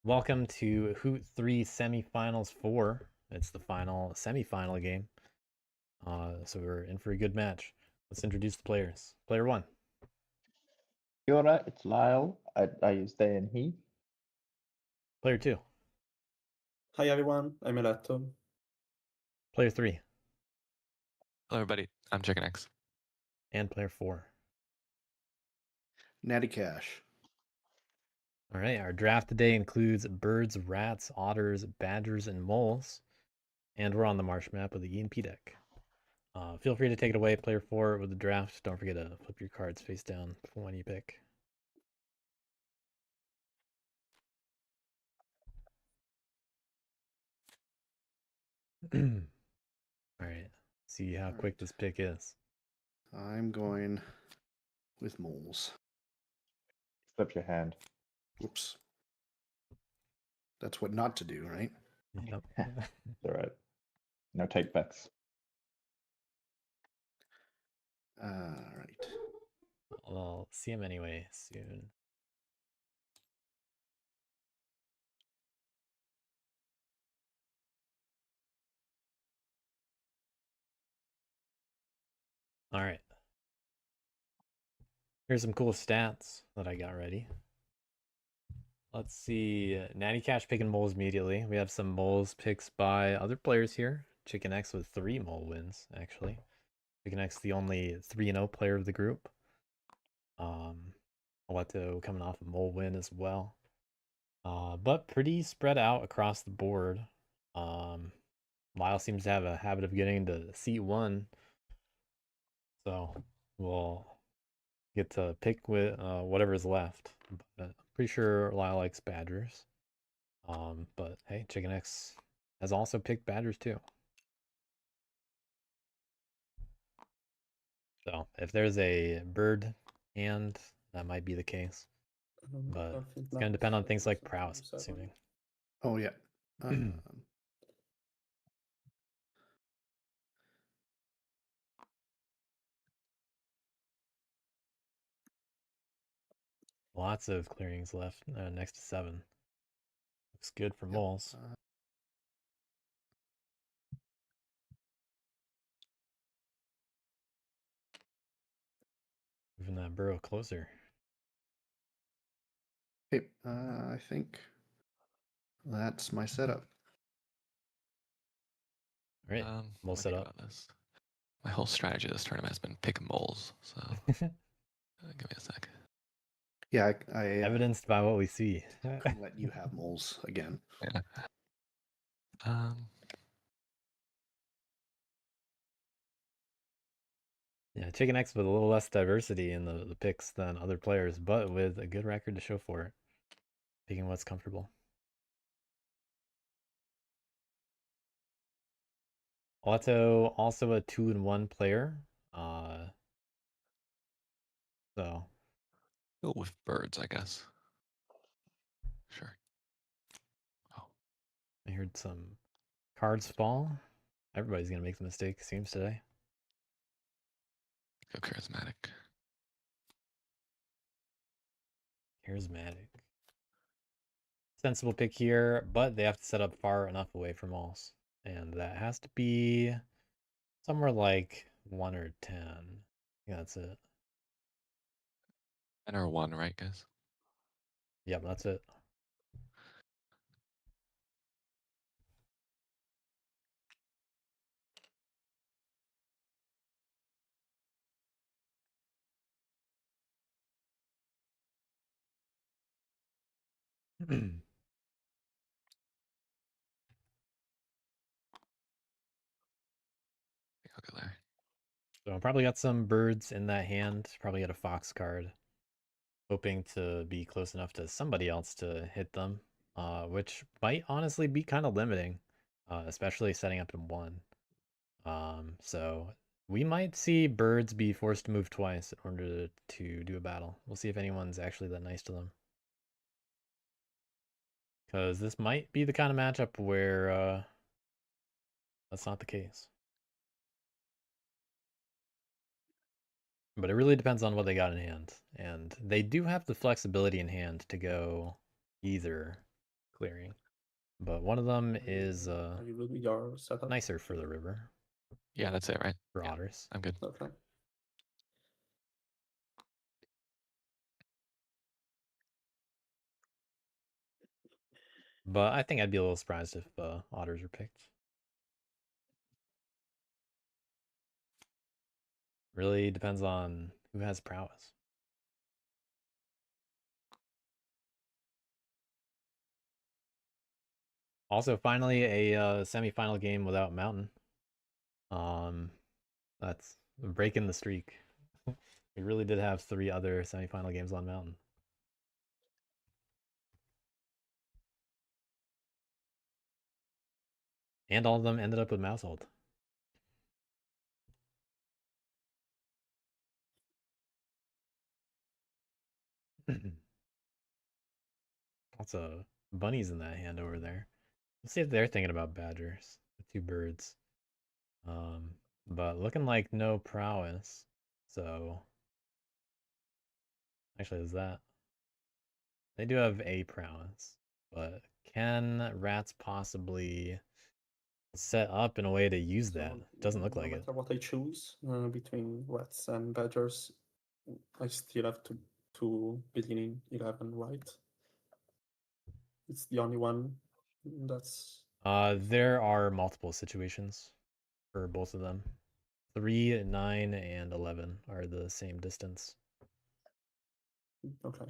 Welcome to HOOT 3 Semifinals 4. It's the final semifinal game. So we're in for a good match. Let's introduce the players. Player 1. Kia ora, it's Lyle. I use they and he. Player 2. Hi everyone, I'm Eletto. Player 3. Hello everybody, I'm Chicken X. And player 4. NattyKash. All right, our draft today includes birds, rats, otters, badgers, and moles. And we're on the marsh map with the E&P deck. Feel free to take it away, player 4, with the draft. Don't forget to flip your cards face down when you pick. All right, see how quick this pick is. I'm going with moles. Flip your hand. Whoops. That's what not to do, right? Yep. It's all right. No take backs. All right. I'll see him anyway soon. All right. Here's some cool stats that I got ready. Let's see. NattyKash picking moles immediately. We have some moles picks by other players here. Chicken X with 3 mole wins, actually. Chicken X the only 3-0 player of the group. Eletto coming off a mole win as well. But pretty spread out across the board. Lyle seems to have a habit of getting to seat 1. So we'll get to pick with whatever is left. But I'm pretty sure Lyle likes badgers. But hey, Chicken X has also picked badgers too. So if there's a bird hand, that might be the case. But it's going to depend on things like prowess, I'm assuming. Oh, yeah. Lots of clearings left next to 7. Looks good for moles. Moving that burrow closer. Okay, I think that's my setup. All right, mole set up. This. My whole strategy of this tournament has been pick moles, so give me a sec. Yeah, I evidenced by what we see. couldn't let you have moles again. Yeah. Yeah, Chicken X with a little less diversity in the picks than other players, but with a good record to show for it. Picking what's comfortable. Eletto also a 2-1 player. So go with birds, I guess. Sure. Oh. I heard some cards fall. Everybody's gonna make the mistake, seems today. Go charismatic. Charismatic. Sensible pick here, but they have to set up far enough away from moles. And that has to be somewhere like 1 or 10. Yeah, that's it. 10 or 1, right, guys? Yep, that's it. I'll go there. So I probably got some birds in that hand. Probably got a fox card. Hoping to be close enough to somebody else to hit them. Which might honestly be kind of limiting. Especially setting up in 1. So we might see birds be forced to move twice in order to do a battle. We'll see if anyone's actually that nice to them. Because this might be the kind of matchup where that's not the case. But it really depends on what they got in hand. And they do have the flexibility in hand to go either clearing. But one of them is Are you good with your setup? nicer for the river Yeah, that's it, right? for Yeah, otters. I'm good. Okay. But I think I'd be a little surprised if otters were picked. Really depends on who has prowess. Also, finally, a semifinal game without Mountain. That's breaking the streak. We really did have 3 other semifinal games on Mountain. And all of them ended up with Mousehold. Lots of bunnies in that hand over there. Let's see if they're thinking about badgers. The 2 birds. But looking like no prowess. So actually, is that? They do have a prowess, but can rats possibly set up in a way to use that? Doesn't look like no it. matter what I choose between rats and badgers, I still have to beginning 11, right? It's the only one that's. There are multiple situations for both of them. 3, 9, and 11 are the same distance. Okay.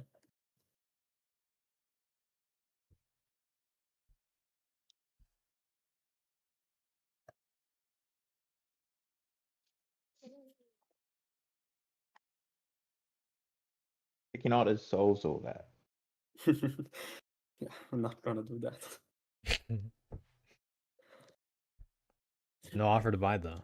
Picking otters solves all that. Yeah, I'm not gonna do that. No offer to buy though.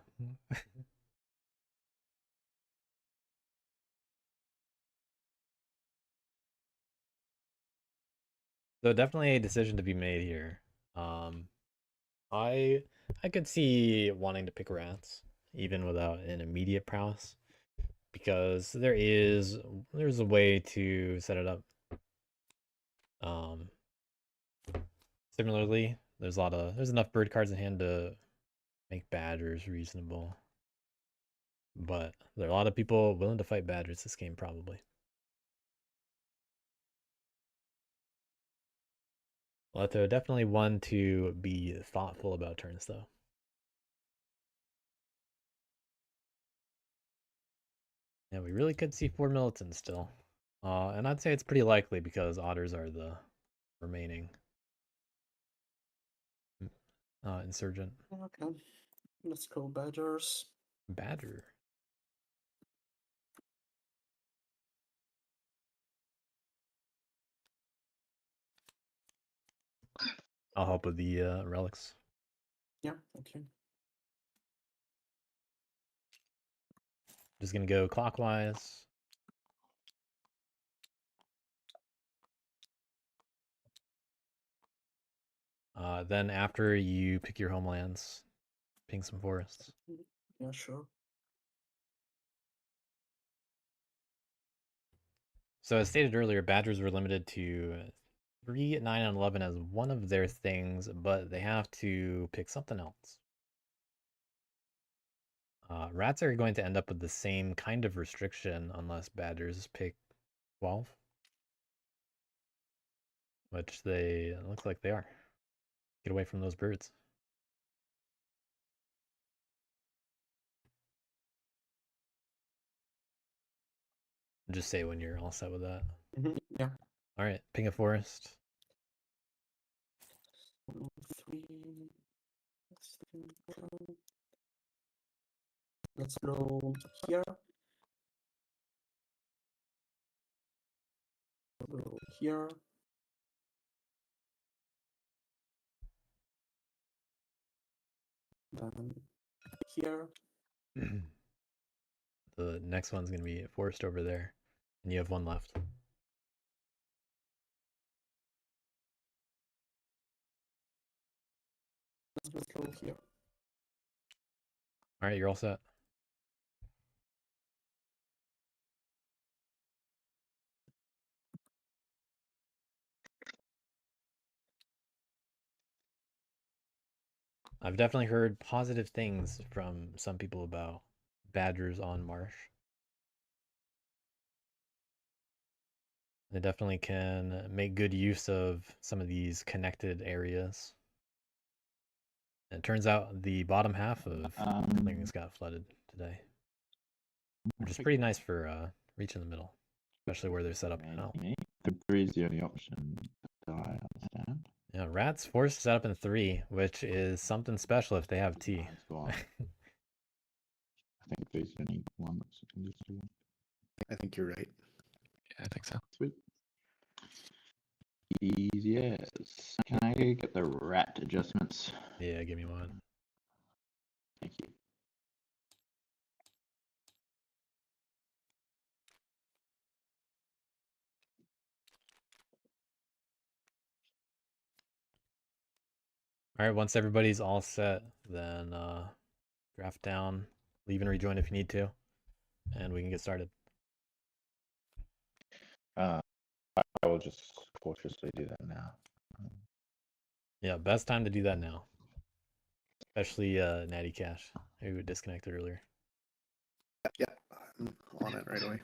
So definitely a decision to be made here. I could see wanting to pick rats even without an immediate prowess because there's a way to set it up. Similarly, there's enough bird cards in hand to make badgers reasonable. But there are a lot of people willing to fight badgers this game probably. Eletto definitely one to be thoughtful about turns though. Yeah, we really could see 4 militants still. And I'd say it's pretty likely because otters are the remaining insurgent. Okay, let's go badgers. Badger. I'll help with the relics. Yeah, okay. Just gonna go clockwise. Then after you pick your homelands, ping some forests. Yeah, sure. So as stated earlier, badgers were limited to 3, 9, and 11 as one of their things, but they have to pick something else. Rats are going to end up with the same kind of restriction unless badgers pick 12. Which they look like they are. Get away from those birds. Just say when you're all set with that. Yeah. All right, ping a forest. 3. Let's go here. Go here. Then here. The next one's gonna be a forest over there, and you have one left. Let's go here. All right, you're all set. I've definitely heard positive things from some people about badgers on Marsh. They definitely can make good use of some of these connected areas. And it turns out the bottom half of clearings got flooded today, which is pretty nice for reaching the middle, especially where they're set up now. The 3 is the only option that I understand. Yeah, Rat's forced to set up in 3, which is something special if they have T. I think 3 is the only one that's listed. I think you're right. Yeah, I think so. Sweet. Yes. Can I get the rat adjustments? Yeah, give me one. Thank you. All right, once everybody's all set, then draft down, leave and rejoin if you need to, and we can get started. I will just cautiously do that now. Yeah, best time to do that now. Especially NattyKash, who disconnected earlier. Yeah, I'm on it right away.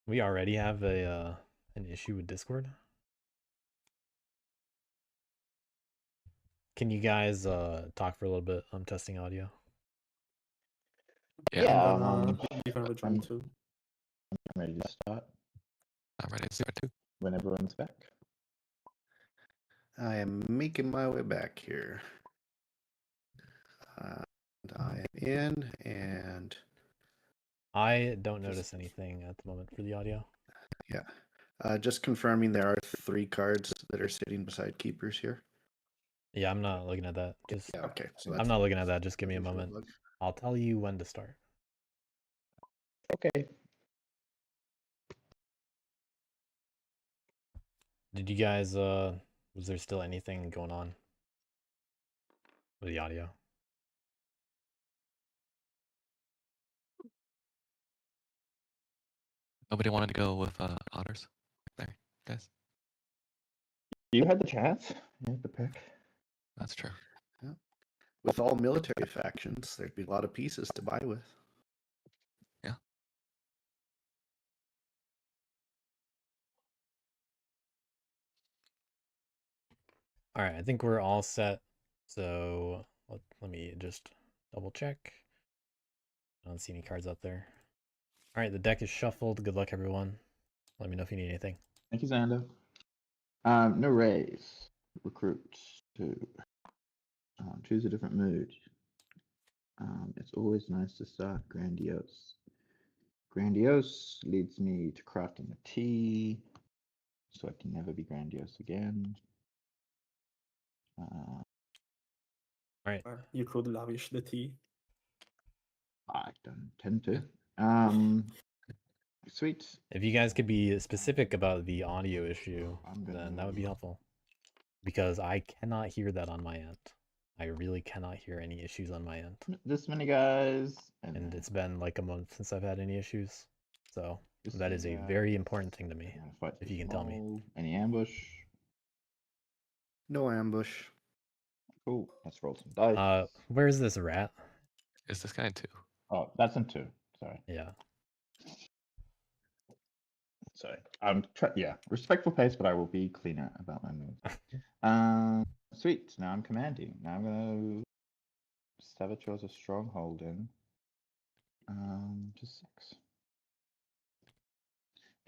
We already have a an issue with Discord. Can you guys talk for a little bit? I'm testing audio. Yeah. I'm gonna leave and rejoin too. I'm ready to start I'm ready to start too. when everyone's back. I am making my way back here. And I am in, and I don't notice anything at the moment for the audio. yeah, just confirming there are 3 cards that are sitting beside keepers here. Yeah, I'm not looking at that. Just Yeah, okay. So I'm not looking at that. Just give me a that's moment. what I'll tell you when to start. Okay. Did you guys was there still anything going on with the audio? Nobody wanted to go with otters there, guys. You had the chance. You had the pick. That's true. with all military factions, there'd be a lot of pieces to buy with. Yeah. All right, I think we're all set. So let me just double check. I don't see any cards out there. All right, the deck is shuffled. Good luck, everyone. Let me know if you need anything. Thank you, Zaandaa. No raise. Recruit. 2. Choose a different mood. It's always nice to start grandiose. Grandiose leads me to crafting a tea, so I can never be grandiose again. All right. You could lavish the tea. I don't tend to. Sweet. If you guys could be specific about the audio issue, I'm gonna then that would be helpful. Because I cannot hear that on my end. I really cannot hear any issues on my end. This many guys. And it's been like a month since I've had any issues. So this that is a many very guys. important thing to me. I'm gonna fight If this you can tell me. mole. Any ambush? No ambush. Cool. Let's roll some dice. Where is this rat? Is this guy too? Oh, that's in 2. Sorry. Yeah. Sorry. Yeah, respectful pace, but I will be cleaner about my moves. Sweet. Now I'm commanding. Now I'm gonna sabotage a stronghold in. To 6.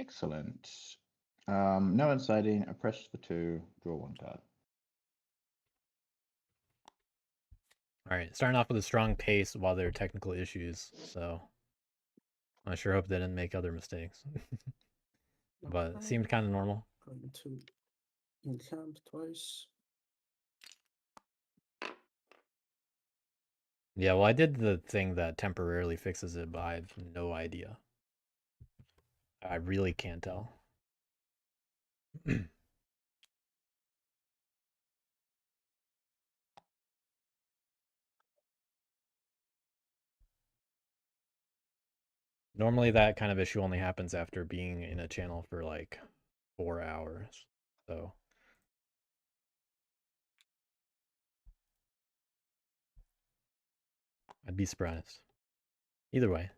Excellent. No inciting. I press for 2. Draw 1 card. All right. Starting off with a strong pace while there are technical issues. So I sure hope they didn't make other mistakes. But it seemed kind of normal. Going to encamp twice. Yeah, well, I did the thing that temporarily fixes it, but I have no idea. I really can't tell. Normally that kind of issue only happens after being in a channel for like 4 hours. So I'd be surprised. Either way,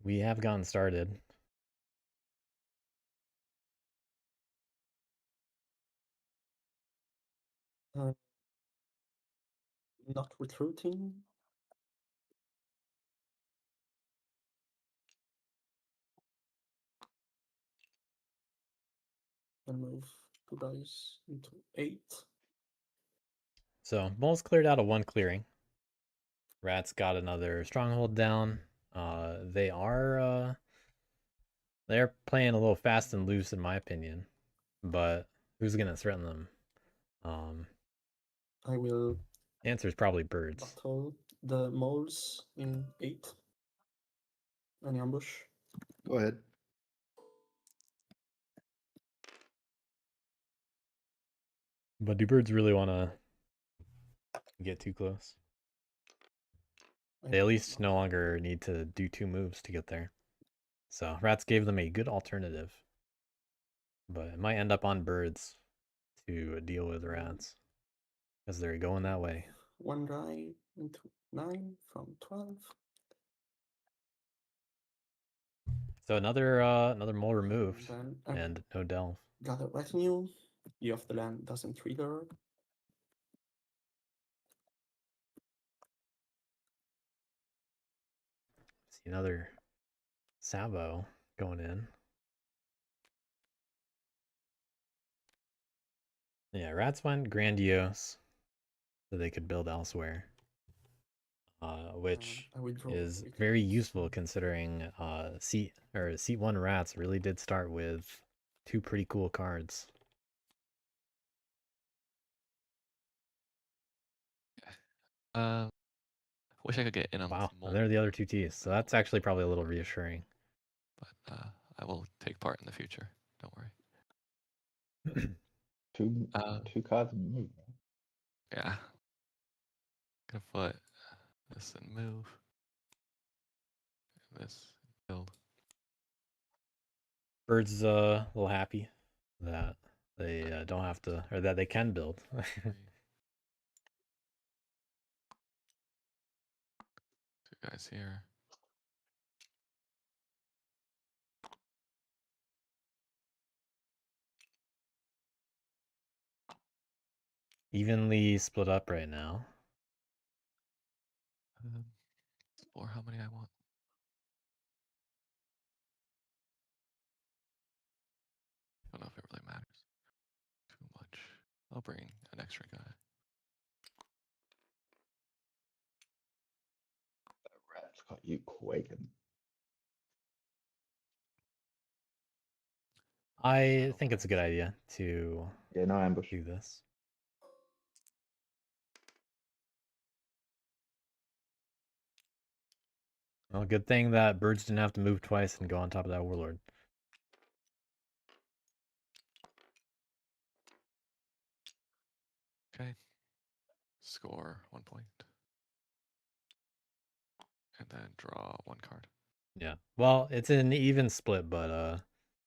we have gotten started. Not recruiting. And move 2 dice into 8. So Mole's cleared out of 1 clearing. Rat's got another stronghold down. They're playing a little fast and loose in my opinion, but who's gonna threaten them? I will Answer is probably birds. battle the moles in 8. Any ambush? Go ahead. But do birds really want to get too close? They at least no longer need to do 2 moves to get there. So Rats gave them a good alternative. But it might end up on birds to deal with Rats. Because they're going that way. 1 die into 9 from 12. So another mole removed. And no delve. Gather retinue. View of the land doesn't trigger. See another Sabo going in. Yeah, Rats went grandiose so they could build elsewhere. Which is very useful considering seat 1 Rats really did start with 2 pretty cool cards. Wish I could get in on Wow, this mole, and they're the other 2 Ts, so that's actually probably a little reassuring. but I will take part in the future. Don't worry. Two cards in the move. Yeah. Gonna put this and move. This build. Bird's a little happy that they don't have to, or that they can build. Two guys here. Evenly split up right now. Or how many I want. I don't know if it really matters too much. I'll bring an extra guy. That Rat's got you quaking. I think it's a good idea to no ambush. do this. Well, good thing that birds didn't have to move twice and go on top of that warlord. Okay. Score 1 point. And then draw 1 card. Yeah. Well, it's an even split, but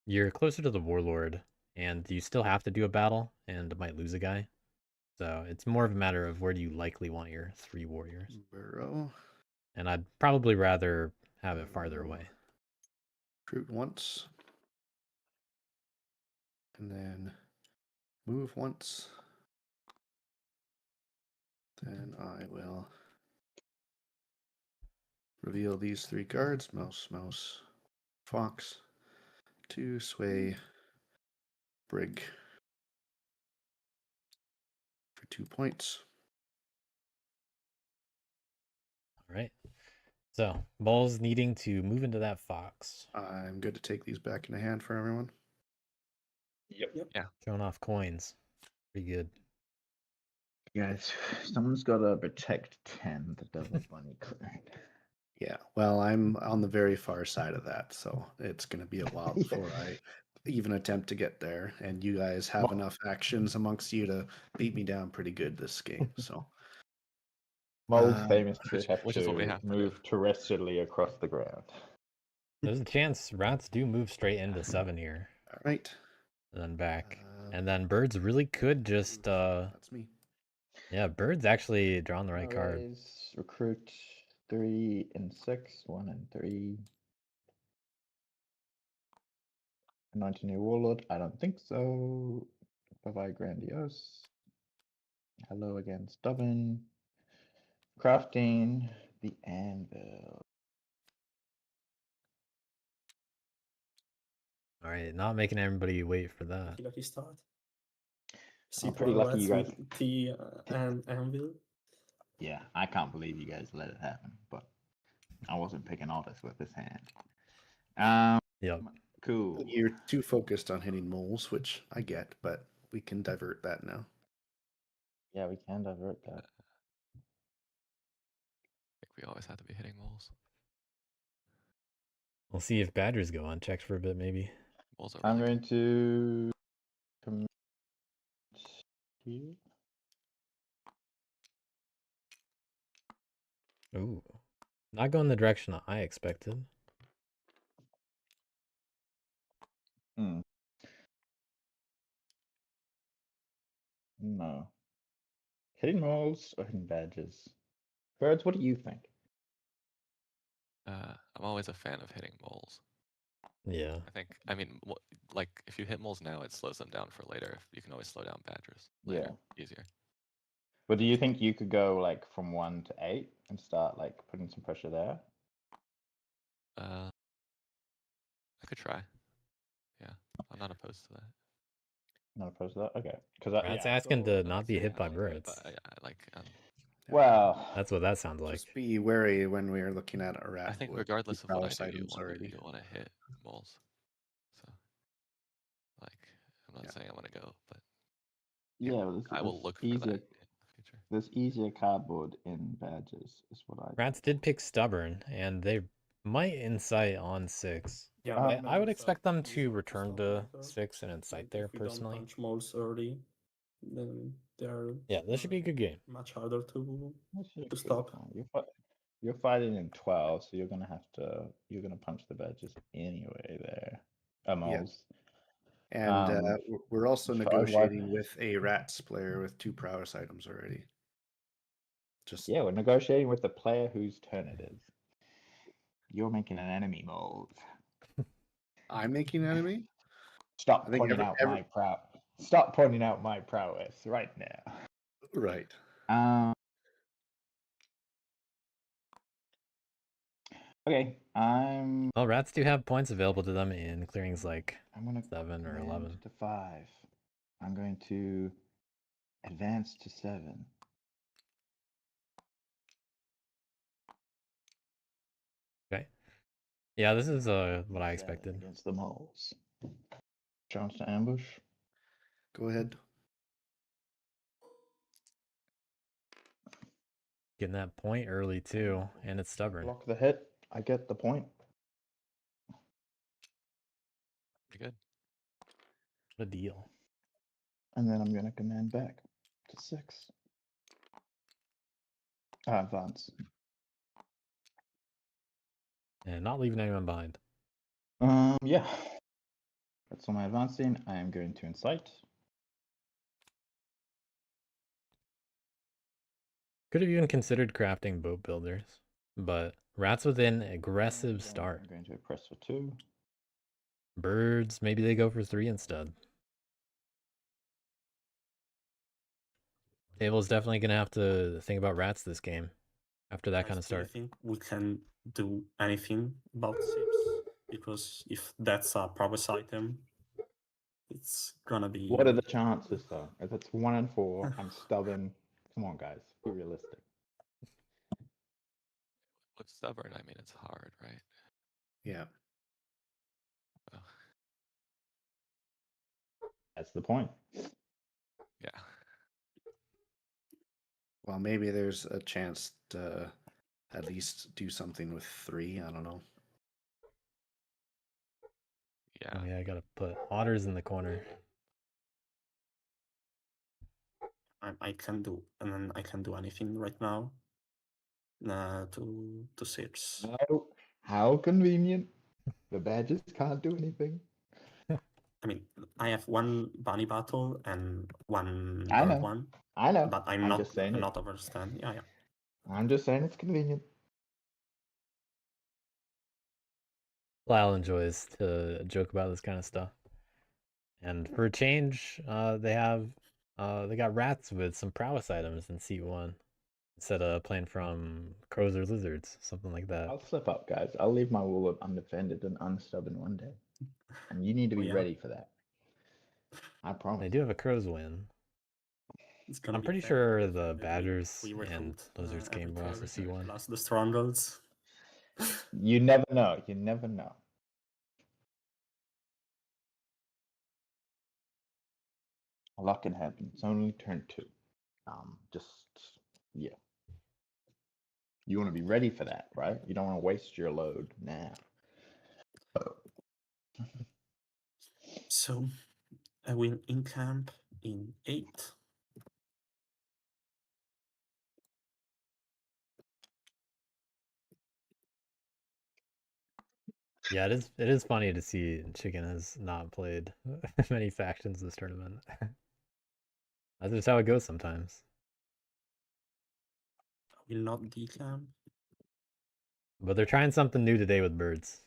you're closer to the warlord, and you still have to do a battle, and might lose a guy. So it's more of a matter of where do you likely want your 3 warriors. Burrow. And I'd probably rather have it farther away. Recruit once. And then move once. Then I will reveal these 3 cards. Mouse, Fox, 2, Sway, Brig. For 2 points. All right. So, Ball's needing to move into that Fox. I'm good to take these back into hand for everyone. Yep. Yeah. Showing off coins. Pretty good. Guys, someone's got to protect 10 the double bunny clearing. Yeah, well, I'm on the very far side of that, so it's going to be a while before I even attempt to get there. And you guys have enough actions amongst you to beat me down pretty good this game. So Mole's famous to which have is what we to have to move terrestrially across the ground. There's a chance rats do move straight into 7 here, All right. and then back. Uh, And then birds really could just, That's me. yeah, birds actually drawing the right No card. raise, recruit 3 and 6, 1 and 3. Anoint a new warlord? I don't think so. Provide grandiose. Hello again, stubborn. Crafting the anvil. All right, not making everybody wait for that. Lucky start. I'm pretty lucky you guys. T and Anvil. Yeah, I can't believe you guys let it happen, but I wasn't picking all this with this hand. Yep. Cool. You're too focused on hitting moles, which I get, but we can divert that now. Yeah, we can divert that. I think we always have to be hitting moles. We'll see if badgers go unchecked for a bit, maybe. Moles are I'm really going to commit here. Ooh, not going the direction I expected. Hmm. No. Hitting moles or hitting badges? Birds, what do you think? I'm always a fan of hitting moles. Yeah. I mean, like if you hit moles now, it slows them down for later. You can always slow down badgers later, easier. But do you think you could go like from 1 to 8 and start like putting some pressure there? I could try. Yeah, I'm not opposed to that. Not opposed to that? Okay. Because Rats asking to not be hit by birds. But well, That's what that sounds like. Just be wary when we are looking at a rat. I think with regardless of what I prowess do, you items already. want to hit moles. So, like, I'm not saying I'm gonna go, but yeah, I will look for that in the future. There's easier cardboard in badges, is what I. Rats did pick stubborn, and they might incite on 6. Yeah, I but would it's expect them easier to return to stop later. 6 and incite there If we don't personally. punch moles early, then they're Yeah, this should be a good game. much harder to to stop. You're fighting in 12, so you're gonna punch the badges anyway there. Moles. And we're also try negotiating with a rats player with 2 prowess items already. Just Yeah, we're negotiating with the player whose turn it is. You're making an enemy mold. I'm making an enemy? Stop pointing out my prowess right now. Right. Okay, Well, rats do have points available to them in clearings like I'm gonna 7 or 11. to 5. I'm going to advance to 7. Okay. Yeah, this is what I expected. Against the moles. Chance to ambush. Go ahead. Getting that point early too, and it's stubborn. Block the hit. I get the point. Pretty good. What a deal. And then I'm going to command back to 6. Advance. And not leaving anyone behind. Yeah. That's all my advancing. I am going to incite. Could have even considered crafting boat builders, but rats with an aggressive start. I'm going to press for 2. Birds, maybe they go for 3 instead. Table's definitely going to have to think about rats this game after that kind of start. I think we can do anything about ships, because if that's a prowess item, it's gonna be... What are the chances, though? If it's 1 in 4, I'm stubborn. Come on, guys. Be realistic. With stubborn, I mean, it's hard, right? Yeah. Oh. That's the point. Yeah. Well, maybe there's a chance to at least do something with 3. I don't know. Yeah. Oh, yeah, I gotta put otters in the corner. I can do, and then I can do anything right now. To ships. How convenient. The badges can't do anything. I mean, I have one bunny battle and one I bird know. one, I know. but I'm just saying it. not overstand. Yeah, yeah. I'm just saying it's convenient. Lyle enjoys to joke about this kind of stuff. And for a change, they got rats with some prowess items in seat 1 instead of playing from crows or lizards, something like that. I'll slip up, guys. I'll leave my wool undefended and unstubborn one day. And you need to Oh, be yeah. ready for that. I promise. They do have a crows win. It's gonna I'm be pretty fair sure if the we Badgers recruit, and Lizards every game will also see character one. plus the strongholds. You never know. You never know. A lot can happen. It's only turn 2. Yeah. You want to be ready for that, right? You don't want to waste your load now. So I will encamp in 8. Yeah, it is funny to see Chicken has not played many factions this tournament. That's just how it goes sometimes. I will not decamp. But they're trying something new today with birds.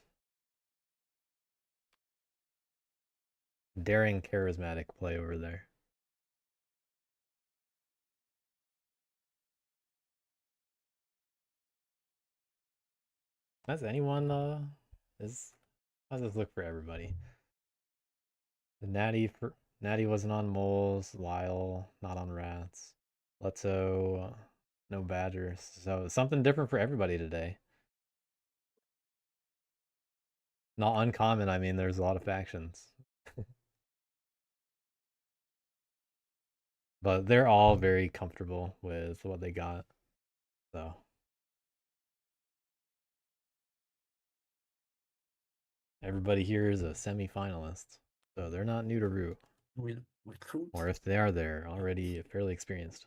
Daring, charismatic play over there. Has anyone how's this look for everybody? The Natty wasn't on moles, Lyle not on rats, Letto no badgers. So something different for everybody today. Not uncommon, I mean there's a lot of factions. But they're all very comfortable with what they got. So everybody here is a semi-finalist. So they're not new to Root. Will recruit. Or if they are, they're already fairly experienced.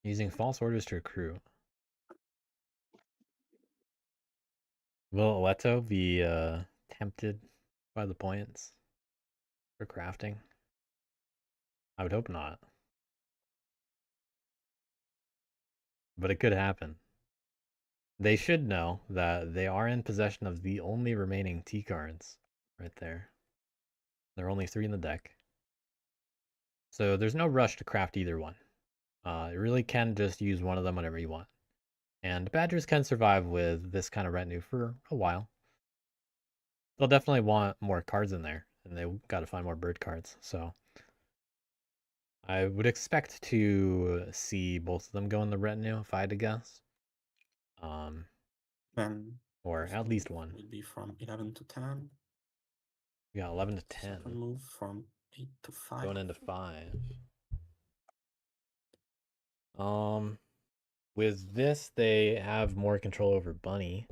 Using false orders to recruit. Will Eletto be tempted by the points for crafting? I would hope not. But it could happen. They should know that they are in possession of the only remaining T cards right there. There are only 3 in the deck. So there's no rush to craft either one. You really can just use one of them whenever you want. And Badgers can survive with this kind of retinue for a while. They'll definitely want more cards in there, and they got to find more bird cards. So I would expect to see both of them go in the retinue if I had to guess. Then Or first at least move one. will be from 11 to 10. We got 11 to 10. Second move from 8 to 5. Going into 5. With this, they have more control over Bunny.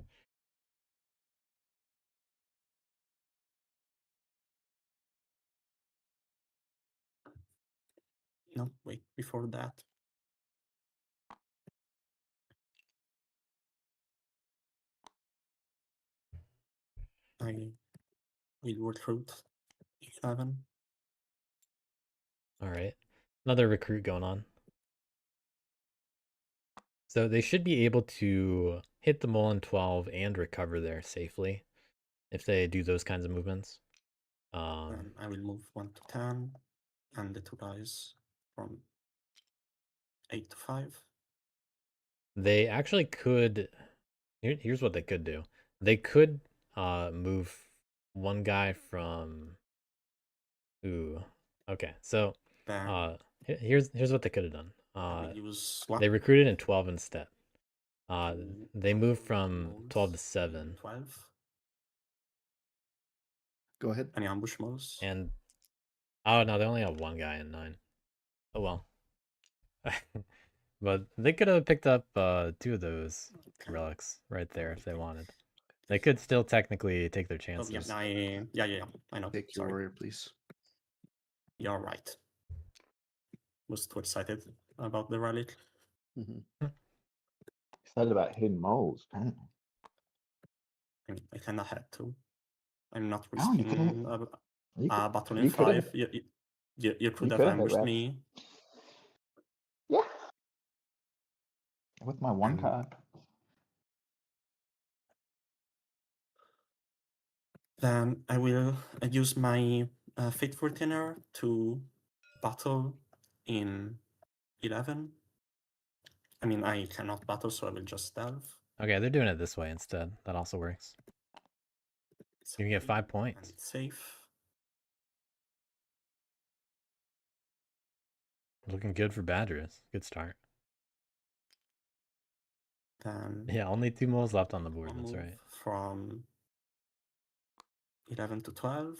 No, wait, before that. I will recruit 11. All right. Another recruit going on. So they should be able to hit the mole in 12 and recover there safely if they do those kinds of movements. And I will move 1 to 10 and the 2 dice from 8 to 5. They actually could. Here's what they could do. They could move one guy from. Ooh. Okay. So Then here's what they could have done. I will use one. They recruited in 12 instead. They moved Two from moles 12 to in 7. 12. Go ahead. Any ambush moles? And oh no, they only have one guy in 9. Oh well. But they could have picked up 2 of those Okay. relics right there if they wanted. They could still technically take their Oh, yeah, chances. yeah, I know. Take your Sorry. warrior, please. You're right. Was too excited about the relic. Excited about hidden moles, apparently. I mean, I kind of had to. I'm not Oh, you could have. risking You could, battle in you could have. 5. You could have could have hit ambushed rats. me. Yeah. With my one And card. then I will use my Faithful Retainer to battle in 11. I mean, I cannot battle, so I will just delve. Okay, they're doing it this way instead. That also works. It's You can get okay, 5 and points. it's safe. Looking good for Badgers. Good start. Then Yeah, only 2 moles left on the I'll board. That's move right. from 11 to 12.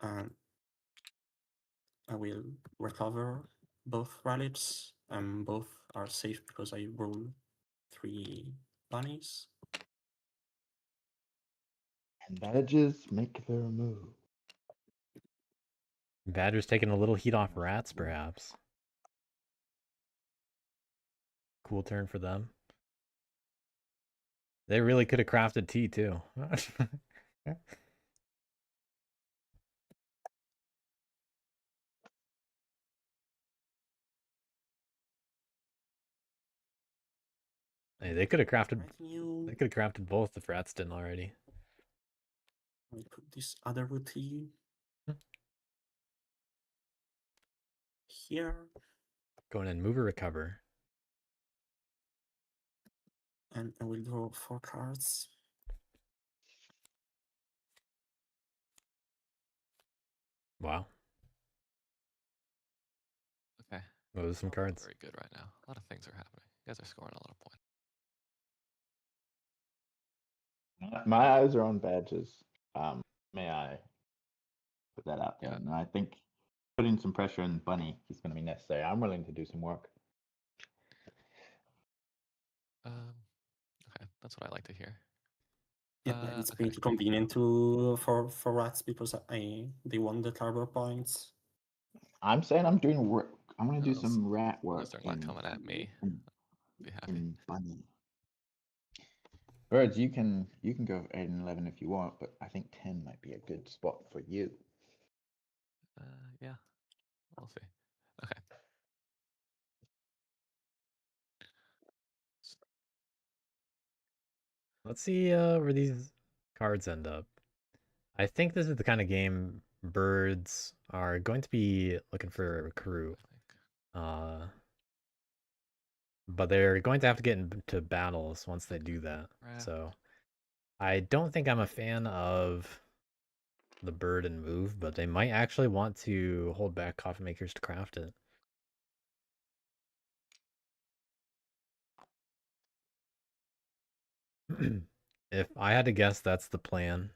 And I will recover both relics, and both are safe because I roll 3 bunnies. And Badges make their move. Badgers taking a little heat off rats, perhaps. Cool turn for them. They really could have crafted tea too. Hey, they could have crafted. They could have crafted both if rats didn't already. Let me put this other routine here. Go in and move or recover. And I will draw 4 cards. Wow. Okay. Those are some Not cards. very good right now. A lot of things are happening. You guys are scoring a lot of points. My eyes are on Badges. May I put that out there? Yeah. And I think putting some pressure on Bunny is going to be necessary. I'm willing to do some work. Okay, that's what I like to hear. Yeah, it's okay. been too convenient to for rats because they won the Harbor points. I'm saying I'm doing work. I'm going to do Those- some rat work. Those are not coming at me. Be happy. In Bunny. Birds, you can go 8 and 11 if you want, but I think 10 might be a good spot for you. Yeah, we'll see. Okay. Let's see where these cards end up. I think this is the kind of game birds are going to be looking for a recruit. But they're going to have to get into battles once they do that. So I don't think I'm a fan of the bird and move, but they might actually want to hold back coffee makers to craft it. If I had to guess, that's the plan.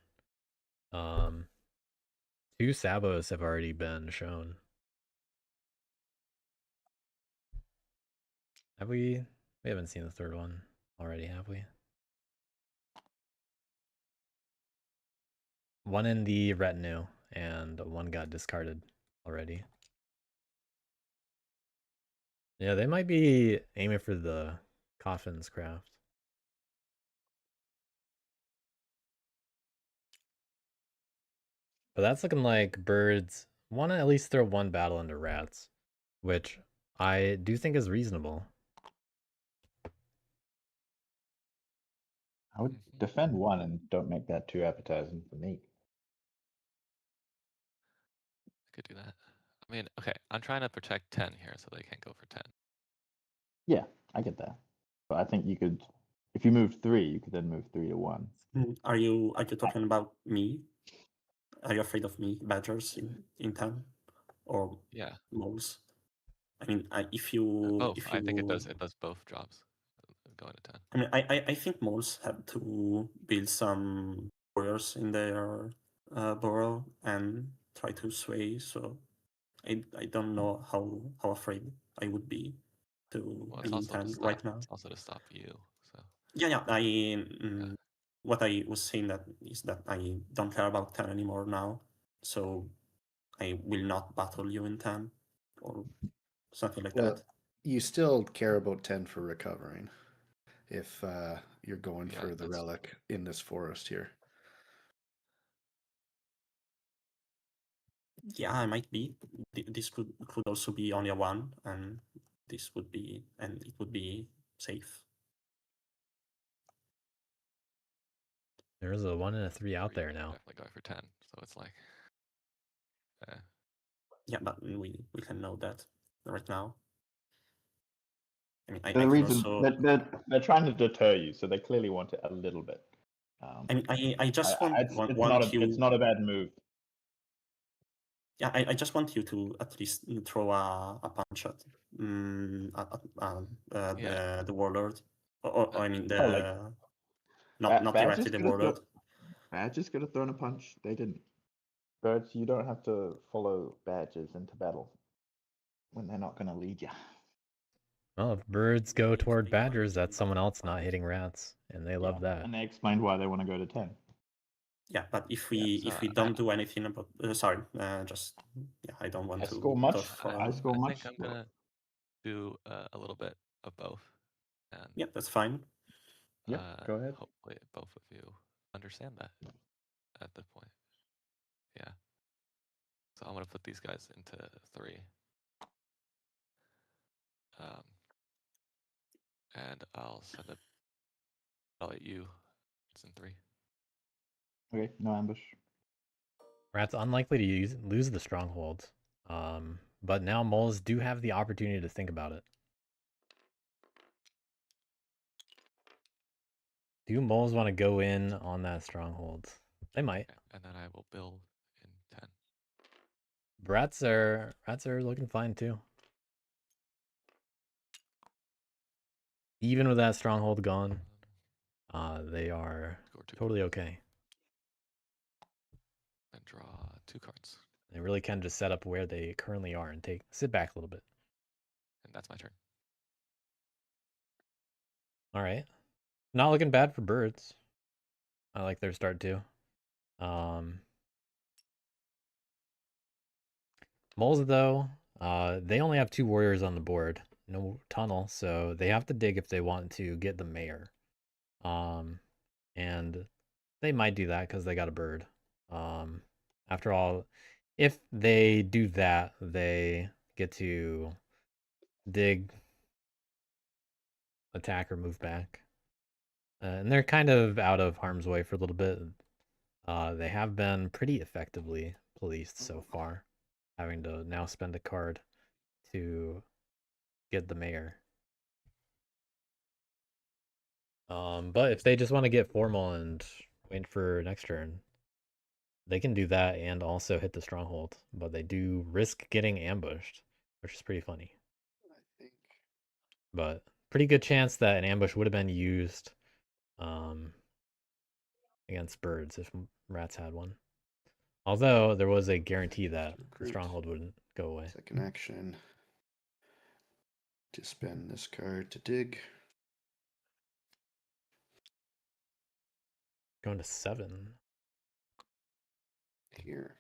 2 sabos have already been shown. Have we? We haven't seen the third one already, have we? One in the retinue, and one got discarded already. Yeah, they might be aiming for the coffins craft. But that's looking like birds want to at least throw 1 battle into rats, which I do think is reasonable. I would defend 1 and don't make that too appetizing for me. I could do that. I mean, okay, I'm trying to protect 10 here so they can't go for 10. Yeah, I get that. But I think you could, if you move 3, you could then move 3 to 1. Are you talking about me? Are you afraid of me, Badgers, in 10? Or moles? I mean, if you... Both. I think it does both jobs. Going to 10. I mean, I think moles have to build some warriors in their burrow and try to sway. So I don't know how afraid I would be to be in 10 right now. It's also to stop you. So yeah. What I was saying is that I don't care about 10 anymore now. So I will not battle you in 10 or something like that. you still care about 10 for recovering if you're going Yeah, for the that's- relic in this forest here. Yeah, I might be. This could also be only a 1, and this would be, and it would be safe. There's a 1 and a 3 out or you there could now. Definitely go for 10. So it's like, Yeah, but we can know that right now. I mean, I The can reason also. they're trying to deter you, so they clearly want it a little bit. I mean, I just want you. It's not a bad move. Yeah, I just want you to at least throw a punch at the warlord, or I mean the not directly the warlord. Badges could have thrown a punch. They didn't. Birds, you don't have to follow badges into battle when they're not going to lead you. Well, if birds They go toward explain why badgers, they that's want someone else not 5. hitting rats, and they love that. And they explained why they want to go to 10. Yeah, but if Yeah, so we don't do anything about sorry, just I don't want I to score much. talk, I score I much. think I'm gonna do a little bit of both, and Yeah, that's fine. Yep, go ahead. hopefully both of you understand that at the point. Yeah. So I'm gonna put these guys into 3. And I'll send it. I'll let you. It's in 3. Okay, no ambush. Rats unlikely to lose the stronghold, but now moles do have the opportunity to think about it. Do moles want to go in on that stronghold? They might. Okay. And then I will build in 10. Rats are looking fine too. Even with that stronghold gone, they are Score 2. totally okay. And draw 2 cards. They really can just set up where they currently are and sit back a little bit. And that's my turn. All right. Not looking bad for birds. I like their start too. Moles though, they only have 2 warriors on the board. No tunnel, so they have to dig if they want to get the mayor. And they might do that because they got a bird. After all, if they do that, they get to dig, attack, or move back. And they're kind of out of harm's way for a little bit. They have been pretty effectively policed so far, having to now spend a card to get the mayor. But if they just want to get formal and wait for next turn, they can do that and also hit the stronghold. But they do risk getting ambushed, which is pretty funny. I think. But pretty good chance that an ambush would have been used against birds if rats had one. Although there was a guarantee that the stronghold wouldn't go away. Second action. To spend this card to dig. Going to 7. Here.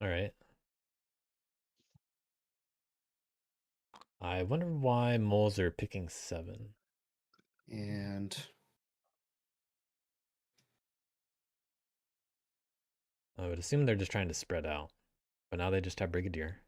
All right. I wonder why moles are picking 7. And I would assume they're just trying to spread out. But now they just have Brigadier.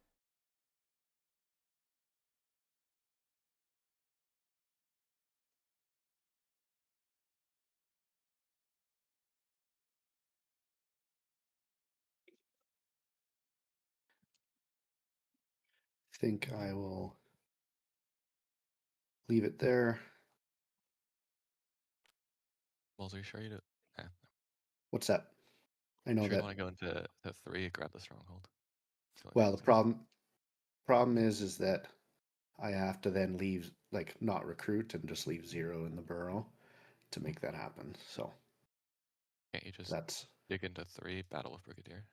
think I will leave it there. Moles, are you sure you do? Yeah. What's that? I know Sure you that. want to go into the 3, grab the stronghold. Well, the problem is that I have to then leave, like, not recruit and just leave 0 in the burrow to make that happen. So Can't you just that's dig into 3, battle with Brigadier?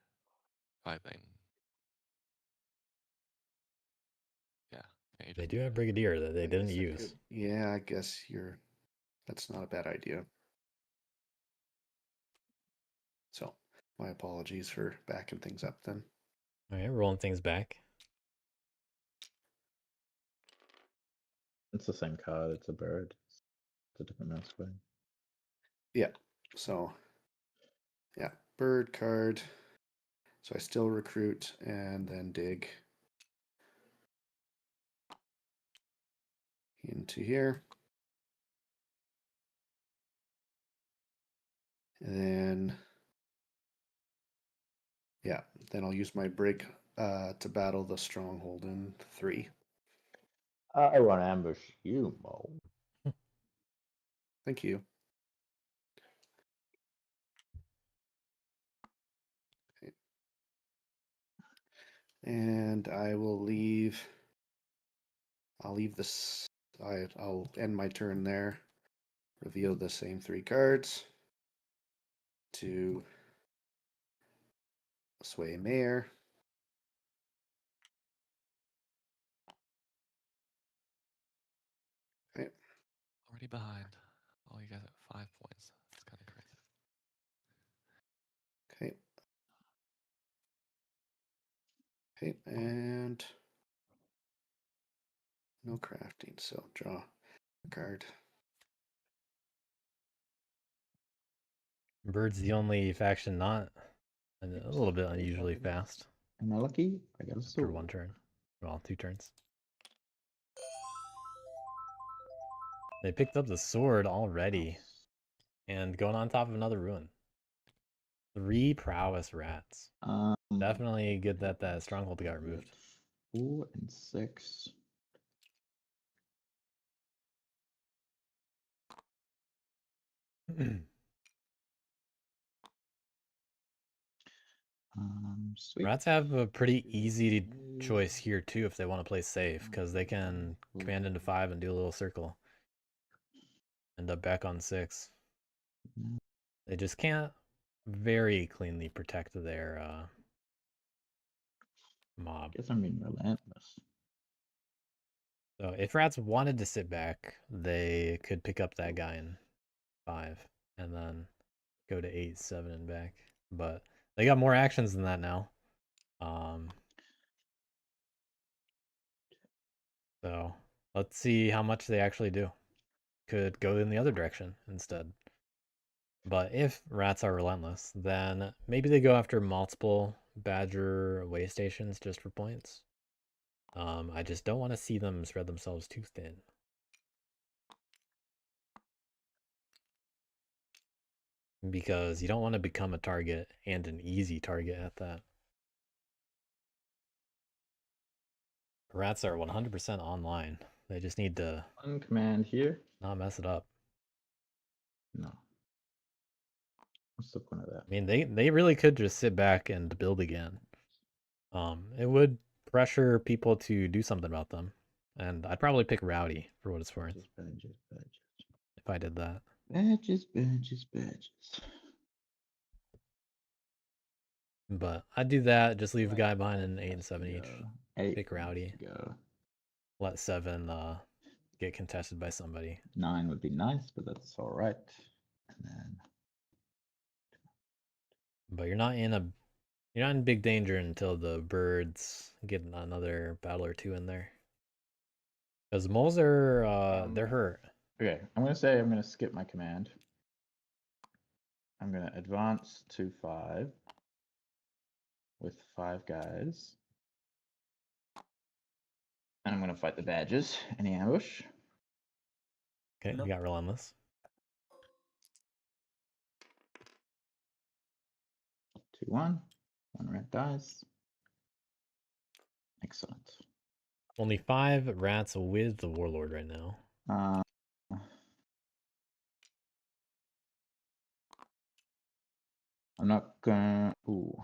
5 then. Yeah. Can't you They just do have Brigadier that they I didn't guess I use. could- yeah, I guess that's not a bad idea. So my apologies for backing things up then. All right, rolling things back. It's the same card. It's a bird. It's a different mouse play. Yeah. So, yeah, bird card. So I still recruit and then dig into here. And then, yeah, then I'll use my brig to battle the stronghold in 3. I want to ambush you, Mo. Thank you. Okay. And I will leave. I'll leave this. I'll end my turn there. Reveal the same 3 cards to sway mayor. Okay. Already behind. Oh, you guys at 5 points. That's kind of crazy. Okay. Okay, and no crafting, so draw a card. Bird's the only faction not a little bit unusually fast Am I lucky? I got a after sword. 1 turn. Well, 2 turns. They picked up the sword already and going on top of another ruin. 3 prowess rats. Definitely good that that stronghold got removed. 4 and 6. Sweet. Rats have a pretty easy choice here too if they want to play safe, because they can command into 5 and do a little circle. End up back on 6. They just can't very cleanly protect their mob. Guess I'm being relentless. So if rats wanted to sit back, they could pick up that guy in 5 and then go to 8, 7, and back. But they got more actions than that now. So let's see how much they actually do. Could go in the other direction instead. But if rats are relentless, then maybe they go after multiple badger way stations just for points. I just don't want to see them spread themselves too thin. Because you don't want to become a target, and an easy target at that. Rats are 100% online. They just need to One command here. not mess it up. No. What's the point of that? I mean, they really could just sit back and build again. It would pressure people to do something about them. And I'd probably pick Rowdy for what it's worth Badges, badges. if I did that. Badges, badges, badges. But I'd do that, just leave a guy behind in 8 and 7 each. 8 Pick Rowdy. Go. Let 7 get contested by somebody. 9 would be nice, but that's all right. And then But you're not in big danger until the birds get another battle or 2 in there. Because moles are they're hurt. okay, I'm gonna say I'm gonna skip my command. I'm gonna advance to 5 with 5 guys. And I'm gonna fight the badgers in the ambush. Okay, you got relentless. 2-1. 1 rat dies. Excellent. Only 5 rats with the warlord right now. I'm not gonna. Ooh.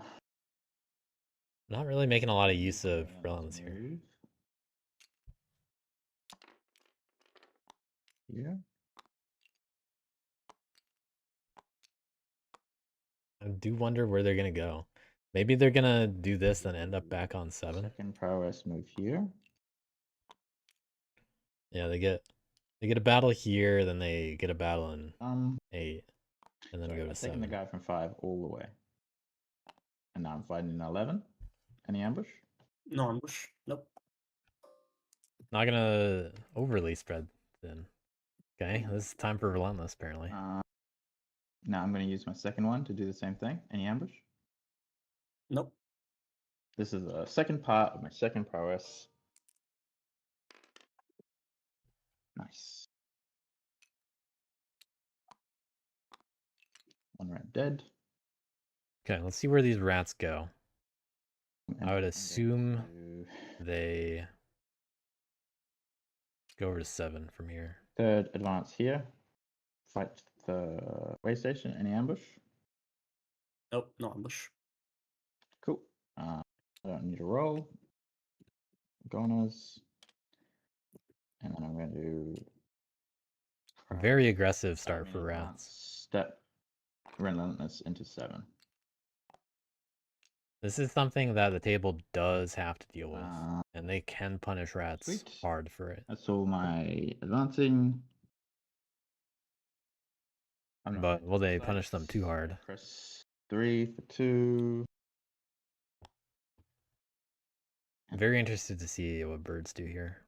Not really making a lot of use of relentless here. Move. Here. I do wonder where they're gonna go. Maybe they're gonna do this and end up back on 7. Second prowess move here. Yeah, they get a battle here, then they get a battle in 8, and then Sorry, go to I've taken 7. the guy from 5 all the way. And now I'm fighting in 11. Any ambush? No ambush. Nope. Not gonna overly spread thin. Okay, this is time for Relentless, apparently. Now I'm going to use my second one to do the same thing. Any ambush? Nope. This is a second part of my second prowess. Nice. One rat dead. Okay, let's see where these rats go. And I would I'm going assume to they go over to 7 from here. third advance here. Fight the way station. Any ambush? Nope. No ambush. Cool. I don't need a roll. Goners. And then I'm going to Very aggressive start for advance rats. step Relentless into 7. This is something that the table does have to deal with, Uh, and they can punish rats sweet. hard for it. That's all my advancing. I'm not But gonna will touch they that. punish them too hard? Press 3 for 2. Very interested to see what birds do here.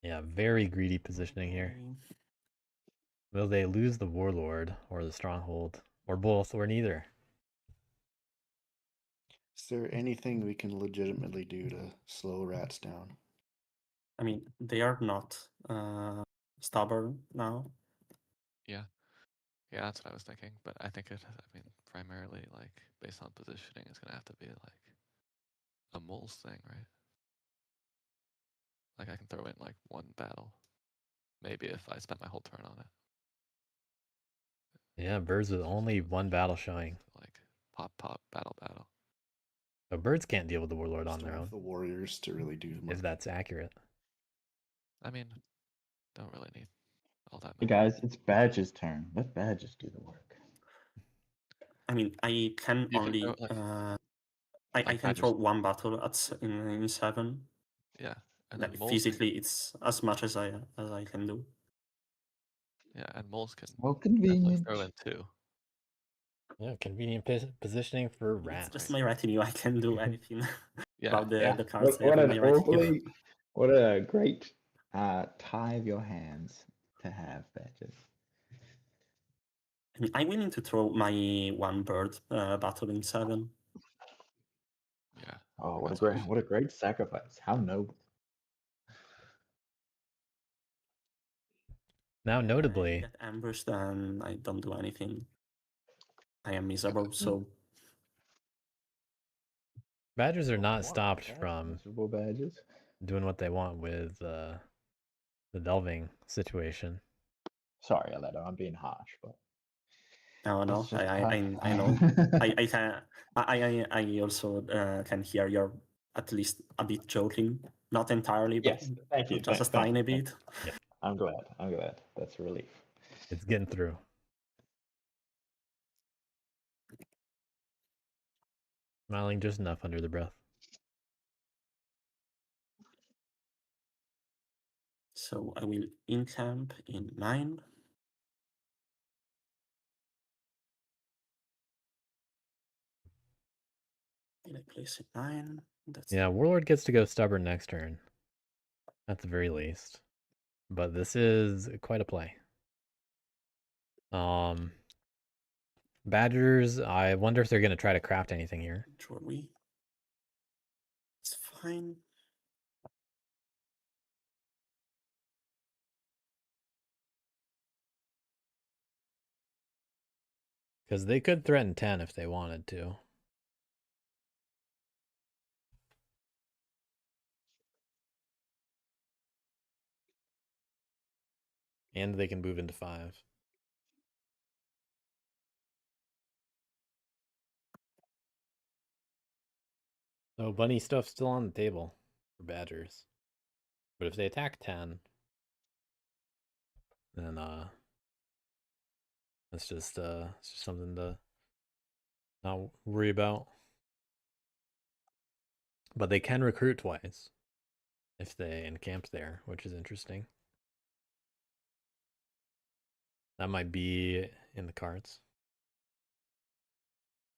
Yeah, very greedy positioning here. Will they lose the warlord or the stronghold, or both, or neither? Is there anything we can legitimately do to slow rats down? I mean, they are not stubborn now. Yeah. Yeah, that's what I was thinking. But I think primarily, like, based on positioning, it's gonna have to be like a moles thing, right? Like, I can throw in like one battle, maybe if I spend my whole turn on it. Yeah, birds with only one battle showing. Like, pop, battle. So birds can't deal with the warlord Just on don't their have own, the warriors to really do much. if that's accurate. I mean, don't really need all that Hey many. guys, it's Badger's turn. Let Badgers do the work. I mean, I can You can only throw, like, I like can Badger's- throw one battle in 7. Yeah, and then Like, moles. physically, it's as much as I can do. Yeah, and moles can Well, definitely convenient. throw in 2. Yeah, convenient positioning for It's rats. just my retinue. I can do anything Yeah, about Yeah. the cards I What have in an my retinue. awfully, what a great tie of your hands to have, Badgers. I mean, I'm willing to throw my one bird battle in 7. yeah. Oh, That's what a great sacrifice. How noble. Now, If I notably, get ambushed, then I don't do anything. I am miserable, so badgers are not What? stopped Bad, from miserable Badgers. doing what they want with the delving situation. Sorry, Eletto, I'm being harsh, but no, it's just I know. I can I also can hear you're at least a bit joking, not entirely, but Yes, thank you. just a Thank tiny you. bit. I'm glad. That's a relief. It's getting through. Smiling just enough under the breath. So I will encamp in 9. Will I place it 9? That's Yeah, warlord gets to go stubborn next turn, at the very least. But this is quite a play. Badgers, I wonder if they're going to try to craft anything here. Surely. It's fine. Because they could threaten 10 if they wanted to. And they can move into 5. So bunny stuff's still on the table for badgers. But if they attack 10, then it's just something to not worry about. But they can recruit twice if they encamp there, which is interesting. That might be in the cards.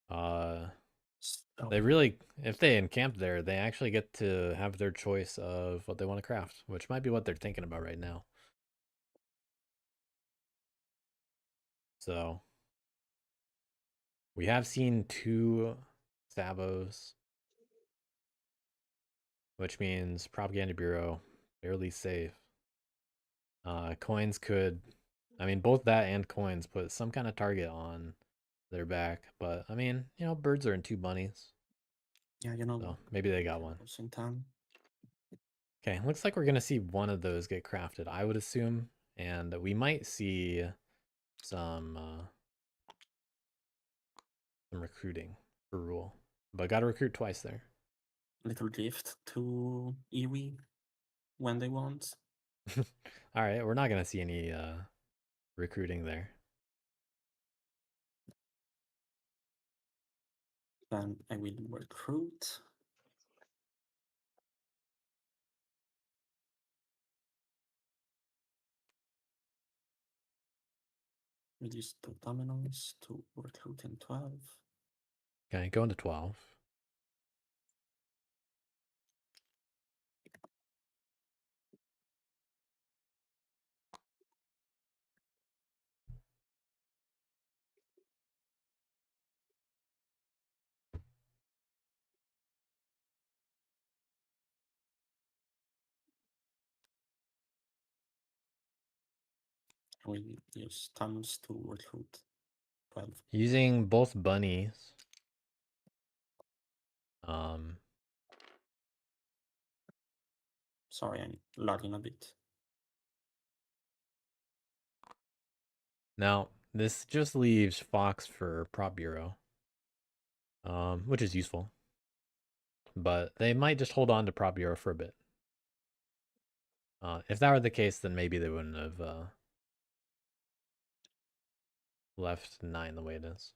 They really, if they encamp there, they actually get to have their choice of what they want to craft, which might be what they're thinking about right now. So we have seen 2 Sabos, which means Propaganda Bureau, fairly safe. Coins could, I mean, both that and coins put some kind of target on their back, but I mean, you know, birds are in 2 bunnies. Yeah, you know. So maybe they got one. In town. Okay, looks like we're gonna see one of those get crafted, I would assume, and we might see some recruiting for rule, but gotta recruit twice there. Little gift to Iwi when they want. All right, we're not gonna see any recruiting there. Then I will recruit. Reduce 2 dominoes to recruit in 12. Okay, go into 12. We use tons to recruit 12. Using both bunnies. Sorry, I'm lagging a bit. Now, this just leaves Fox for Prop Bureau, which is useful. But they might just hold on to Prop Bureau for a bit. If that were the case, then maybe they wouldn't have left 9 the way it is.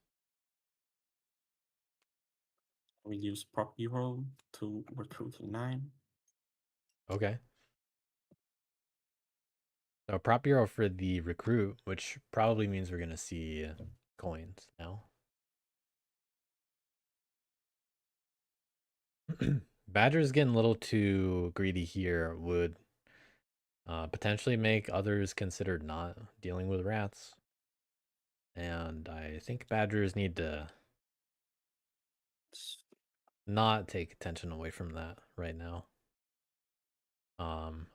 We use Prop Bureau to recruit in 9. Okay. So Prop Bureau for the recruit, which probably means we're going to see coins now. Badger's getting a little too greedy here. Would potentially make others consider not dealing with rats. And I think Badgers need to not take attention away from that right now.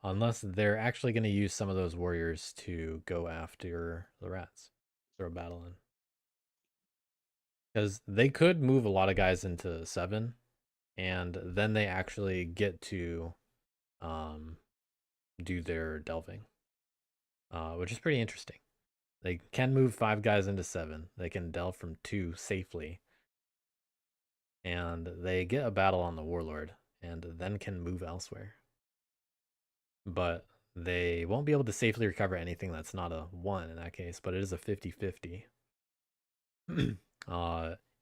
Unless they're actually going to use some of those warriors to go after the rats. Throw a battle in. Because they could move a lot of guys into 7, and then they actually get to do their delving, which is pretty interesting. They can move 5 guys into 7. They can delve from 2 safely, and they get a battle on the warlord, and then can move elsewhere. But they won't be able to safely recover anything that's not a 1 in that case, but it is a 50-50.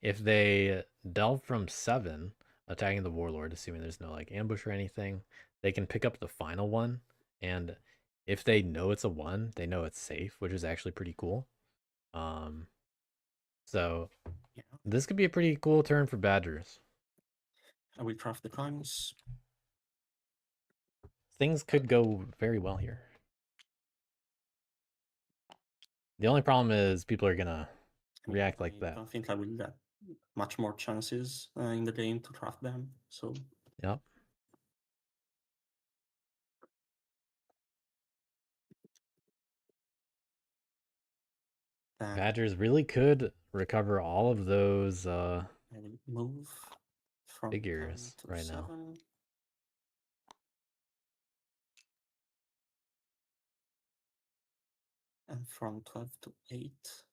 If they delve from 7, attacking the warlord, assuming there's no like ambush or anything, they can pick up the final one, and if they know it's a 1, they know it's safe, which is actually pretty cool. So Yeah. This could be a pretty cool turn for Badgers. I will craft the coins. Things could go very well here. The only problem is people are gonna react like that. I don't think I will get much more chances in the game to craft them. So Yep. Badgers really could recover all of those I will move from figures to right 7. now. And from 12 to 8.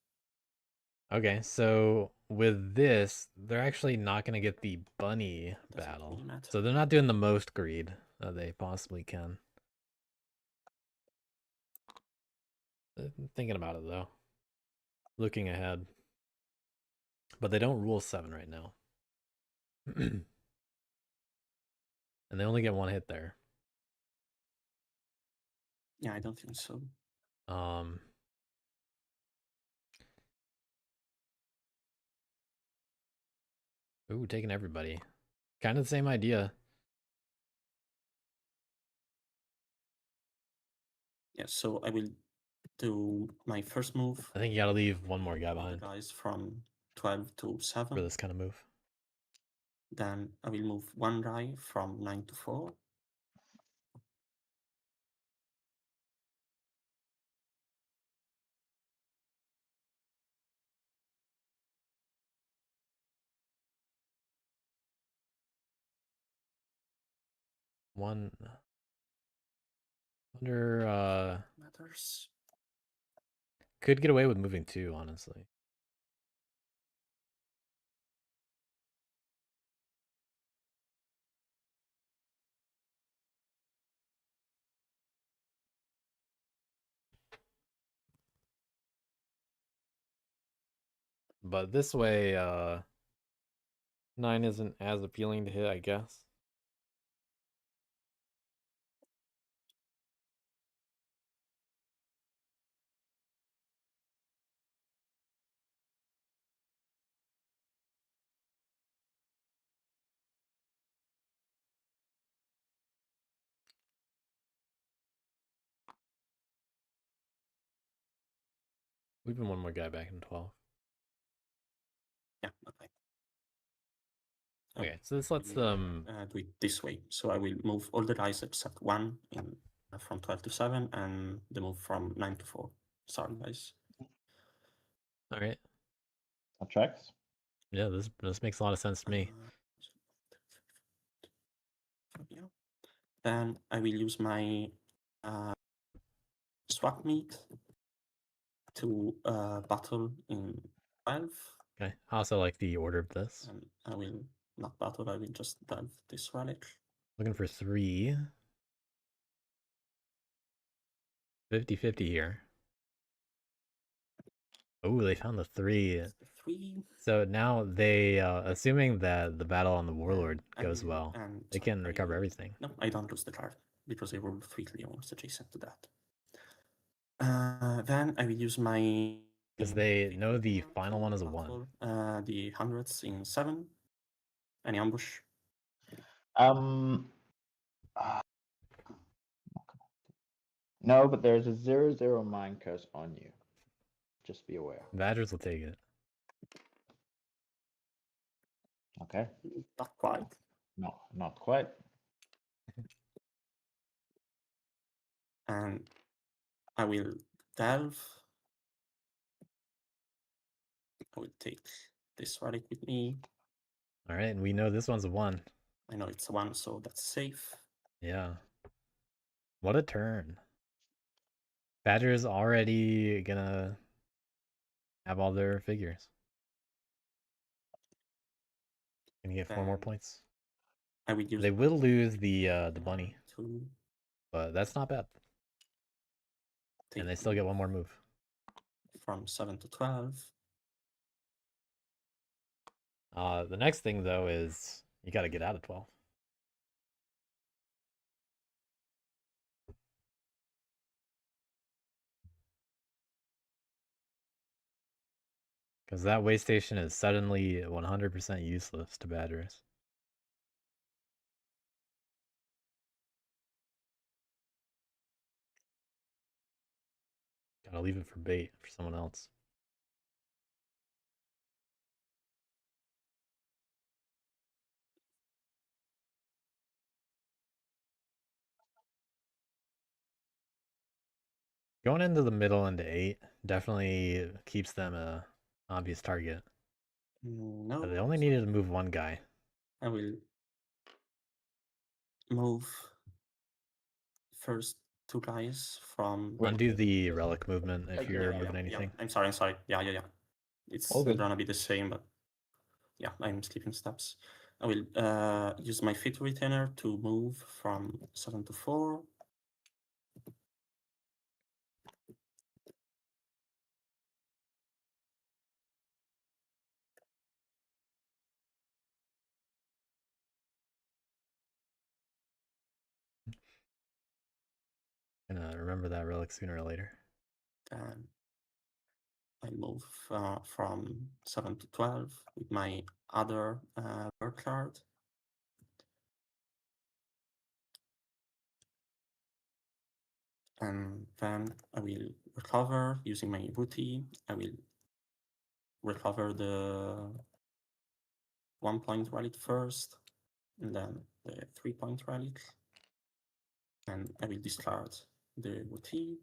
Okay, so with this, they're actually not going to get the bunny battle. Really matter. So they're not doing the most greed that they possibly can. Thinking about it though. Looking ahead. But they don't rule 7 right now. And they only get 1 hit there. Yeah, I don't think so. Ooh, taking everybody. Kind of the same idea. Yeah, so I will do my first move. I think you gotta leave one more guy The behind guys from 12 to 7. for this kind of move. Then I will move one guy from 9 to 4. One under Matters. could get away with moving two, honestly. But this way, 9 isn't as appealing to hit, I guess. We've one more guy back in 12. Yeah, okay. Okay, so this lets I will, them do it this way. So I will move all the guys except one in from 12 to 7 and the move from 9 to 4. Sorry, guys. all right. That tracks. Yeah, this makes a lot of sense to me. Yeah. Then I will use my swap meet to battle in 12. Okay. I also like the order of this. And I will not battle, I will just delve this relic. Looking for 3. 50-50 here. Oh, they found the 3. The 3. So now they, assuming that the battle on the Warlord I goes will- well, and they can recover everything. No, I don't lose the card because I rolled 3 Leons adjacent to that. Then I will use my. Because they know the final one is a 1. The hundreds in 7. Any ambush? No, but there's a 0/0 mind curse on you. Just be aware. Badgers will take it. Okay. Not quite. No, not quite. And I will delve. I will take this relic with me. All right, and we know this one's a 1. I know it's a 1, so that's safe. Yeah. What a turn. Badger's already gonna have all their figures. Gonna get 4 more Then points. I will use. They will lose the bunny, to but that's not bad. take And they still get 1 more move. from 7 to 12. The next thing though is you got to get out of 12. Because that way station is suddenly 100% useless to Badgers. Gotta leave it for bait for someone else. Going into the middle into 8 definitely keeps them a obvious target. No. But they only needed to move 1 guy. I will move first 2 guys from. Undo the relic movement if you're moving Yeah. anything. I'm sorry. Yeah. It's All good. gonna be the same, but yeah, I'm skipping steps. I will use my fit retainer to move from 7 to 4. Gonna remember that relic sooner or later. Then I move from 7 to 12 with my other bird card. And then I will recover using my booty. I will recover the 1 point relic first, and then the 3 point relic. And I will discard the booty.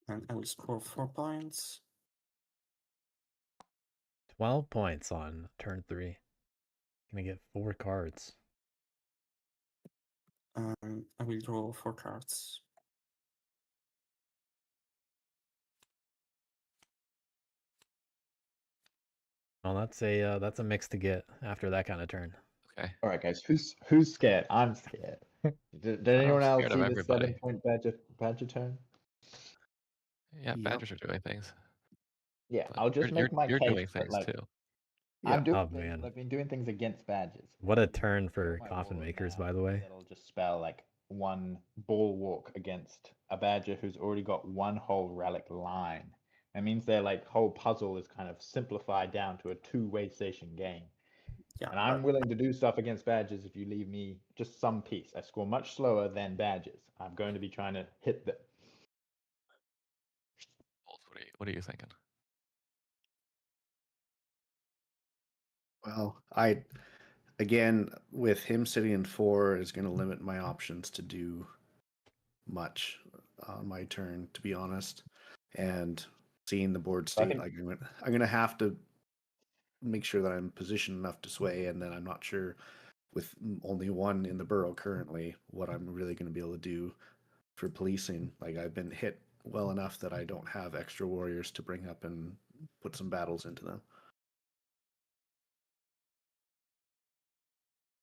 And I will score 4 points. 12 points on turn 3. Gonna get 4 cards. And I will draw 4 cards. Well, that's a mix to get after that kind of turn. Okay. All right, guys. Who's scared? I'm scared. Did anyone else scared see of the everybody. 7-point badger turn? Yeah, Yep. badgers are doing things. Yeah, But I'll just you're make my you're case. doing But things like, too. I'm doing Oh, things, man. but I've been doing things against badgers. What a I've turn got for my coffin warlord makers, now, by the way. That'll just spell like 1 bulwark against a badger who's already got 1 whole relic line. That means their like whole puzzle is kind of simplified down to a 2-way station game. Yeah, And I'm willing to do stuff against badgers if you leave me just some piece. I score much slower than badgers. I'm going to be trying to hit them. What are you thinking? Well, again, with him sitting in 4 is going to limit my options to do much on my turn, to be honest. And seeing the board state, think- like I'm going to have to make sure that I'm positioned enough to sway, and then I'm not sure with only 1 in the burrow currently what I'm really going to be able to do for policing. Like I've been hit well enough that I don't have extra warriors to bring up and put some battles into them.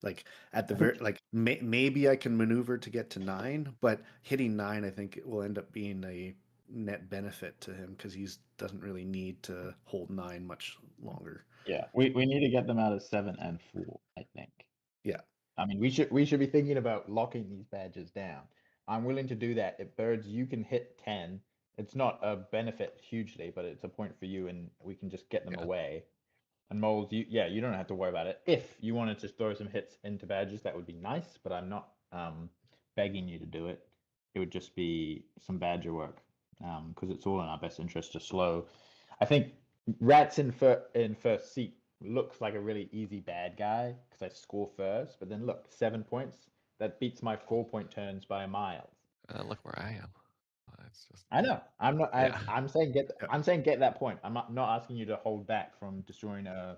Like at the very like maybe I can maneuver to get to 9, but hitting 9 I think it will end up being a net benefit to him because he doesn't really need to hold 9 much longer. Yeah, we need to get them out of 7 and 4, I think. Yeah. I mean, we should be thinking about locking these badgers down. I'm willing to do that. If birds, you can hit 10. It's not a benefit hugely, but it's a point for you, and we can just get them Yeah. away. And moles, you don't have to worry about it. If you wanted to throw some hits into badgers, that would be nice, but I'm not begging you to do it. It would just be some badger work, because it's all in our best interest to slow. I think rats in first seat looks like a really easy bad guy because I score first, but then look, 7 points. That beats my 4-point turns by miles. Look where I am. It's just. I know. I'm not. Yeah. I'm saying get that point. I'm not asking you to hold back from destroying a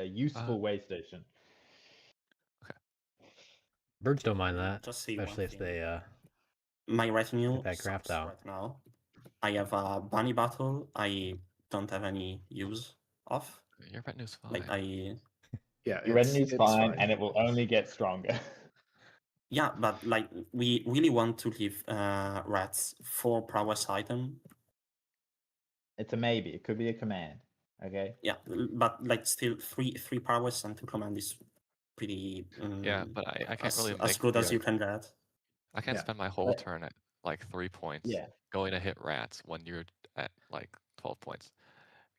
useful way station. Birds don't mind that, Just say especially one if thing. they My retinue get that craft sucks out. right now. I have a bunny battle I don't have any use of. Your retinue's fine. Like Yeah, Your retinue's fine, and it will only get stronger. Yeah, but like we really want to give rats 4 prowess item. It's a maybe. It could be a command. Okay. Yeah, but like still 3 prowess and 2 command is pretty. Yeah, but I can't really as make good as you can get. I can't Yeah. spend my whole turn at like 3 points Yeah. going to hit rats when you're at like 12 points,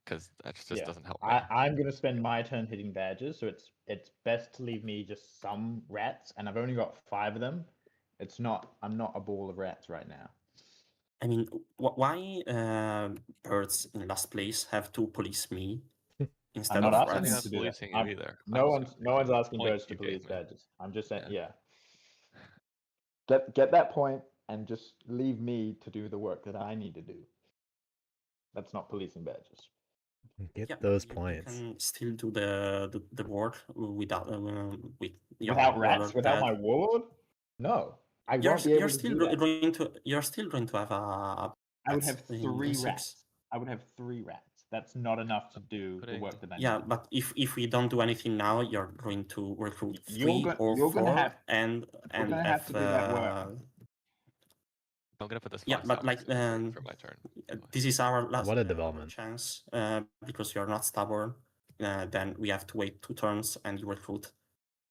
because that just doesn't help me. I'm gonna spend my turn hitting badgers, so it's best to leave me just some rats, and I've only got 5 of them. I'm not a ball of rats right now. I mean, why birds in last place have to police me instead I'm not of asking them rats? to do that. Policing you either. No I'm one's policing the asking point birds to you police gave me. badgers. I'm just saying, Yeah. Get that point and just leave me to do the work that I need to do. That's not policing badgers. Get those you points. can still do the work without with your Without rats, warlord without dead. my warlord? No, I You're won't be able to still do that. you're still going to have a. I would have in 3 6. rats. I would have 3 rats. That's not enough to do the work that I need. Yeah, but if we don't do anything now, you're going to recruit 3 You're or 4 gonna have, and gonna have to do that work. I'm gonna put this. Yeah, but like for my turn. this is our last What a development. chance because you're not stubborn. Then we have to wait 2 turns and you recruit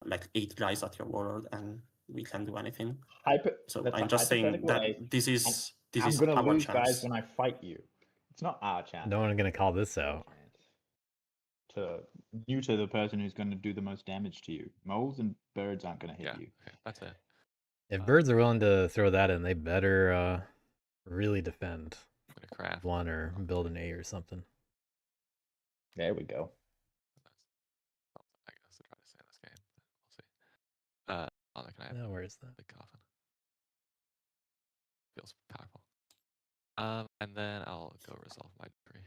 like 8 guys at your warlord, and we can't do anything. So That's I'm a just saying hypothetical that ace. this is I'm gonna our lose, chance. guys, when I fight you. It's not our chance. No one's gonna call this It's your out. chance. You to the person who's going to do the most damage to you. Moles and birds aren't going to hit Yeah, you. okay, that's it. If birds are willing to throw that in, they better really defend I'm gonna craft. one or build an A or something. There we go. I guess to try to say this game. We'll see. Oh, can I have Now, where is that? the coffin? Feels powerful. And then I'll go resolve my tree.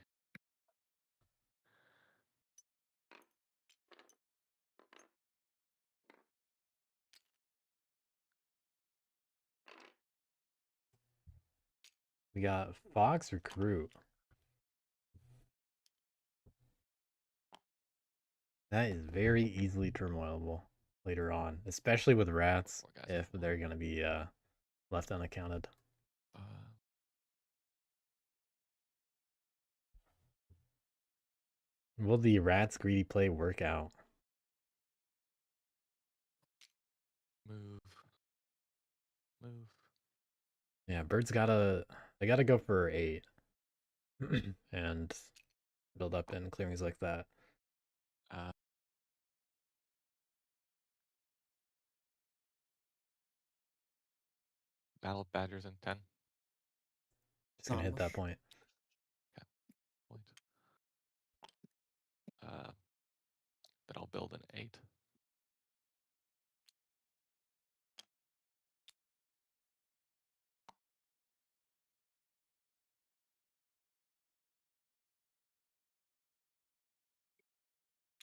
We got Fox Recruit. That is very easily turmoilable later on, especially with rats, Poor guys if have they're going to be left unaccounted. Will the rat's greedy play work out? Move. Yeah, birds they gotta go for 8 and build up in clearings like that. Battle Badgers in 10. Just gonna hit that point. Point. Then I'll build an 8.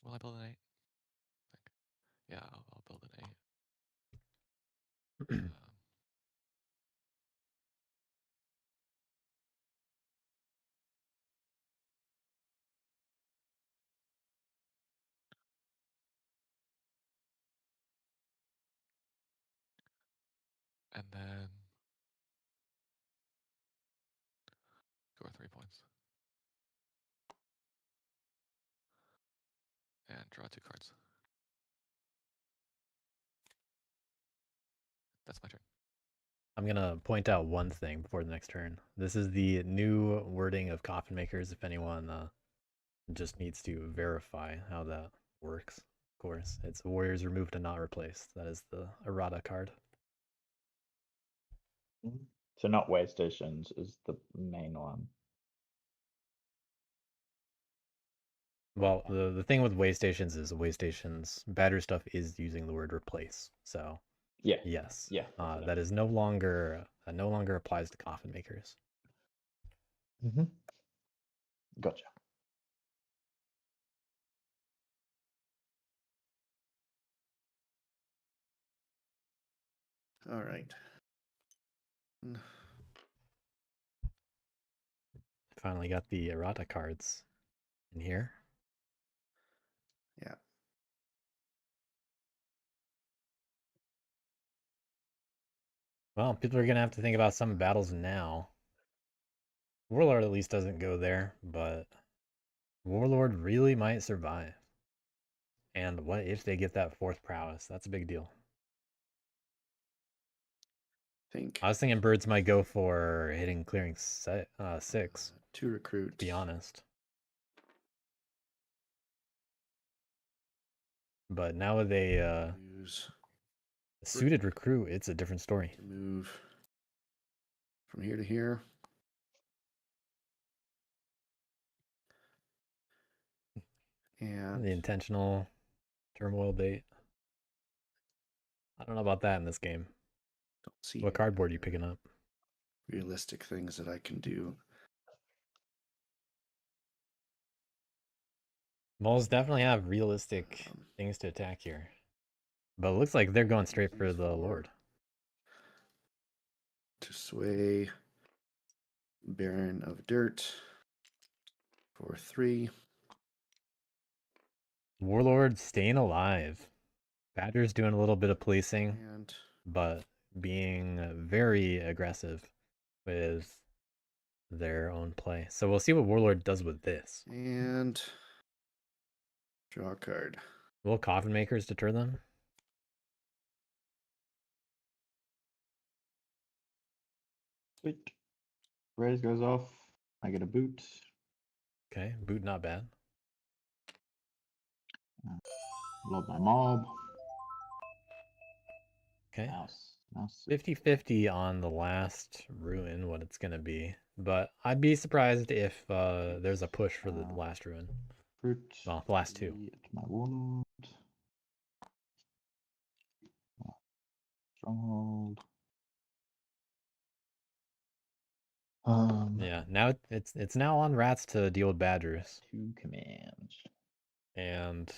Will I build an 8? Yeah, I'll build an 8. And then score 3 points. And draw 2 cards. That's my turn. I'm gonna point out one thing before the next turn. This is the new wording of Coffin Makers. If anyone just needs to verify how that works, of course, it's warriors removed and not replaced. That is the errata card. So not way stations is the main one. Well, the thing with way stations is way stations badger stuff is using the word replace. So Yeah. yes, Yeah. that is no longer applies to Coffin Makers. Mm-hmm. Gotcha. All right. Finally got the errata cards in here. Yeah. Well, people are gonna have to think about some battles now. Warlord at least doesn't go there, but Warlord really might survive. And what if they get that 4th prowess? That's a big deal. I was thinking birds might go for hitting clearing 6. 2 recruits. To be honest. But now with a suited recruit, it's a different story. Move from here to here. And the intentional turmoil bait. I don't know about that in this game. Don't see what cardboard are you picking up? Realistic things that I can do. Moles definitely have realistic things to attack here. But it looks like they're going straight for the Lord. To sway Baron of Dirt for 3. Warlord staying alive. Badger's doing a little bit of policing, but being very aggressive with their own play. So we'll see what Warlord does with this. And draw a card. Will Coffin Makers deter them? Sweet. Raise goes off. I get a boot. Okay, boot not bad. Load my mob. Okay. Mouse. Mouse. 50-50 on the last ruin, what it's gonna be. But I'd be surprised if there's a push for the last ruin. Fruit. Well, the last two. It's my warlord. Stronghold. Yeah, now it's now on rats to deal with badgers. 2 commands. And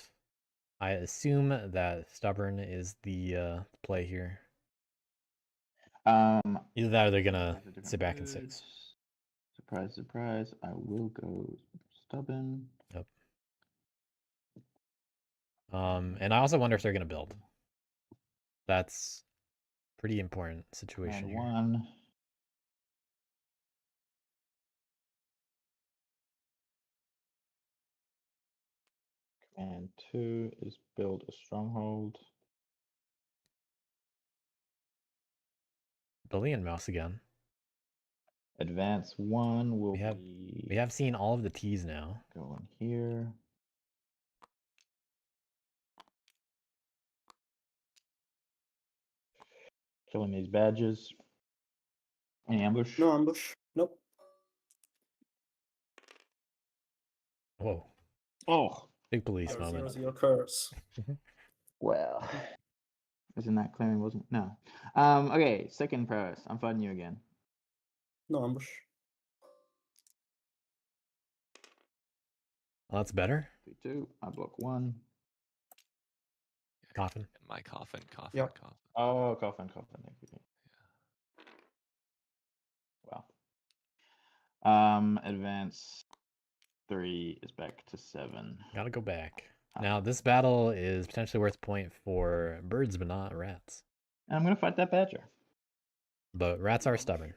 I assume that stubborn is the play here. Either that or they're gonna sit back in 6. Surprise, surprise. I will go stubborn. Yep. And I also wonder if they're gonna build. That's pretty important situation Command here. 1. Command 2 is build a stronghold. Billy and mouse again. Advance 1 will We have seen all of the T's now. going here. Killing these badges. Any ambush? No ambush. Nope. Whoa. Oh, Big police 0, moment. 0, 0 curse. well. Isn't that clearing, wasn't it? No. Okay, second prowess. I'm fighting you again. No ambush. Well, that's better. 3-2. I block 1. Coffin. In my coffin, coffin, Yep. coffin. Oh, coffin. Thank you. Wow. Advance 3 is back to 7. Gotta go back. Now, this battle is potentially worth a point for birds, but not rats. And I'm going to fight that badger. But rats are stubborn.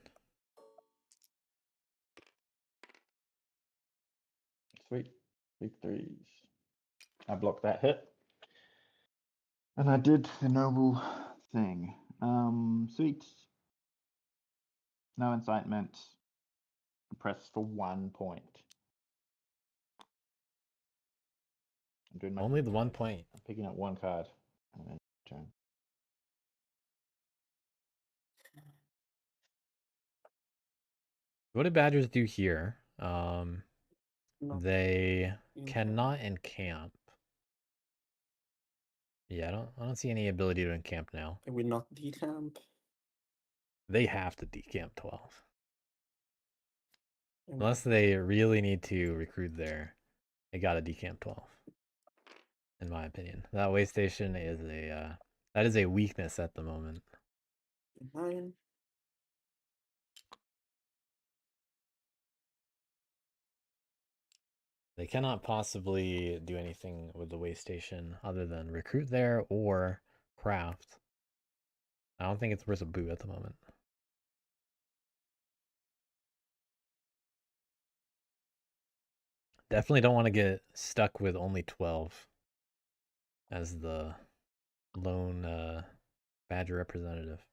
Sweet. Big 3s. I blocked that hit. And I did the noble thing. Sweet. No incitement. Press for 1 point. I'm doing my Only the 1 point. I'm picking up 1 card. And then turn. What do badgers do here? Not They in cannot encamp. Yeah, I don't see any ability to encamp now. They will not decamp. They have to decamp 12. And Unless they really need to recruit there, they gotta decamp 12. In my opinion, that way station is a weakness at the moment. 9. They cannot possibly do anything with the way station other than recruit there or craft. I don't think it's worth a boot at the moment. Definitely don't want to get stuck with only 12 as the lone badger representative.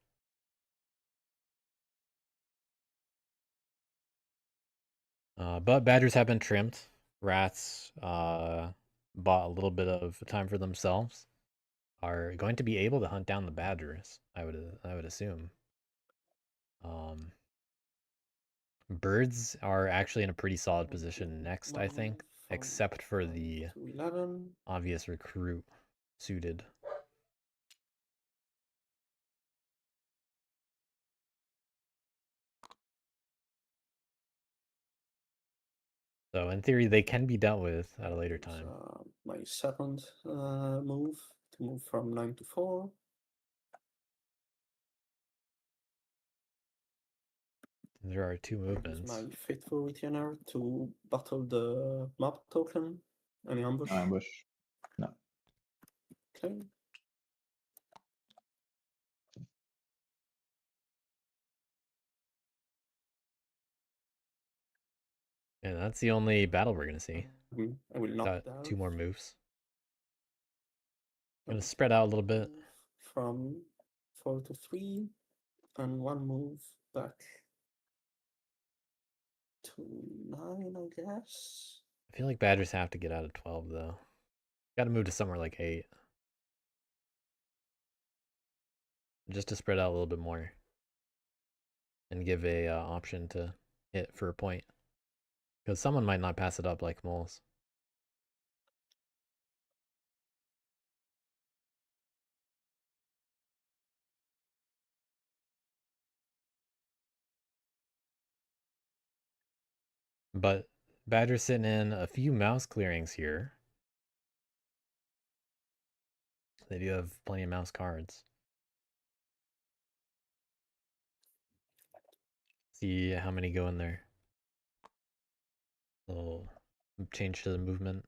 But badgers have been trimmed. Rats bought a little bit of time for themselves. Are going to be able to hunt down the badgers, I would assume. Birds are actually in a pretty solid position next, I think, except for the 11. obvious recruit suited. So in theory, they can be dealt with at a later time. My second move to move from 9 to 4. There are 2 Use movements. my faithful retainer to battle the mob token. Any ambush? No ambush. No. Okay. And that's the only battle we're gonna see. I will not Got delve. 2 more moves. Gonna spread out a little bit. From 4 to 3, and 1 move back to 9, I guess. I feel like Badgers have to get out of 12 though. Got to move to somewhere like 8. Just to spread out a little bit more. And give a option to hit for a point. Because someone might not pass it up like moles. But Badger's sitting in a few mouse clearings here. They do have plenty of mouse cards. See how many go in there. Little change to the movement.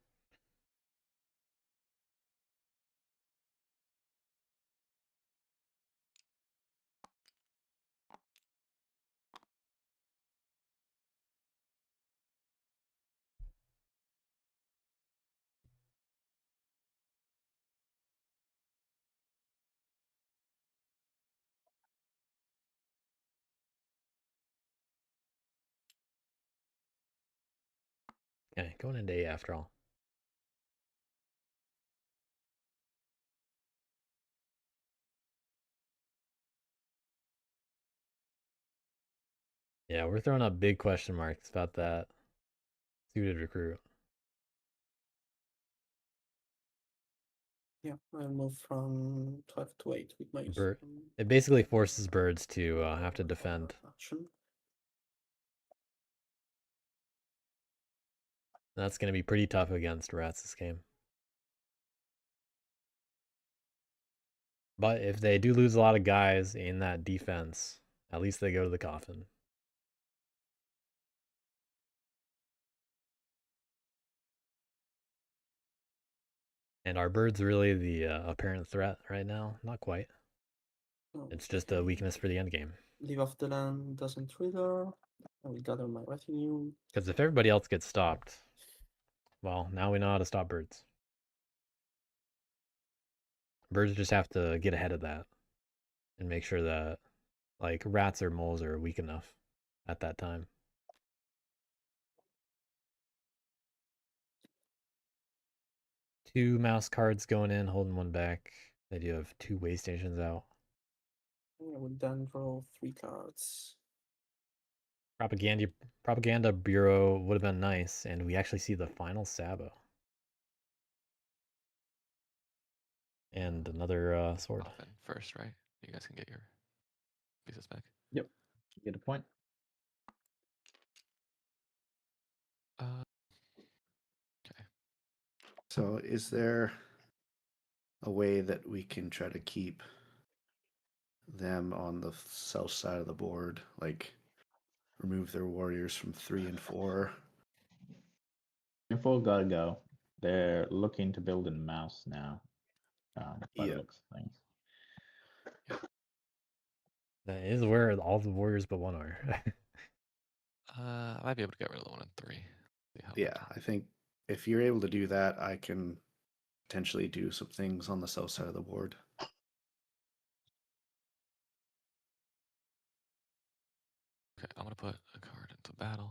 Okay, going into 8 after all. Yeah, we're throwing up big question marks about that suited recruit. Yeah, I'll move from 12 to 8 with my It basically forces birds to have to defend. action. That's going to be pretty tough against rats this game. But if they do lose a lot of guys in that defense, at least they go to the coffin. And are birds really the apparent threat right now? Not quite. Oh, It's just a weakness for the end game. Leave off the land doesn't trigger. I will gather my retinue. Because if everybody else gets stopped, well, now we know how to stop birds. Birds just have to get ahead of that and make sure that like rats or moles are weak enough at that time. Two mouse cards going in, holding one back. They do have 2 way stations out. I would then draw 3 cards. Propaganda Bureau would have been nice, and we actually see the final Sabo. And another sword. Coffin first, right? You guys can get your pieces back. Yep. Get a point. Okay. So is there a way that we can try to keep them on the south side of the board, like remove their warriors from 3 and 4? And 4 gotta go. They're looking to build in mouse now. By the looks of things. That is where all the warriors but one are. I might be able to get rid of the 1 and 3. Yeah, I think if you're able to do that, I can potentially do some things on the south side of the board. Okay, I'm gonna put a card into battle.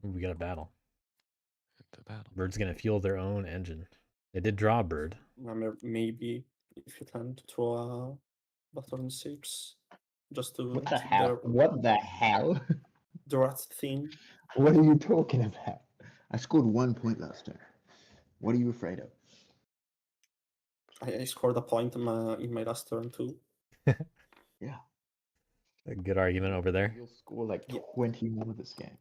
We got a battle. Into battle. Bird's gonna fuel their own engine. They did draw a bird. Maybe if you can to throw a button 6, just to What the hell? What the hell? The rat theme. What are you talking about? I scored 1 point last turn. What are you afraid of? I scored a point in my last turn too. Yeah. A good argument over there. You'll score like 20 more this game.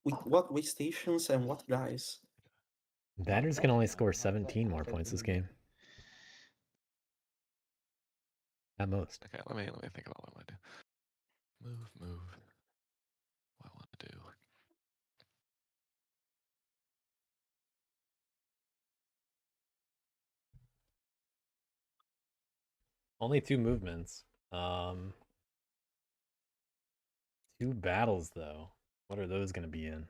With what way stations and what guys? Batters can only score 17 more points this game. At most. Okay, let me think about what I want to do. Move. What I want to do. Only 2 movements. 2 battles though. What are those gonna be in?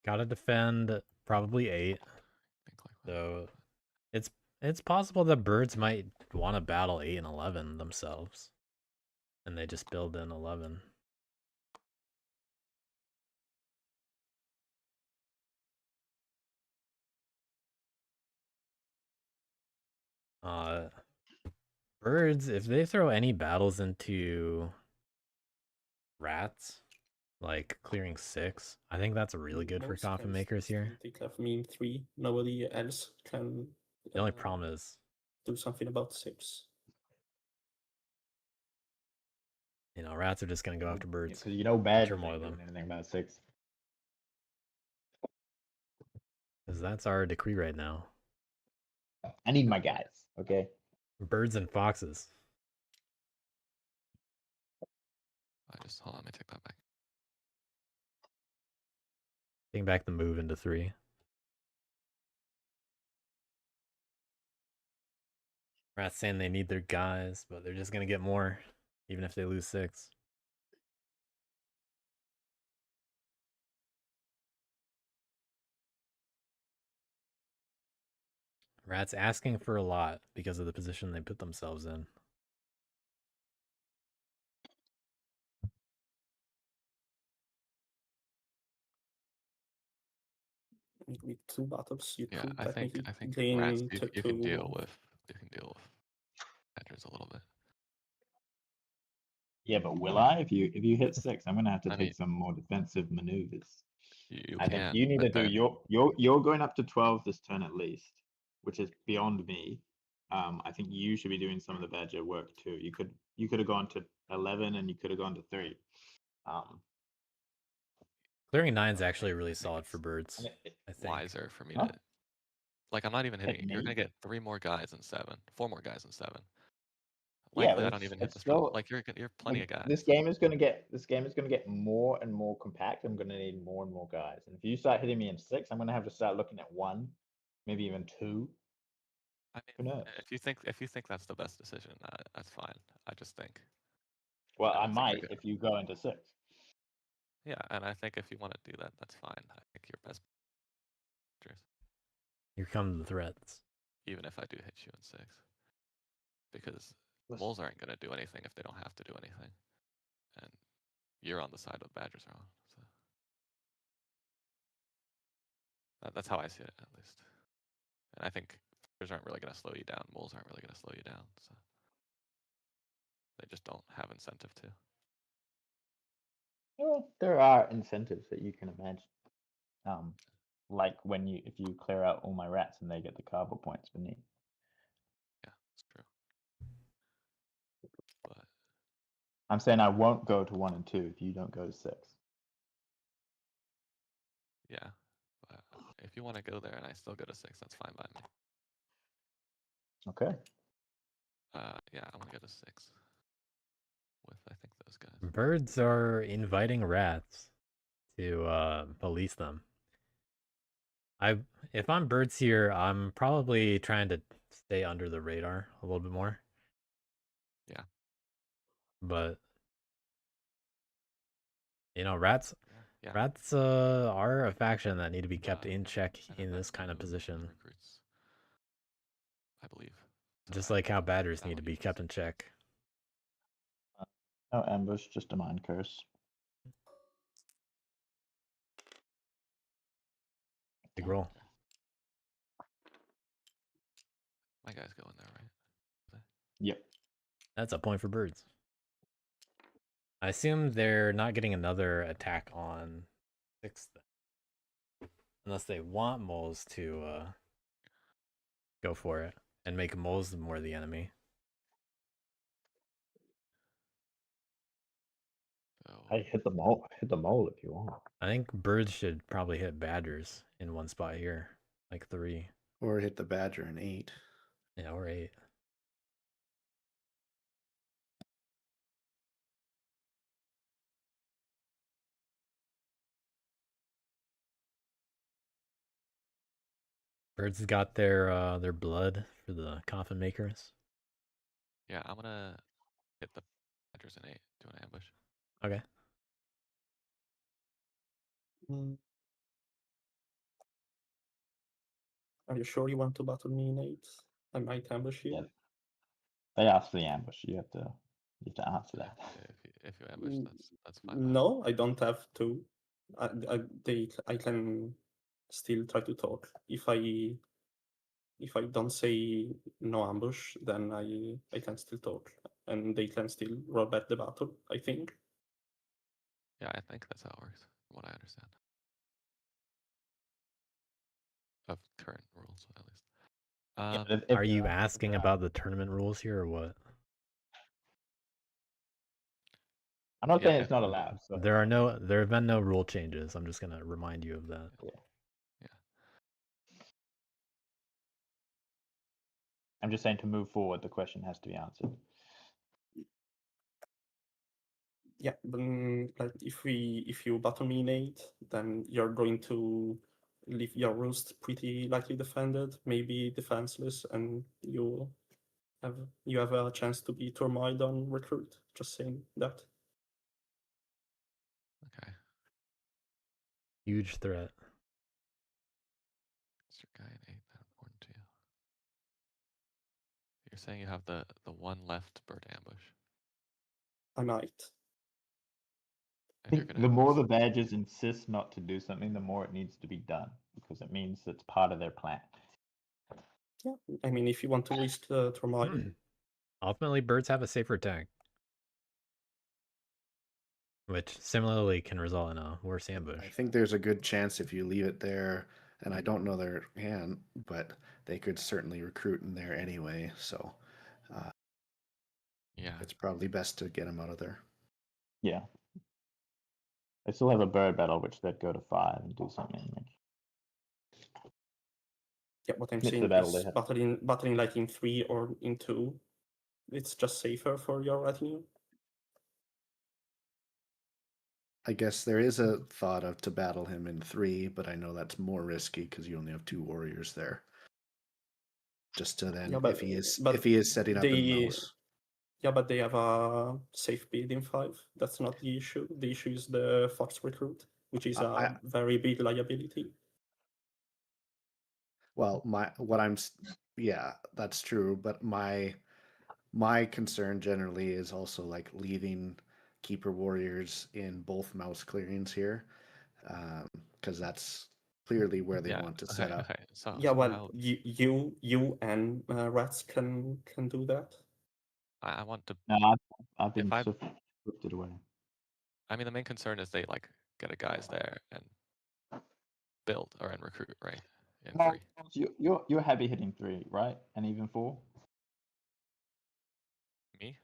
Gotta defend probably 8. So it's possible that birds might want to battle 8 and 11 themselves. And they just build in 11. Birds, if they throw any battles into rats, like clearing 6, I think that's really good for Most coffin can makers here. Take off mean 3. Nobody else can. The only problem is do something about 6. rats are just gonna go after birds. Because badgers turmoil ain't them. doing anything about 6. Because that's our decree right now. I need my guys, okay? Birds and foxes. Hold on, let me take that back. Taking back the move into 3. Rats saying they need their guys, but they're just gonna get more, even if they lose 6. Rats asking for a lot because of the position they put themselves in. With 2 bottoms, you Yeah, could I think technically rats gain you can deal with badgers a little bit. Yeah, but will I? If you hit 6, I'm gonna have to I take mean- some more defensive maneuvers. You I can. think you need to but do you're going up to 12 this turn at least, which is beyond me. I think you should be doing some of the badger work too. You could have gone to 11 and you could have gone to 3. Clearing 9 is actually I really think solid it's for birds. I think. wiser for me Huh? to I'm not even hitting Hit you. You're me? gonna get 3 more guys in 7, 4 more guys in 7. Yeah, Likely, but I don't even hit it's this round. still Like you're plenty of guys. this game is gonna get more and more compact. I'm gonna need more and more guys. And if you start hitting me in 6, I'm gonna have to start looking at 1, maybe even 2. I Who mean, knows? if you think that's the best decision, that's fine. I just think. Well, I I don't think you're might gonna. if you go into 6. Yeah, and I think if you want to do that, that's fine. I think your best. Here come the threats. Even if I do hit you in 6, because Listen. moles aren't gonna do anything if they don't have to do anything, and you're on the side of the badgers are on. So that's how I see it, at least. And I think badgers aren't really gonna slow you down. Moles aren't really gonna slow you down. So they just don't have incentive to. Well, there are incentives that you can imagine. Like if you clear out all my rats and they get the carbo points beneath. Yeah, it's true. But I'm saying I won't go to 1 and 2 if you don't go to 6. yeah, but if you want to go there and I still go to 6, that's fine by me. Okay. Yeah, I want to go to 6 with I think those guys. Birds are inviting rats to police them. If I'm birds here, I'm probably trying to stay under the radar a little bit more. Yeah. But rats Yeah. rats are a faction that need to be kept in check in this kind of move position. recruits, I believe. So Just I like how think batters need that'll to be be kept in check. No ambush, just a mind curse. Big roll. My guy's going there, right? Yep. That's a point for birds. I assume they're not getting another attack on 6th. Unless they want moles to go for it and make moles more the enemy. So I hit the mole. Hit the mole if you want. I think birds should probably hit badgers in one spot here, like 3. Or hit the badger in 8. Yeah, or 8. Birds got their blood for the coffin makers. yeah, I'm gonna hit the badgers in 8. Do an ambush. Okay. Are you sure you want to battle me in 8? I might ambush you. Yeah. They asked for the ambush. You have to You have to answer Yeah, that. if you ambush, that's fine. by me. No, I don't have to. I can still try to talk. If I don't say no ambush, then I can still talk, and they can still roll back the battle, I think. Yeah, I think that's how it works, from what I understand. Of current rules, at least. If Are they're you out- if asking they're out. about the tournament rules here or what? I'm not Yeah, saying it's not allowed. So There have been no rule changes. I'm just gonna remind you of that. I'm just saying to move forward, the question has to be answered. Yeah, then like if you battle me in 8, then you're going to leave your roost pretty lightly defended, maybe defenseless, and you have a chance to be turmoiled on recruit. Just saying that. Okay. Huge threat. Is your guy in 8 that important to you? You're saying you have the one left bird ambush. A knight. I And you're think gonna the more use- the badgers insist not to do something, the more it needs to be done because it means it's part of their plan. Yeah, I mean, if you want to risk turmoil, Ultimately, birds have a safer tank, which similarly can result in a worse ambush. I think there's a good chance if you leave it there, and I don't know their hand, but they could certainly recruit in there anyway. So yeah. it's probably best to get them out of there. Yeah. They still have a bird battle, which they'd go to 5 and do something. yeah, what I'm It's the saying battle is they have. battling like in 3 or in 2, it's just safer for your retinue. I guess there is a thought of to battle him in 3, but I know that's more risky because you only have 2 warriors there. Just to then, Yeah, but- if he is but setting up in they- mouse. Yeah, but they have a safe bid in 5. That's not the issue. The issue is the Fox recruit, which is a very big liability. Well, yeah, that's true. But my concern generally is also like leaving keeper warriors in both mouse clearings here, because that's clearly where they Yeah. want to set up. Okay. So Yeah, so well, how you and Rats can do that. I want to. No, I've been If I- swifted away. I mean, the main concern is they like get a guys there and build or and recruit, right? In No, 3. you're heavy hitting 3, right? And even 4. Me?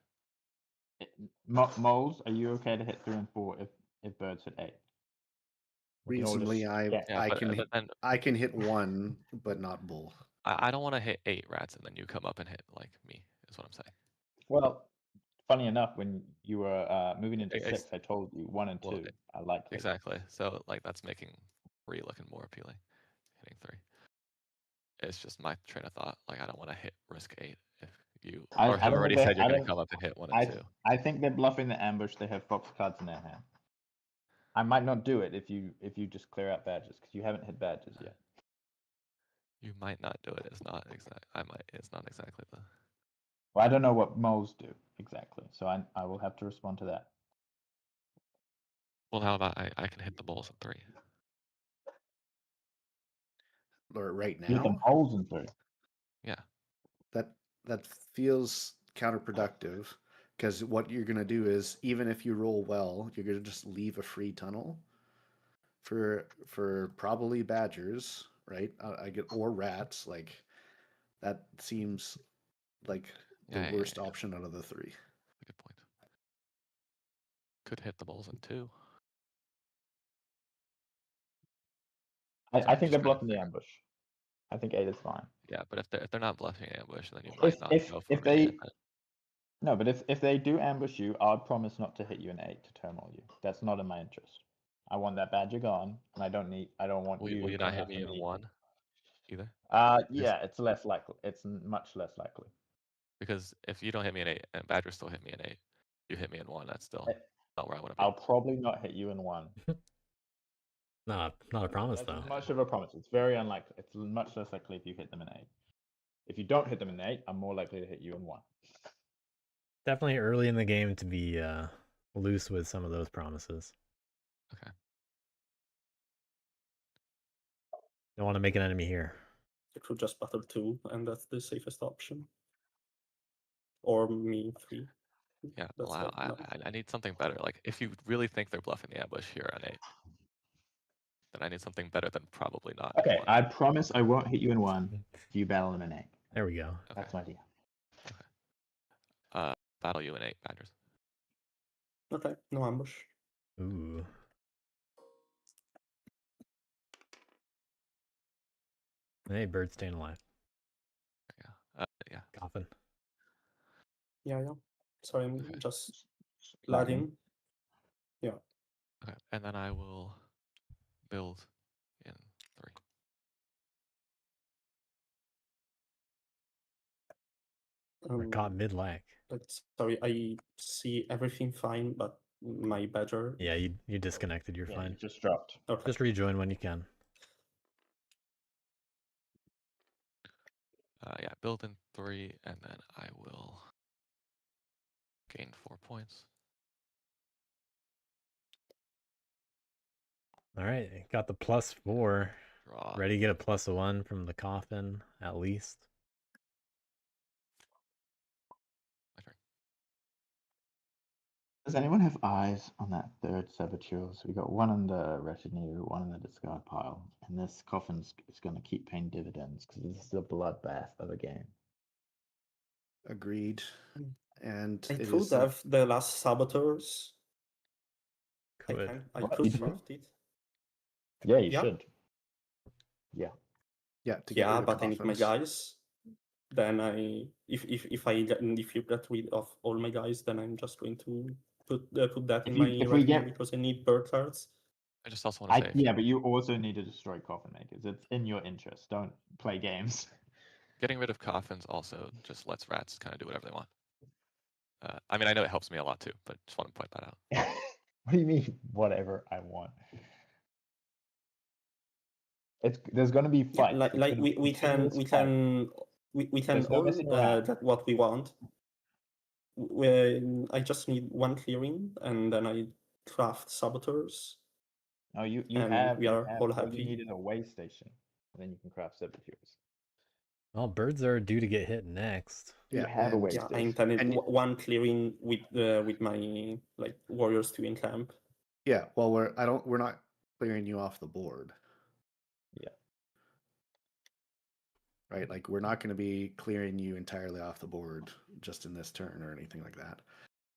Moles, are you okay to hit 3 and 4 if birds hit 8? Reasonably, Yeah, but then I can hit 1, but not both. I don't want to hit 8 rats and then you come up and hit like me. Is what I'm saying. Well, funny enough, when you were moving into Ex- 6, I told you 1 and well, 2. I like hitting. Exactly. So like that's making 3 looking more appealing. Hitting 3. It's just my train of thought. Like I don't want to hit risk 8 if you I or have don't already think said you're I going to don't- come up and hit 1 and 2. I think they're bluffing the ambush. They have fox cards in their hand. I might not do it if you just clear out badges because you haven't hit badges yet. You might not do it. It's not exact. I might. It's not exactly the. Well, I don't know what moles do exactly, so I will have to respond to that. Well, how about I can hit the balls in 3. Or right You hit the now, moles in 3. Yeah. that feels counterproductive because what you're going to do is even if you roll well, you're going to just leave a free tunnel for probably badgers, right? I get or rats. Like that seems like the Yeah, worst yeah. option out of the 3. Good point. Could hit the balls in 2. I think they're just trying to bluffing the figure- ambush. I think 8 is fine. Yeah, but if they're not bluffing ambush, then you might not go for if me. they no, but if they do ambush you, I'll promise not to hit you in 8 to turmoil you. That's not in my interest. I want that badger gone, and I don't want will you. you not coming hit after me in 1 either? Yeah, it's less likely. It's much less likely. Because if you don't hit me in 8 and badgers still hit me in 8, you hit me in 1. That's still not where I want to be. I'll probably not hit you in 1. Not a promise though. That's much of a promise. It's very unlikely. It's much less likely if you hit them in 8. If you don't hit them in 8, I'm more likely to hit you in 1. Definitely early in the game to be loose with some of those promises. Okay. Don't want to make an enemy here. You could just battle 2, and that's the safest option. Or me 3. Yeah, That's well, like, no. I need something better. Like, if you really think they're bluffing the ambush here on 8, then I need something better than probably not. Okay, One. I promise I won't hit you in 1 if you battle him in 8. There we go. Okay. That's my deal. Battle you in 8, Badgers. Okay, no ambush. Ooh. Hey, bird staying alive. Yeah. Coffin. Yeah. Sorry, I'm Okay. just Lightning. lagging. Yeah. Okay, and then I will build in 3. We're caught mid-lag. Sorry, I see everything fine, but my badger. Yeah, you disconnected. You're fine. You just dropped. Okay. Just rejoin when you can. Yeah, build in 3, and then I will gain 4 points. All right, got the +4. Draw. Ready to get a +1 from the coffin, at least. My turn. Does anyone have eyes on that third saboteur? So we got 1 in the retinue, 1 in the discard pile, and this coffin's is going to keep paying dividends because this is a bloodbath of a game. Agreed. And I it could is have the last saboteurs. Could. I What, could you do? draft it. Yeah, you Yeah. should. Yeah. to get rid of But I need my coffins. guys. Then if you get rid of all my guys, then I'm just going to put that in my retinue because I need bird cards. I just also want to say, Yeah, but you also need to destroy coffin makers. It's in your interest. Don't play games. getting rid of coffins also just lets rats kind of do whatever they want. I mean, I know it helps me a lot too, but just want to point that out. What do you mean, whatever I want? There's going to be fights. Yeah, we can all get what we want. I just need 1 clearing, and then I craft saboteurs. No, you and have. we are all You happy. need a way station, and then you can craft saboteurs. Well, birds are due to get hit next. You have a way Yeah, I station. intended 1 clearing with my warriors 2 in camp. Yeah, well, we're not clearing you off the board. Yeah. Right, like we're not going to be clearing you entirely off the board just in this turn or anything like that.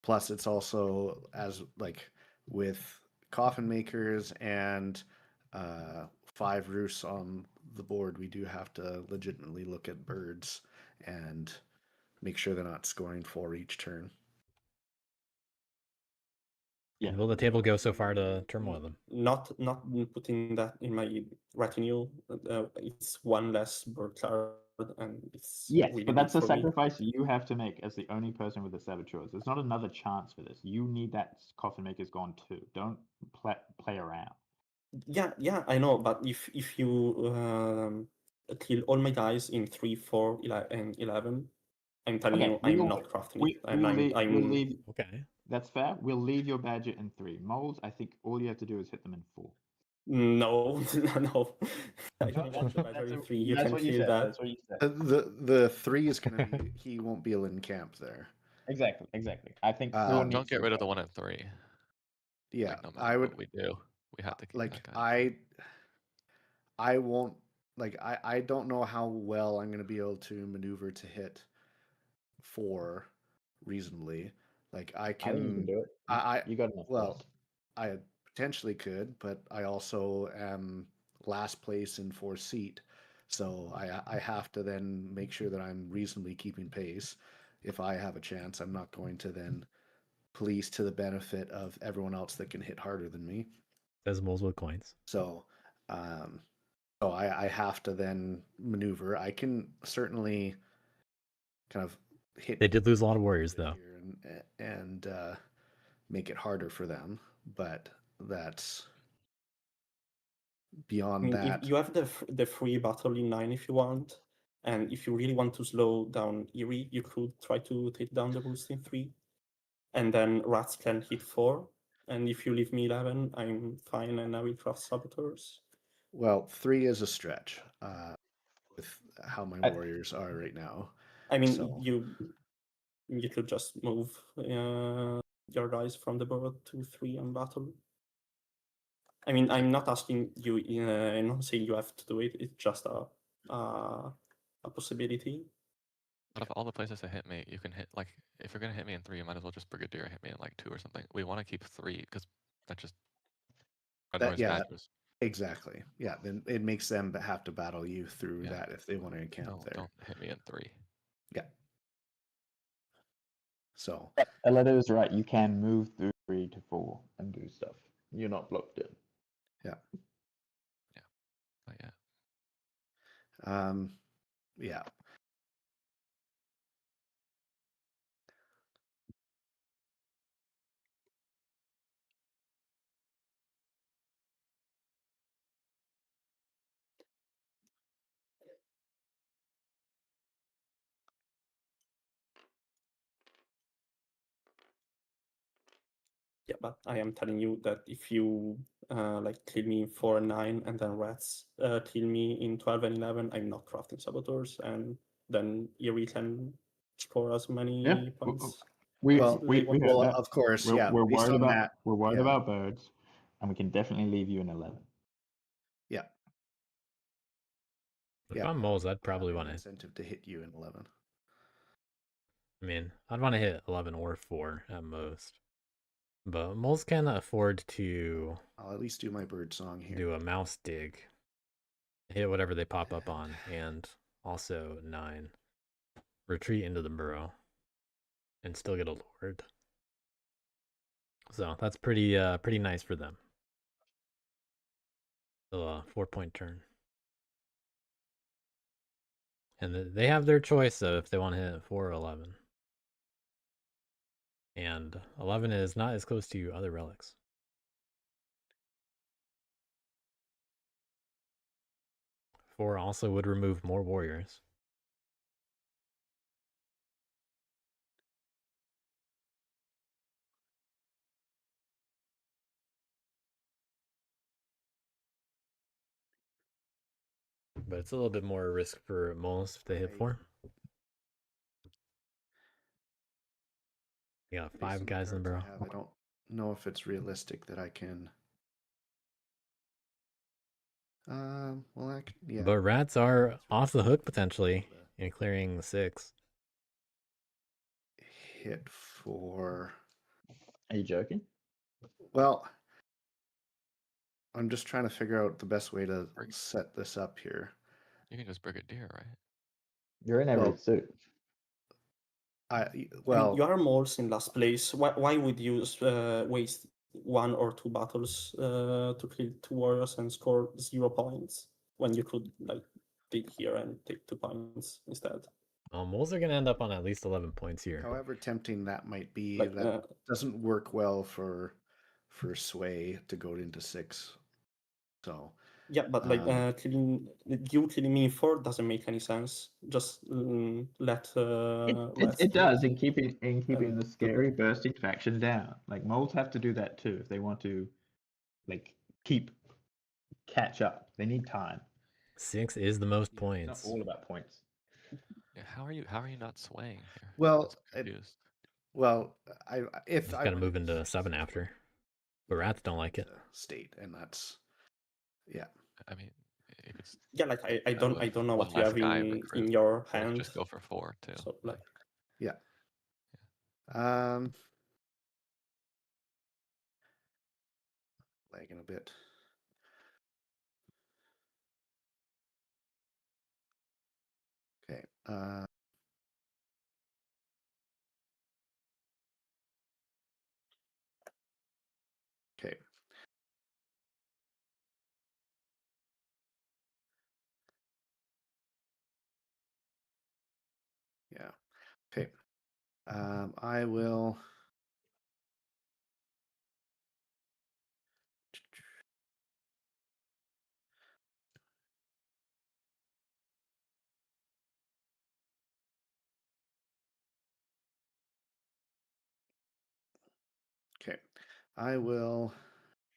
Plus, it's also as like with coffin makers and 5 roosts on the board, we do have to legitimately look at birds and make sure they're not scoring 4 each turn. Yeah. And will the table go so far to turmoil them? Not putting that in my retinue. It's 1 less bird card, and it's really but that's the good for me. sacrifice you have to make as the only person with the saboteurs. There's not another chance for this. You need that coffin maker's gone too. Don't play around. Yeah, I know. But if you kill all my guys in 3, 4, and 11, I'm telling you, I'm not crafting it. We'll leave. Okay. That's fair. We'll leave your badger in 3. Moles, I think all you have to do is hit them in 4. No. I don't want the badger in 3. You can kill that. That's what you said. The 3 is going to be he won't be able to encamp there. Exactly. I think Don't get rid of the 1 and 3. Yeah, like, no matter I would. What we do, we have to keep like that guy. I won't like I don't know how well I'm going to be able to maneuver to hit 4 reasonably. Like I I think you can do it. You got enough. Well, I potentially could, but I also am last place in 4 seat, so I have to then make sure that I'm reasonably keeping pace. If I have a chance, I'm not going to then police to the benefit of everyone else that can hit harder than me. Says moles with coins. So, I have to then maneuver. I can certainly kind of hit. They did lose a lot of warriors, though, and make it harder for them. But that's beyond that. You have the free battle in 9 if you want, And if you really want to slow down Eerie, you could try to take down the Roost in 3. And then Rats can hit 4. And if you leave me 11, I'm fine and I will craft Saboteurs. Well, 3 is a stretch with how my I- warriors are right now. I mean, So- you could just move your guys from the board to 3 and battle. I mean, I'm not asking you. I'm not saying you have to do it. It's just a possibility. Out of all the places to hit me, you can hit, like, if you're gonna hit me in 3, you might as well just Brigadier hit me in like 2 or something. We want to keep 3 because that just annoys yeah, badgers. exactly. Yeah, then it makes them have to battle you through Yeah. that if they want to encamp there. Don't hit me in 3. Yeah. So Eletto is right. You can move through 3 to 4 and do stuff. You're not blocked in. yeah. Not yet. Yeah. Yeah, but I am telling you that if you like kill me in 4 and 9, and then Rats kill me in 12 and 11, I'm not crafting Saboteurs, and then Eerie can score as many points. We Well, heard well, that. of course, We're, yeah. we're based worried on about that, we're worried yeah. about birds, and we can definitely leave you in 11. Yeah. If Yeah. I'm moles, I'd probably Have want an to. incentive to hit you in 11. I mean, I'd want to hit 11 or 4 at most. But moles can afford to I'll at least do my bird song here. do a mouse dig, hit whatever they pop up on, and also 9, retreat into the burrow, and still get a lord. So that's pretty nice for them. So 4-point turn. And they have their choice though if they want to hit 4 or 11. And 11 is not as close to other relics. 4 also would remove more warriors. But it's a little bit more risk for moles if they hit 4. You got 5 guys in the burrow. I don't know if it's realistic that I can. Well, yeah. But rats are off the hook potentially in clearing 6. Hit for. Are you joking? Well, I'm just trying to figure out the best way to set this up here. You can just Brigadier, right? You're in every suit. I mean, you are moles in last place. Why would you waste 1 or 2 battles to kill 2 warriors and score 0 points when you could like dig here and take 2 points instead? Moles are going to end up on at least 11 points here. However tempting that might be, Like, that doesn't work well for Sway to go into 6. So yeah, but like killing me in 4 doesn't make any sense. Just let It does in keeping the scary bursting faction down. Like moles have to do that too if they want to like catch up. They need time. 6 is the most It's points. not all about points. Yeah, how are you not swaying here? Well, I'm confused. If Just I gotta went move into 7 6, after. But rats don't like it. State, and that's yeah. I mean, if it's yeah, like I don't know one what you less have guy in recruit, your or you hand. just go for 4 too. So like Yeah. Lagging a bit. Okay. Okay. Yeah. Okay. I will. I will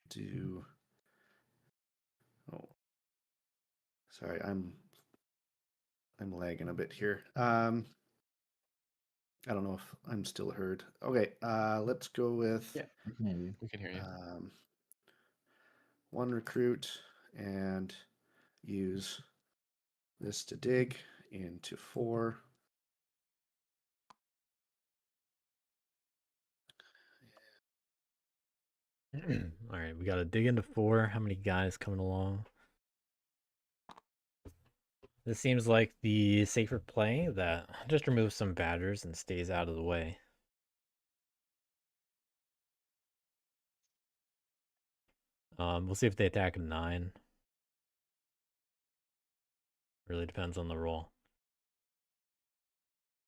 do. Oh, sorry, I'm lagging a bit here. I don't know if I'm still heard. Okay, let's go with Yeah, I can hear you. We can hear you. one recruit and use this to dig into 4. All right, we got to dig into 4. How many guys coming along? This seems like the safer play that just removes some badgers and stays out of the way. We'll see if they attack a 9. Really depends on the roll.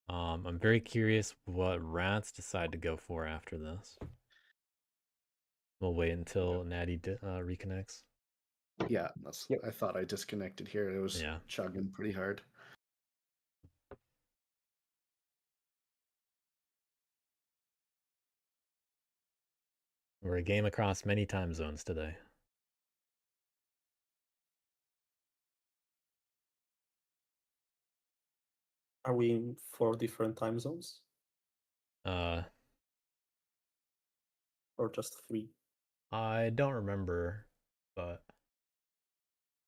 I'm very curious what rats decide to go for after this. We'll wait until Natty reconnects. Yeah, that's. Yep. I thought I disconnected here. It was chugging pretty hard. We're a game across many time zones today. Are we in 4 different time zones Uh, or just 3? I don't remember, but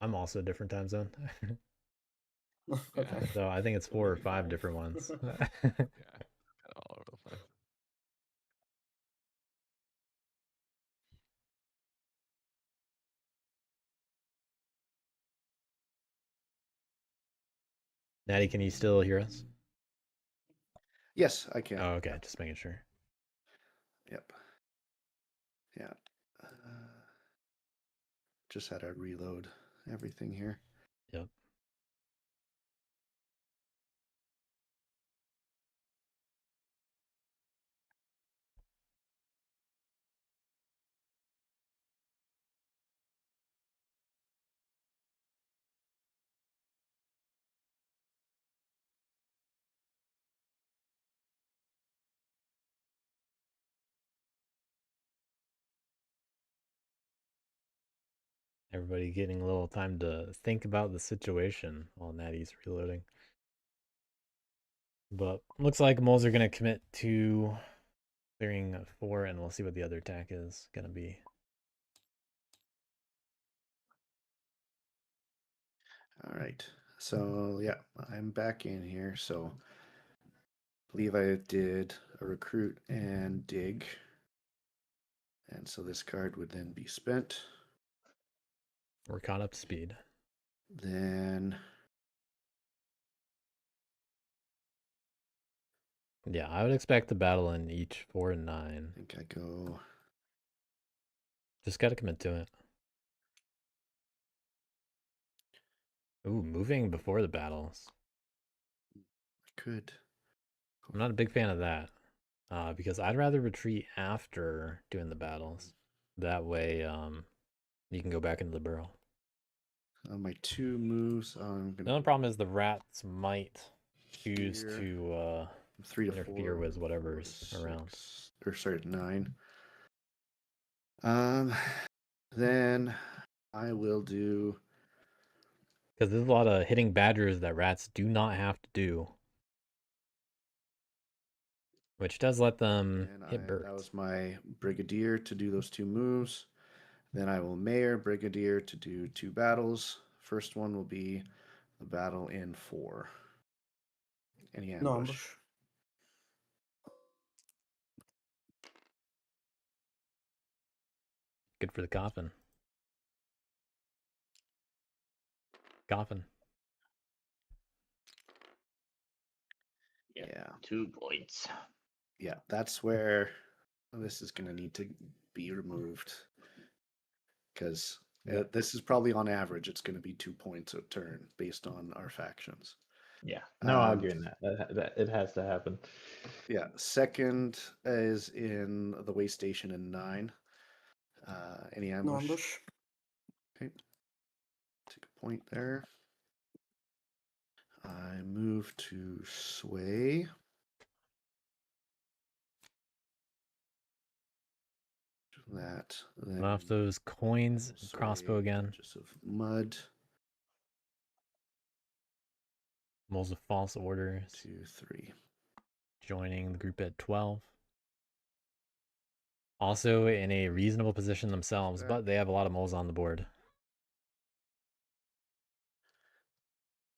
I'm also a different time zone. Okay. So I think it's 4 or Maybe 5 5. different ones. Yeah, kind of all over the place. Natty, can you still hear us? Yes, I can. Oh, okay, Yep. just making sure. Yep. Yeah. Just had to reload everything here. Yep. Everybody getting a little time to think about the situation while Natty's reloading. But looks like moles are going to commit to clearing 4, and we'll see what the other attack is going to be. All right. So yeah, I'm back in here. So I believe I did a recruit and dig. And so this card would then be spent. We're caught up to speed. Then Yeah, I would expect the battle in each 4 and 9. I think I go. Just got to commit to it. Ooh, moving before the battles. I could. I'm not a big fan of that. Because I'd rather retreat after doing the battles. That way, you can go back into the burrow. On my 2 moves, I'm The gonna. only problem is the rats might choose here. to 3 to interfere 4 with 4 whatever's to around. 6, or sorry, 9. Then I will do. Because there's a lot of hitting badgers that rats do not have to do. Which does let them hit birds. That was my brigadier to do those 2 moves. Then I will mayor brigadier to do 2 battles. First one will be the battle in 4. Any ambush? No ambush. Good for the coffin. Coffin. Yeah. 2 points. Yeah, that's where this is going to need to be removed. Because this is probably on average, it's going to be 2 points a turn based on our factions. Yeah. No, I agree on that. That it has to happen. Yeah. Second is in the way station in 9. Any ambush? No ambush. Okay. Take a point there. I move to sway. that. Off Then those coins, crossbow sorry, again. Duchess of Mud. Moles of false orders 2, 3. joining the group at 12. Also in a reasonable position themselves, but they have a lot of moles on the board.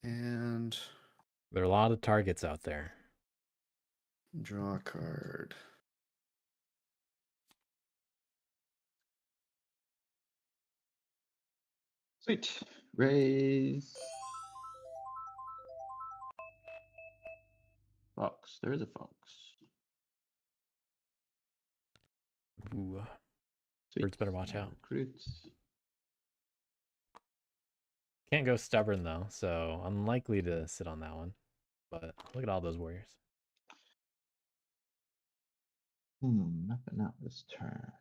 And There are a lot of targets out there. draw a card. Sweet. Raise. Fox. There is a fox. Ooh. Sweet. Birds better watch out. Recruits. Can't go stubborn though, so unlikely to sit on that one. But look at all those warriors. Nothing out this turn.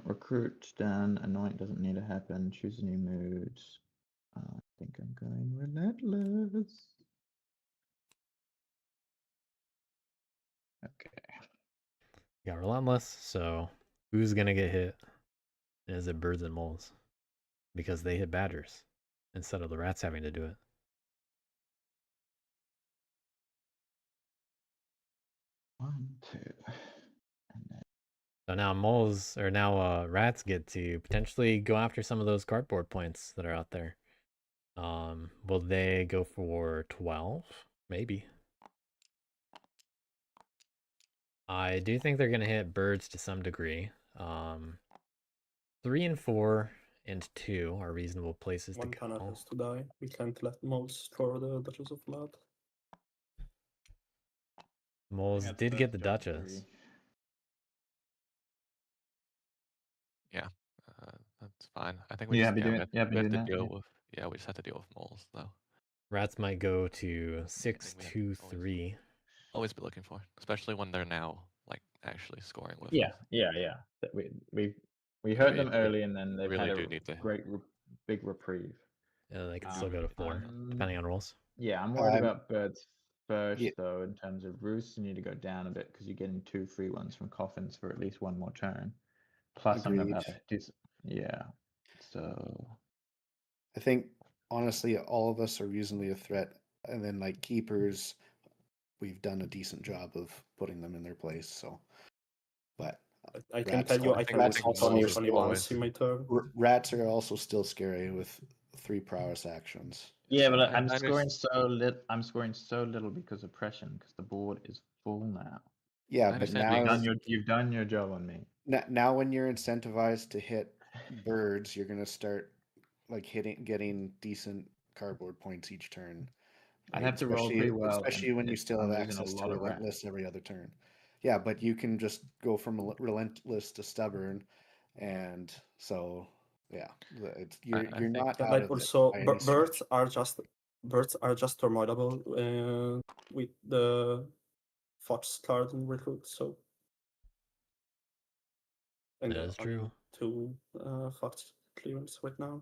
Recruit done. Anoint doesn't need to happen. Choose a new mood. I think I'm going relentless. Okay. Got relentless, so who's gonna get hit? Is it birds and moles? Because they hit badgers instead of the rats having to do it. One, two. And then So now moles, or now rats get to potentially go after some of those cardboard points that are out there. Will they go for 12? Maybe. I do think they're gonna hit birds to some degree. 3 and 4 and 2 are reasonable places One to planet go. has to die. We can't let moles throw the Duchess of Mud. Moles that's did get the job Duchess. 3. Yeah, that's fine. I think we You just happy yeah, doing? we have, You happy we have doing to that? deal Yeah. with we just have to deal with moles though. Rats might go to 6, we have 2, always- 3. Always be looking for, especially when they're now like actually scoring with Yeah, us. yeah. That we So hurt we them early, and then they've really had do a need to. great big reprieve. And they can still go to 4, I'm- depending on rolls. Yeah, I'm worried I'm- about birds first, Yeah. though. In terms of roosts, you need to go down a bit because you're getting 2 free ones from coffins for at least one more turn. Plus, I'm gonna have Agreed. to do. Yeah. So I think honestly, all of us are reasonably a threat, and then like keepers, we've done a decent job of putting them in their place. So, but I can Rats tell you are- I can rats put also only are once always- in my turn. rats are also still scary with 3 prowess actions. yeah, but I I'm understand. scoring so little. I'm scoring so little because of oppression, because the board is full now. Yeah, I but understand now You've done your job on me. now when you're incentivized to hit birds, you're gonna start like getting decent cardboard points each turn. I have to roll pretty well, especially and when you still have I'm losing a access to lot of rats. relentless every other turn. Yeah, but you can just go from relentless to stubborn, and so yeah, you're I you're think- not Yeah, out but of also it by any birds stretch. are just tormoidable with the fox card in recruit. So and That there is are true. 2 fox clearance right now.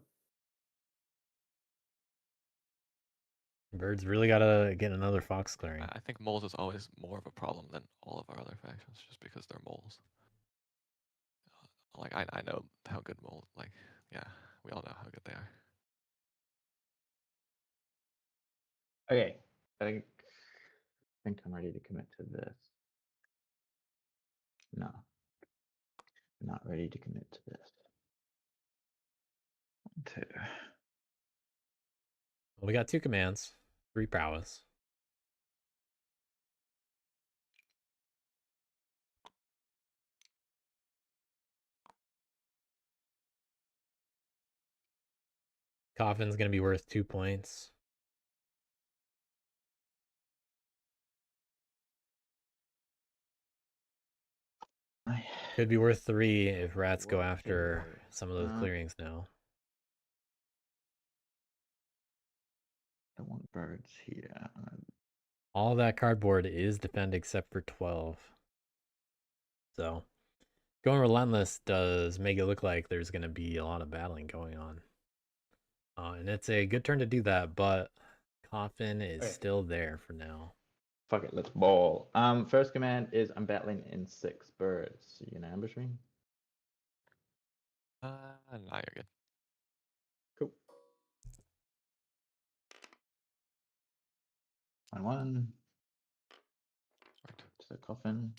Birds really gotta get another fox clearing. I think moles is always more of a problem than all of our other factions, just because they're moles. Like I know how good moles. Like yeah, we all know how good they are. Okay, I think I'm ready to commit to this. No, not ready to commit to this. 1, 2. We got 2 commands, 3 prowess. Coffin's gonna be worth 2 points. Could be worth 3 if rats go What after keyboard? some of those clearings now. I want birds here. All that cardboard is defend except for 12. So going relentless does make it look like there's going to be a lot of battling going on. And it's a good turn to do that, but Coffin is Okay. still there for now. Fuck it, let's ball. First command is I'm battling in 6 birds. You gonna ambush me? No, you're good. Cool. 1-1 Smart. to the coffin.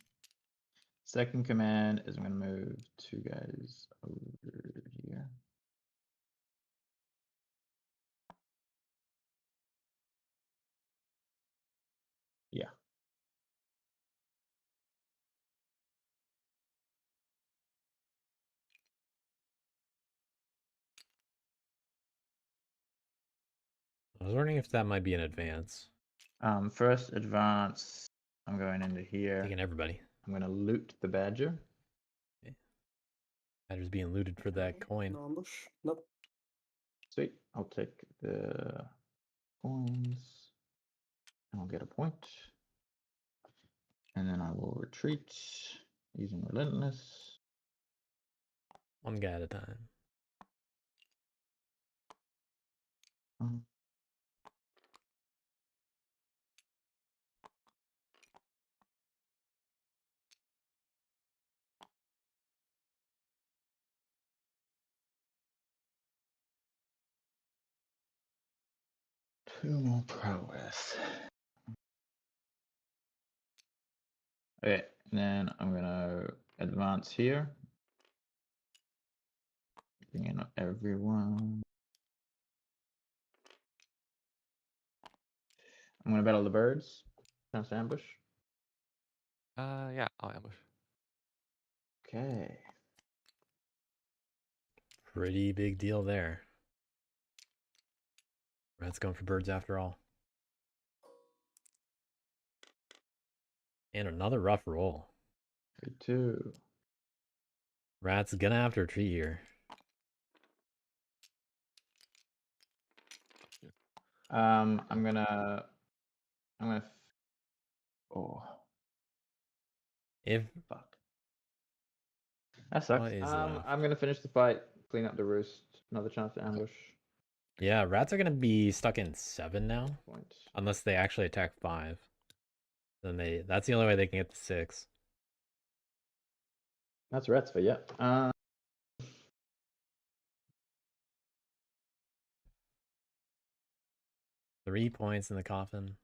Second command is I'm gonna move 2 guys over here. Yeah. I was wondering if that might be an advance. First advance, I'm going into here. Taking everybody. I'm gonna loot the badger. Badger's being looted for that coin. No ambush. Nope. Sweet. I'll take the coins. And I'll get a point. And then I will retreat using Relentless. One guy at a time. Um, Two more prowess. Okay, then I'm gonna advance here. Bring in everyone. I'm gonna battle the birds. Chance to ambush. Yeah, I'll ambush. Okay. Pretty big deal there. Rat's going for birds after all. And another rough roll. 3-2. Rat's gonna have to retreat here. I'm gonna. Oh, If fuck. That sucks. What is left? I'm gonna finish the fight, clean up the roost. Another chance to ambush. yeah, rats are gonna be stuck in 7 now, Point. unless they actually attack 5. Then that's the only way they can get to 6. That's rats for you. 3 points in the coffin.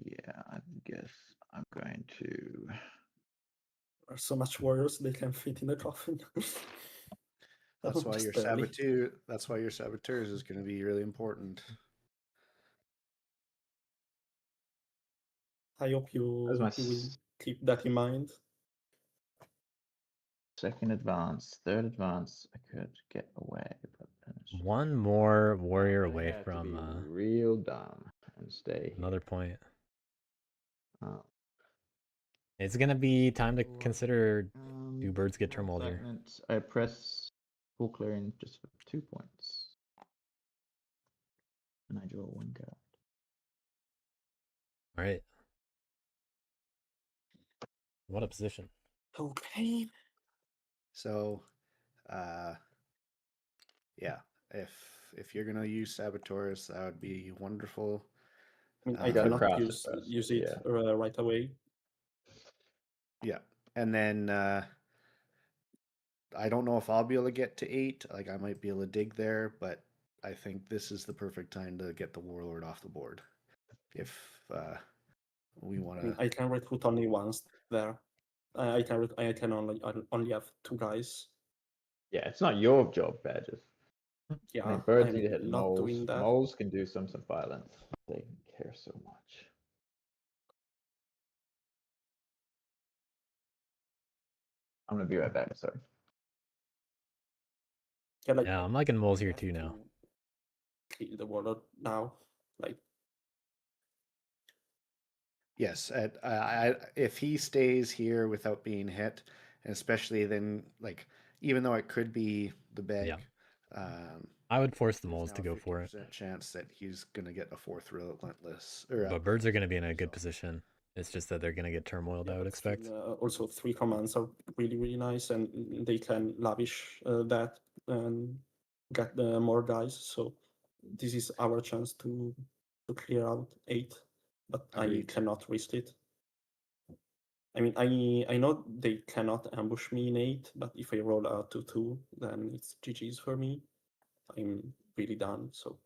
Yeah, I guess I'm going to. There are so much warriors they can fit in the coffin. That's why Just your barely. saboteur. That's why your saboteurs is going to be really important. I hope you will keep that in mind. Second advance, third advance, I could get away, but then it's just- One more I warrior think I away have to from be real dumb and stay another here. point. Oh, It's gonna be time to Four. consider do birds get more turmoiled here. stagnant. I press full clearing just for 2 points. And I draw 1 card. All right. What a position. Okay. So, yeah, if you're gonna use saboteurs, that would be wonderful. I mean, I You gotta cannot craft it use first, it yeah. right away. Yeah, and then I don't know if I'll be able to get to 8. Like I might be able to dig there, but I think this is the perfect time to get the warlord off the board. If we want I mean, to, I can recruit only once there. I can only have 2 guys. Yeah, it's not your job, badges. Yeah, I mean, birds I'm need to hit not moles. doing that. Moles can do some violence. They care so much. I'm gonna be right back. Sorry. Yeah, like, Yeah, I'm liking moles we here have too now. to kill the warlord now. Like, yes, if he stays here without being hit, and especially then like even though it could be the beg, Yeah. I would force the there's moles now to a go for it. 50% chance that he's gonna get a 4th relentless. Or But birds are gonna be in a good so. position. It's just that they're gonna get turmoiled, I would but still, expect. also 3 commands are really, really nice, and they can lavish that and get more guys. So this is our chance to clear out 8, but Agreed. I cannot risk it. I mean, I know they cannot ambush me in 8, but if I roll a 2-2, then it's GG's for me. I'm really done, so.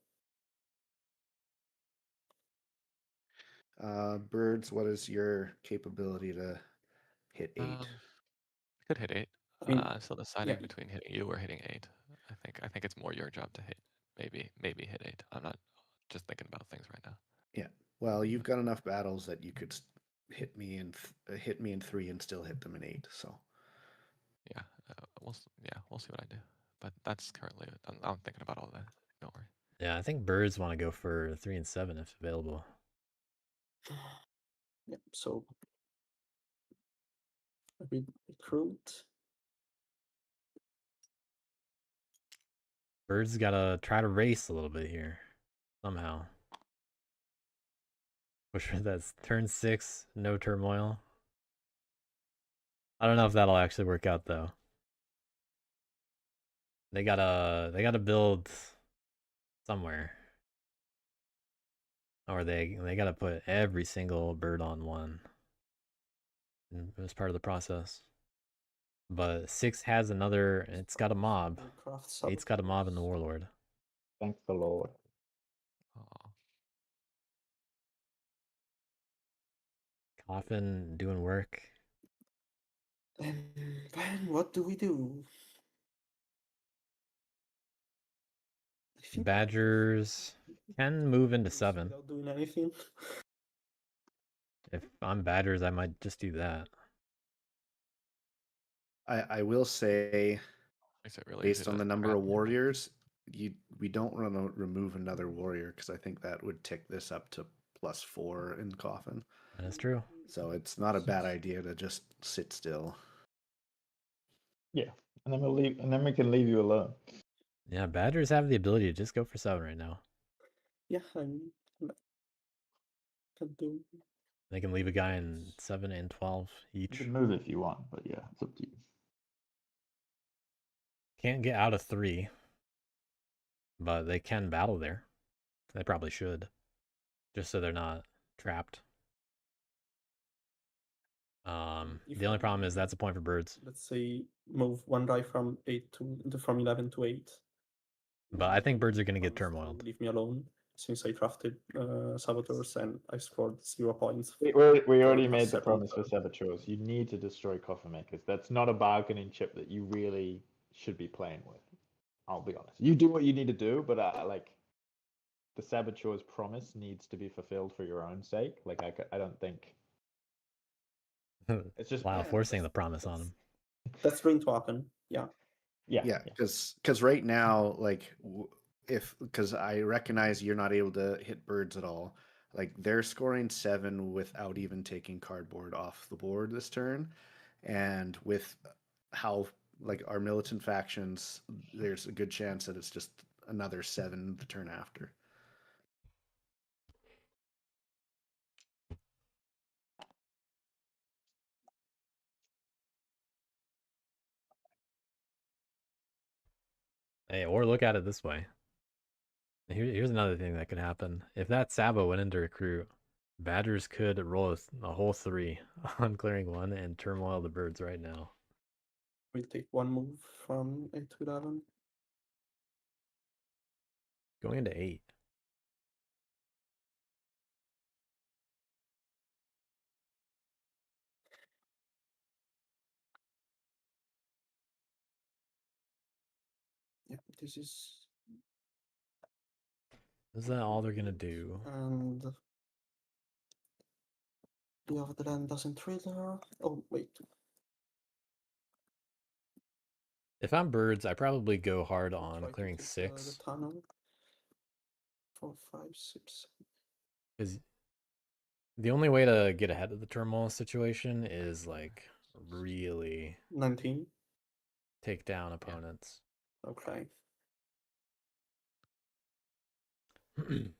Birds, what is your capability to hit 8? I could hit 8. I mean, Still deciding yeah. between hitting you or hitting 8. I think it's more your job to hit. Maybe hit 8. I'm not just thinking about things right now. Yeah. Well, you've got enough battles that you could hit me in 3 and still hit them in 8. So Yeah, we'll see what I do. But that's currently I'm thinking about all that. Don't worry. Yeah, I think birds want to go for 3 and 7 if available. Yeah, so I recruit. Birds gotta try to race a little bit here somehow. Push for that's turn 6, no turmoil. I don't know if that'll actually work out though. They gotta build somewhere. Or they gotta put every single bird on 1. And it was part of the process. But 6 has another, it's got a mob. 8's got a mob in the warlord. Thank the Lord. Oh, Coffin doing work. And then what do we do? I think Badgers can move into 7. without doing anything. If I'm Badgers, I might just do that. I will say, makes it really based easy on to the number trap of you. warriors, we don't want to remove another warrior because I think that would tick this up to +4 in Coffin. That is true. So it's not a bad idea to just sit still. Yeah, and then we'll leave, and then we can leave you alone. Yeah, Badgers have the ability to just go for 7 right now. Yeah, I can do. They can leave a guy in 7 and 12 You each. can move if you want, but yeah, it's up to you. Can't get out of 3, but they can battle there. They probably should, just so they're not trapped. The only problem is that's a point for birds. Let's say move one guy from 11 to 8. But I think birds are going to get Promise to turmoiled. leave me alone since I drafted saboteurs and I scored 0 points. We already for made the second promise for turn. saboteurs. You need to destroy coffin makers. That's not a bargaining chip that you really should be playing with. I'll be honest. You do what you need to do, but like the saboteur's promise needs to be fulfilled for your own sake. Like I don't think it's just Lyle forcing the promise on him. That's going to happen. Yeah. Yeah, because right now, like, because I recognize you're not able to hit birds at all. Like, they're scoring 7 without even taking cardboard off the board this turn, and with how like our militant factions, there's a good chance that it's just another 7 the turn after. Hey, or look at it this way. Here's another thing that could happen. If that Sabo went into recruit, Badgers could roll a whole 3 on clearing 1 and turmoil the birds right now. We'll take one move from 8 to 11. Going into 8. Yeah, this is. Is that all they're gonna do? And do you have the land doesn't trigger? Oh wait. If I'm birds, I probably go hard I'll on try to clearing take 6. the tunnel. 4, 5, 6. Because the only way to get ahead of the turmoil situation is like really 19. take down opponents. Okay. Do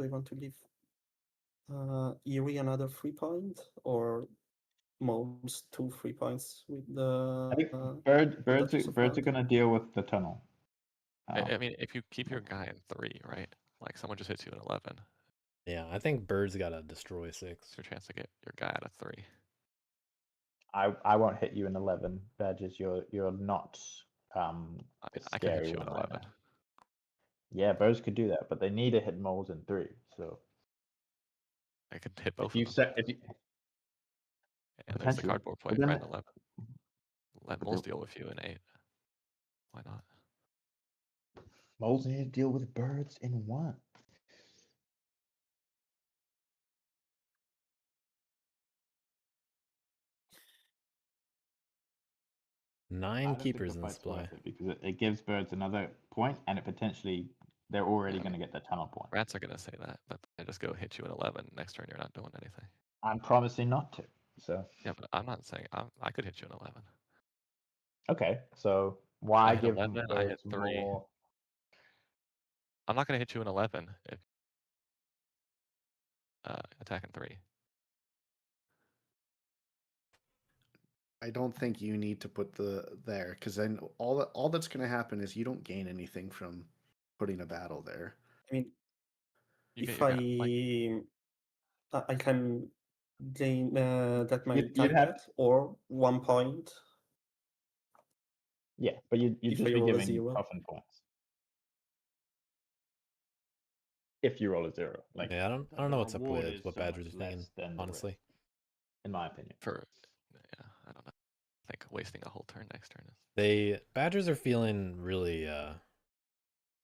I want to give Erie another 3 point or moles 2-3 points with the. I think with birds that use of are hand. going to deal with the tunnel. I mean, if you keep your guy in 3, right? Like someone just hits you in 11, Yeah, I think Bird's got to destroy 6. it's your chance to get your guy out of 3. I won't hit you in 11, Badges. You're not I the mean, I could scary hit you one in right 11. now. Yeah, birds could do that, but they need to hit moles in 3. So I could hit both if you of them. set if you And there's the potentially, cardboard but point right then in 11. Let but moles the- deal with you in 8. Why not? moles need to deal with birds in 1. 9 I don't think keepers the in this fight's play. worth it because it gives birds another point, and it potentially they're already Yeah, I going to mean, get the tunnel point. Rats are gonna say that, but I just go hit you in 11. Next turn, you're not doing anything. I'm promising not to. So Yeah, but I'm not saying I could hit you in 11. okay, so I why hit give 11. I hit birds 3. more? I'm not gonna hit you in 11 if attacking 3. I don't think you need to put the there because then all that's going to happen is you don't gain anything from putting a battle there. I mean, You get if your guy. Like, I can gain get my You'd guy have back or 1 point yeah, but you'd if just I be roll a giving 0. coffin points if you roll a 0. Like Yeah, I don't the know what's up reward with is what so much Badger's less thinking, than the honestly. risk, in my opinion. Yeah, I don't know. I think wasting a whole turn next turn is. Badgers are feeling really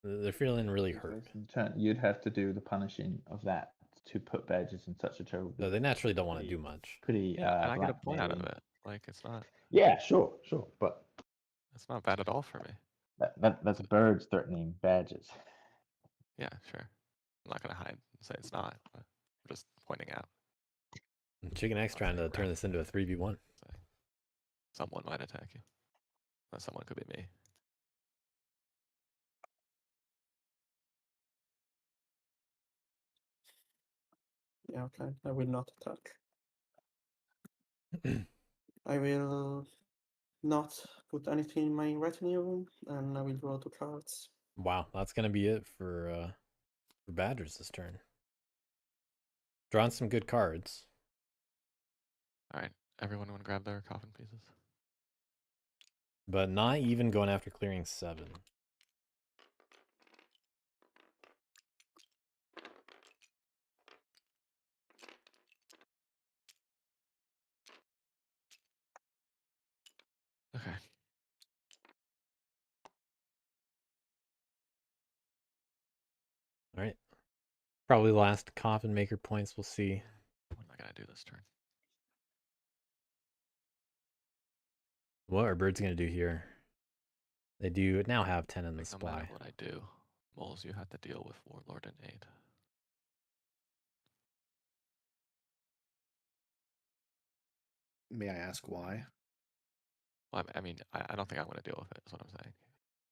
they're feeling really hurt. In turn, you'd have to do the punishing of that to put Badgers in such a terrible So they position. naturally don't want to do much. Pretty Yeah, and I get a point out of blackmailing. it. Like it's not Yeah, sure, but bad at all for me. that's birds threatening Badgers. Yeah, sure. I'm not gonna hide and say it's not, but I'm just pointing out. Chicken X Not trying to saying turn crap. this into a 3v1. Saying someone might attack you. But someone could be me. Yeah, okay. I will not attack. I will not put anything in my retinue, and I will draw 2 cards. Wow, that's gonna be it for Badgers this turn. Drawing some good cards. Alright, everyone wanna grab their coffin pieces? But not even going after clearing 7. Okay. All right. Probably last coffin maker points. We'll see. What am I gonna do this turn? What are birds gonna do here? They do now have 10 in the No matter supply. what I do, moles, you have to deal with Warlord and 8. May I ask why? Well, I mean, I don't think I'm gonna deal with it. Is what I'm saying.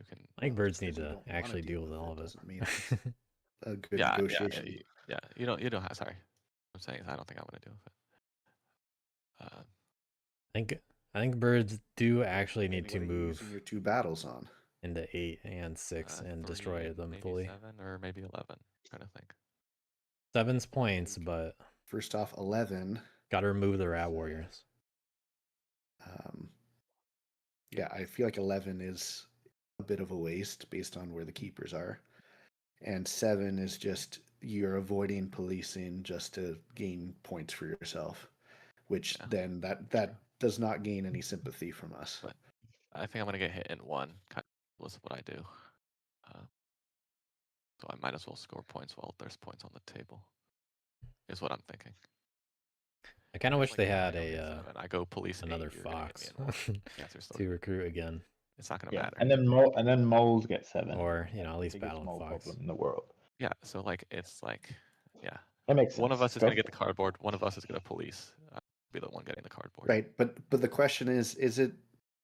You can. I think Well, birds just need 'cause you to don't wanna actually deal with it all of it. doesn't mean it's a good Yeah, negotiation. yeah. You don't have. Sorry, I'm saying is I don't think I'm gonna deal with it. I think birds do actually need What to are you move using your 2 battles on? into 8 and 6 and 3 destroy and them maybe fully. 7 or maybe 11. I'm trying to think. 7's points, but First off, 11. gotta remove the rat warriors. Yeah, I feel like 11 is a bit of a waste based on where the keepers are. And 7 is just you're avoiding policing just to gain points for yourself, which Yeah. then that does not gain any sympathy from us. But I think I'm gonna get hit in 1. Kind of was what I do. So I might as well score points while there's points on the table. Is what I'm thinking. I kind of wish Like, they yeah, had I don't hit 7. I go police another 8, you're gonna get fox me in 1. The answer's still to recruit again, it's not gonna Yeah, matter. and then moles get 7. or at least Biggest battle mole fox. problem in the world. Yeah, so like it's like yeah. That makes sense. One of us is Go gonna get for the it. cardboard, one of us is gonna police. I'll be the one getting the cardboard. Right, but the question is it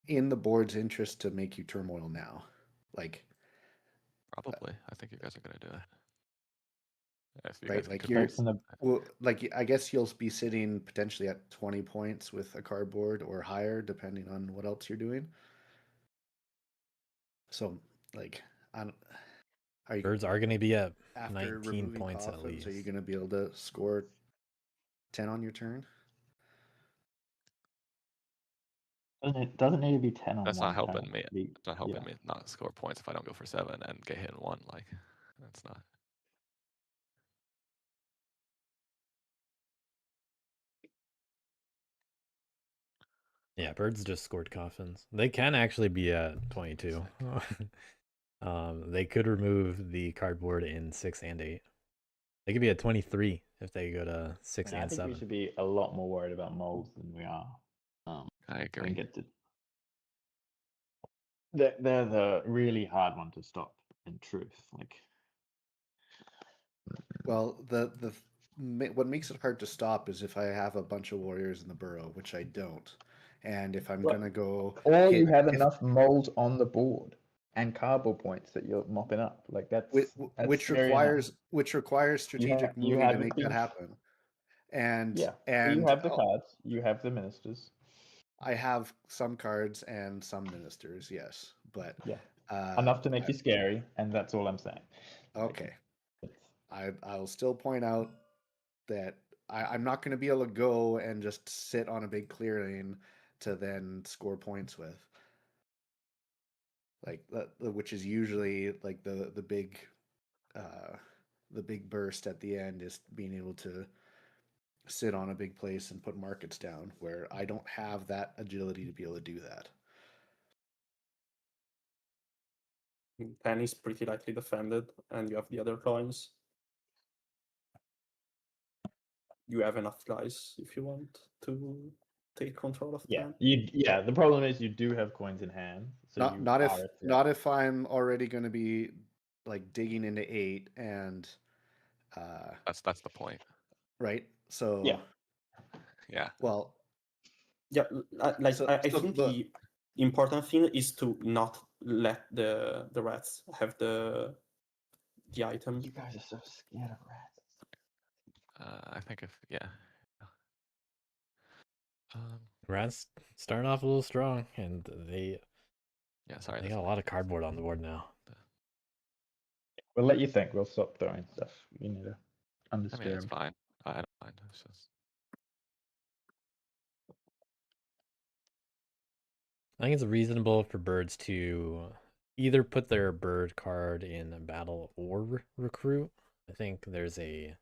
in the board's interest to make you turmoil now? Like Probably. I think you guys are gonna do it. If you Right, guys can like confirm. you're well, like I guess you'll be sitting potentially at 20 points with a cardboard or higher, depending on what else you're doing. So, like, I don't, are you Birds are going to be at after 19 removing points at coffins? least. Are you going to be able to score 10 on your turn? Doesn't need to be 10 on That's one not helping turn. me. It's not helping Yeah. me not score points if I don't go for 7 and get hit in 1. Like, that's not. Yeah, birds just scored coffins. They can actually be at 22. They could remove the cardboard in 6 and 8. They could be at 23 if they go to 6 I and think 7. we should be a lot more worried about moles than we are. I agree. And get to... They're the really hard one to stop, in truth. Like, Well, what makes it hard to stop is if I have a bunch of warriors in the burrow, which I don't, and if I'm But- gonna go, or you have enough moles on the board and cardboard points that you're mopping up. Like that's which scary enough. requires strategic you moving have to the make that king. happen. And Yeah, so and you have the cards, you have the ministers. I have some cards and some ministers, yes, but Yeah, enough to make you scary, and that's all I'm saying. Okay, I'll still point out that I'm not going to be able to go and just sit on a big clearing to then score points with, like which is usually like the big burst at the end is being able to sit on a big place and put markets down, where I don't have that agility to be able to do that. 10 is pretty lightly defended, and you have the other coins. You have enough guys if you want to take control of 10. Yeah. The problem is you do have coins in hand, so not if I'm already going to be like digging into 8 and That's the point. Right. So yeah. Well, yeah, like I think the important thing is to not let the rats have the item. You guys are so scared of rats. I think Rats starting off a little strong, and they sorry, they got a lot of cardboard on the board now. We'll let you think. We'll stop throwing stuff. You need to understand. I mean, it's fine. I don't mind. It's just... I think it's reasonable for birds to either put their bird card in battle or recruit. I think there's an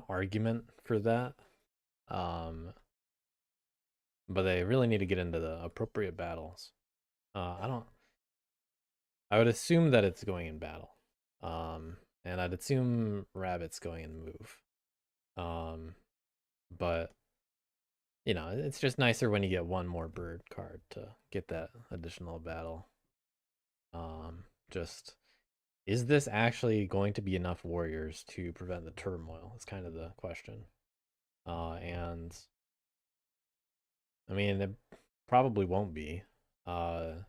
argument for that. But they really need to get into the appropriate battles. I would assume that it's going in battle. And I'd assume rabbit's going in move. But you know, it's just nicer when you get one more bird card to get that additional battle. Just, is this actually going to be enough warriors to prevent the turmoil? It's kind of the question. And I mean, it probably won't be. But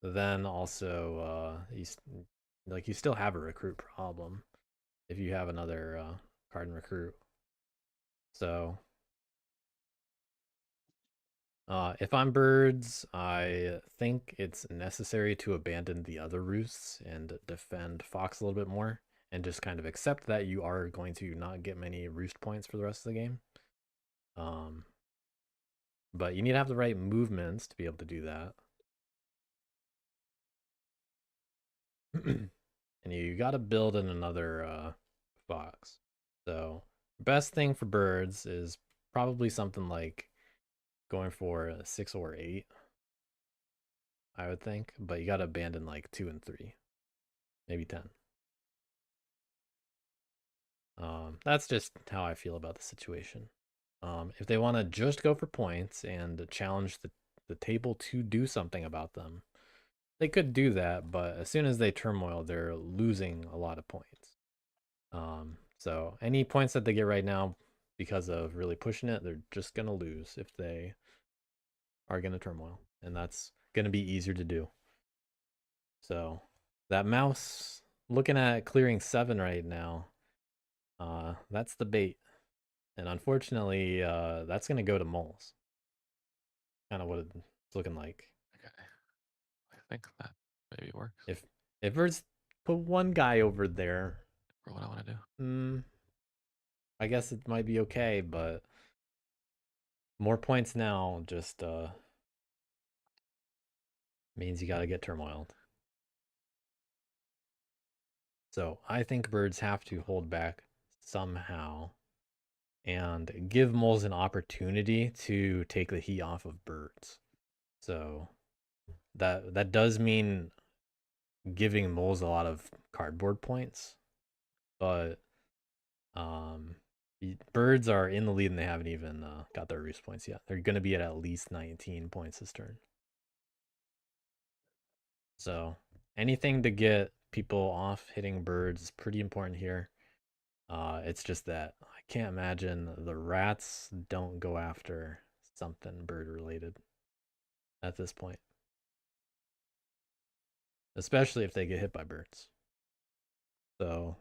then also, you still have a recruit problem if you have another card and recruit. So if I'm birds, I think it's necessary to abandon the other roosts and defend Fox a little bit more, and just kind of accept that you are going to not get many roost points for the rest of the game. But you need to have the right movements to be able to do that. And you got to build in another Fox. So best thing for birds is probably something like going for a 6 or 8, I would think, but you got to abandon like 2 and 3, maybe 10. That's just how I feel about the situation. If they want to just go for points and challenge the table to do something about them, they could do that, but as soon as they turmoil, they're losing a lot of points. So any points that they get right now because of really pushing it, they're just going to lose if they are going to turmoil, and that's going to be easier to do. So that mouse looking at clearing 7 right now. That's the bait. And unfortunately, that's going to go to moles. Kind of what it's looking like. Okay. I think that maybe works If Birds put one guy over there, for what I want to do. I guess it might be okay, but more points now just means you got to get turmoiled. So I think Birds have to hold back somehow and give moles an opportunity to take the heat off of Birds. So that does mean giving moles a lot of cardboard points, but Birds are in the lead and they haven't even got their roost points yet. They're going to be at least 19 points this turn. So anything to get people off hitting Birds is pretty important here. It's just that I can't imagine the rats don't go after something bird related at this point. Especially if they get hit by birds. So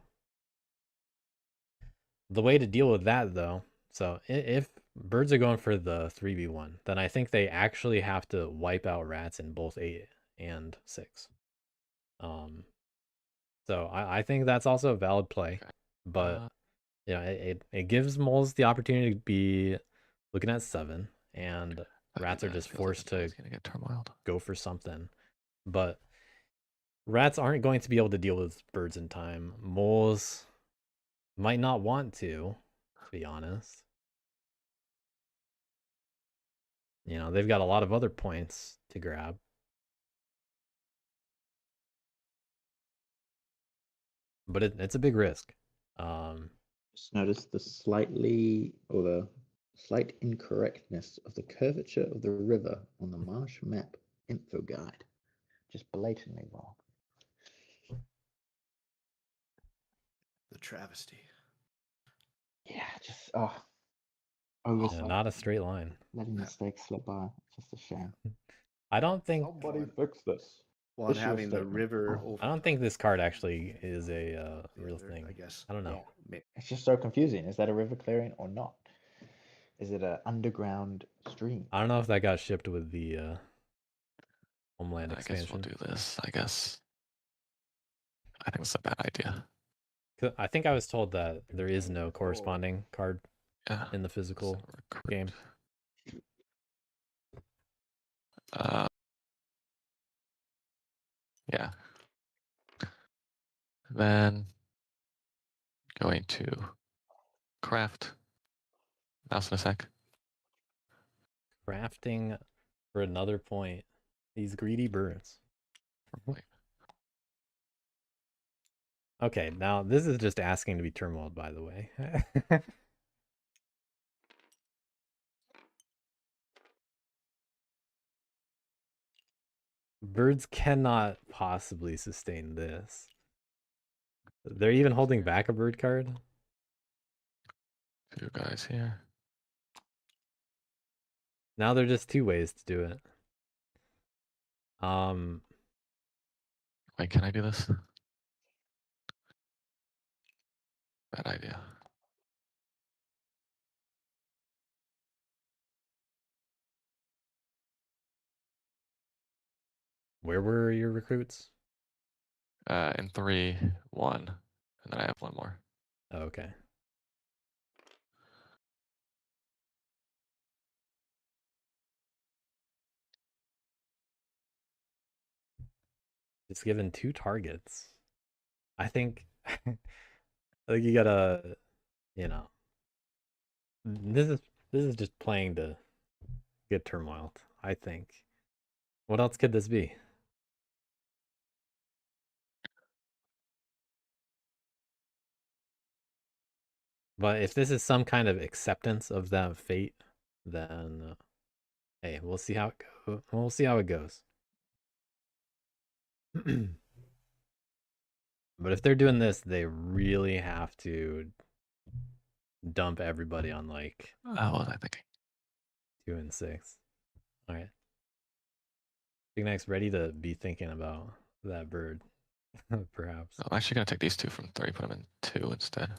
the way to deal with that though, so if birds are going for the 3v1, then I think they actually have to wipe out rats in both 8 and 6. So I think that's also a valid play, but yeah, it gives moles the opportunity to be looking at 7, and rats are just forced to get turmoiled. go for something. But rats aren't going to be able to deal with birds in time. Moles might not want to be honest. You know, they've got a lot of other points to grab. But it's a big risk. Just notice the slight incorrectness of the curvature of the river on the marsh map info guide. Just blatantly wrong. The travesty. Yeah, just Yeah, not a straight line. letting mistakes slip by. It's just a shame. I don't think Somebody fix this. Well, and having the river. I don't think this card actually is a real thing. I guess. I don't know. Yeah. It's just so confusing. Is that a river clearing or not? Is it an underground stream? I don't know if that got shipped with the Homeland expansion. I guess we'll do this. I guess. I think it's a bad idea. I think I was told that there is no corresponding card in the physical game. Yeah. Then going to craft. Mouse in a sec. Crafting for another point. These greedy birds. Okay, now this is just asking to be turmoiled, by the way. Birds cannot possibly sustain this. They're even holding back a bird card. 2 guys here. Now there are just 2 ways to do it. Wait, can I do this? Bad idea. Where were your recruits? In 3, 1, and then I have 1 more. Oh, okay. It's given 2 targets. I think you gotta, you know, this is just playing to get turmoiled, I think. What else could this be? But if this is some kind of acceptance of that fate, then hey, we'll see how it goes. We'll see how it goes. But if they're doing this, they really have to dump everybody on like What was I thinking? 2 and 6. All right. Big Neck's ready to be thinking about that bird. Perhaps. I'm actually gonna take these 2 from 3, put them in 2 instead.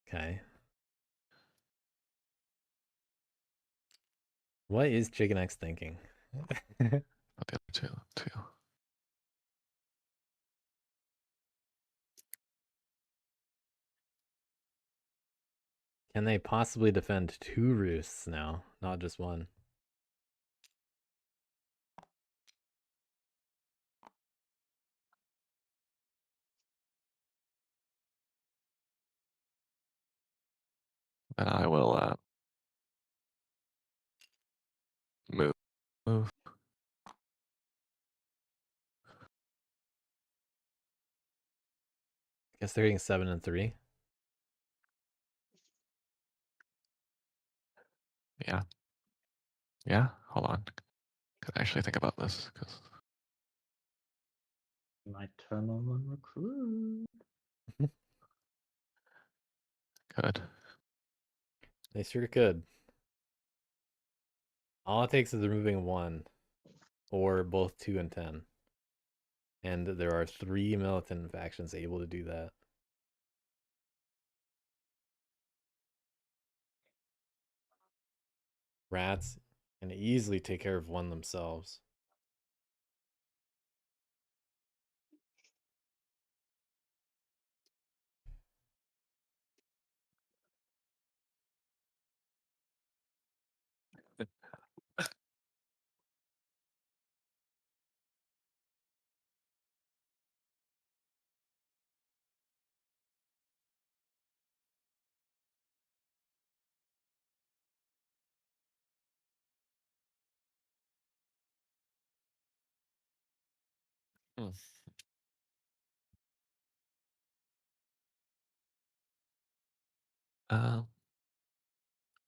Okay. What is Chicken X thinking? Not the other 2. Can they possibly defend 2 roosts now, not just 1? And I will move. Guess they're getting 7 and 3. Yeah. Yeah. Hold on. Could I actually think about this? Because My turn on one recruit. good. They sure could. All it takes is removing 1, or both 2 and 10. And there are 3 militant factions able to do that. Rats can easily take care of 1 themselves. Hmm.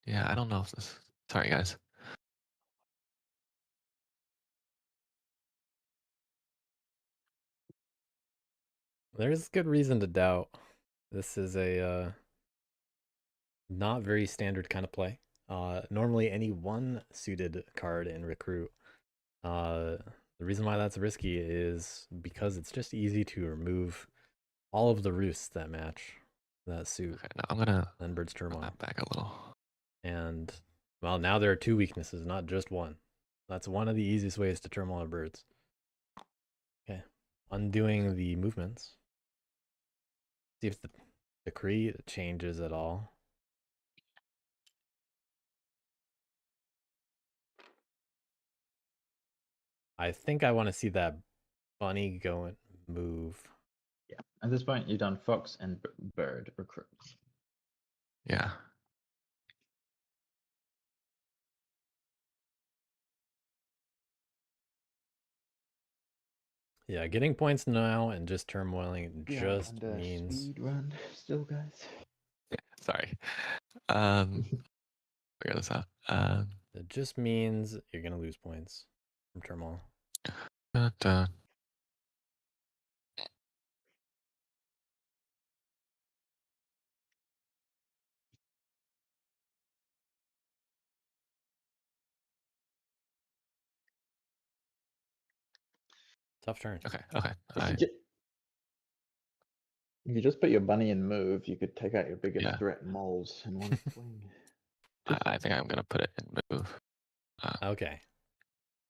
Yeah, I don't know if this. Sorry, guys. There's good reason to doubt. This is a not very standard kind of play. Normally any 1 suited card in recruit. The reason why that's risky is because it's just easy to remove all of the roosts that match that suit. Okay, now I'm gonna Then Bird's run Turmoil. that back a little. And well, now there are 2 weaknesses, not just 1. That's one of the easiest ways to turmoil birds. Okay, undoing the movements. See if the decree changes at all. I think I want to see that bunny go and move. Yeah. At this point, you've done fox and bird recruits. Yeah. Yeah, getting points now and just turmoiling just and means speed run still, guys. Sorry. Figure this out. it just means you're gonna lose points from turmoil. Dun. Tough turn. Okay. Okay. If you just put your bunny in move, you could take out your biggest Yeah. threat moles in one swing. I think I'm gonna put it in move. Okay.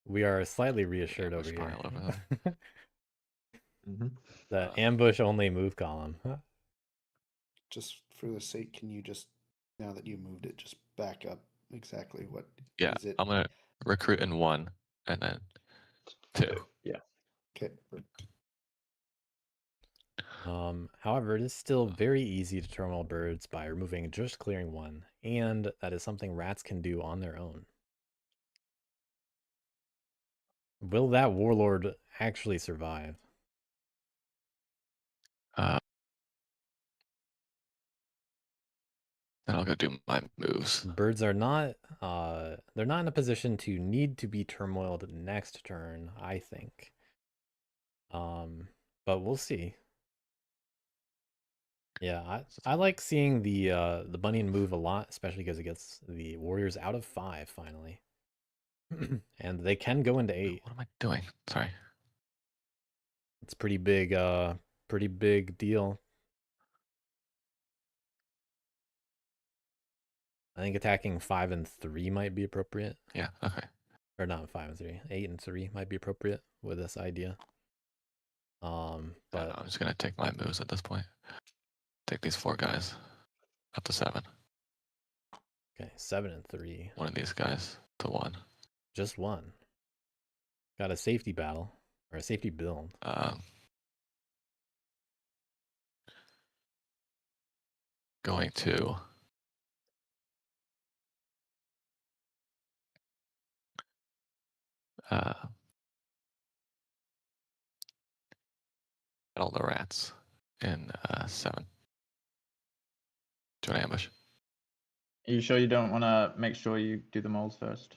We are slightly Big reassured over ambush here. pile over there. The ambush only move column. Just for the sake, can you just, now that you moved it, just back up exactly what Yeah. is it? I'm gonna recruit in 1 and then 2. Yeah. Okay. However, it is still very easy to turmoil birds by removing just clearing 1, and that is something rats can do on their own. Will that warlord actually survive? Then I'll go do my moves. Birds are not they're not in a position to need to be turmoiled next turn, I think. But we'll see. Yeah, I like seeing the bunny move a lot, especially because it gets the warriors out of 5 finally. And they can go into 8. What am I doing? Sorry. It's pretty big deal. I think attacking 5 and 3 might be appropriate. Yeah, okay. Or not 5 and 3. 8 and 3 might be appropriate with this idea. Yeah, But no, I'm just gonna take my moves at this point. Take these 4 guys up to 7. okay, 7 and 3. One of these guys to 1. Just one. Got a safety battle or a safety build. Going to battle the rats in 7. Do an ambush. Are you sure you don't want to make sure you do the moles first?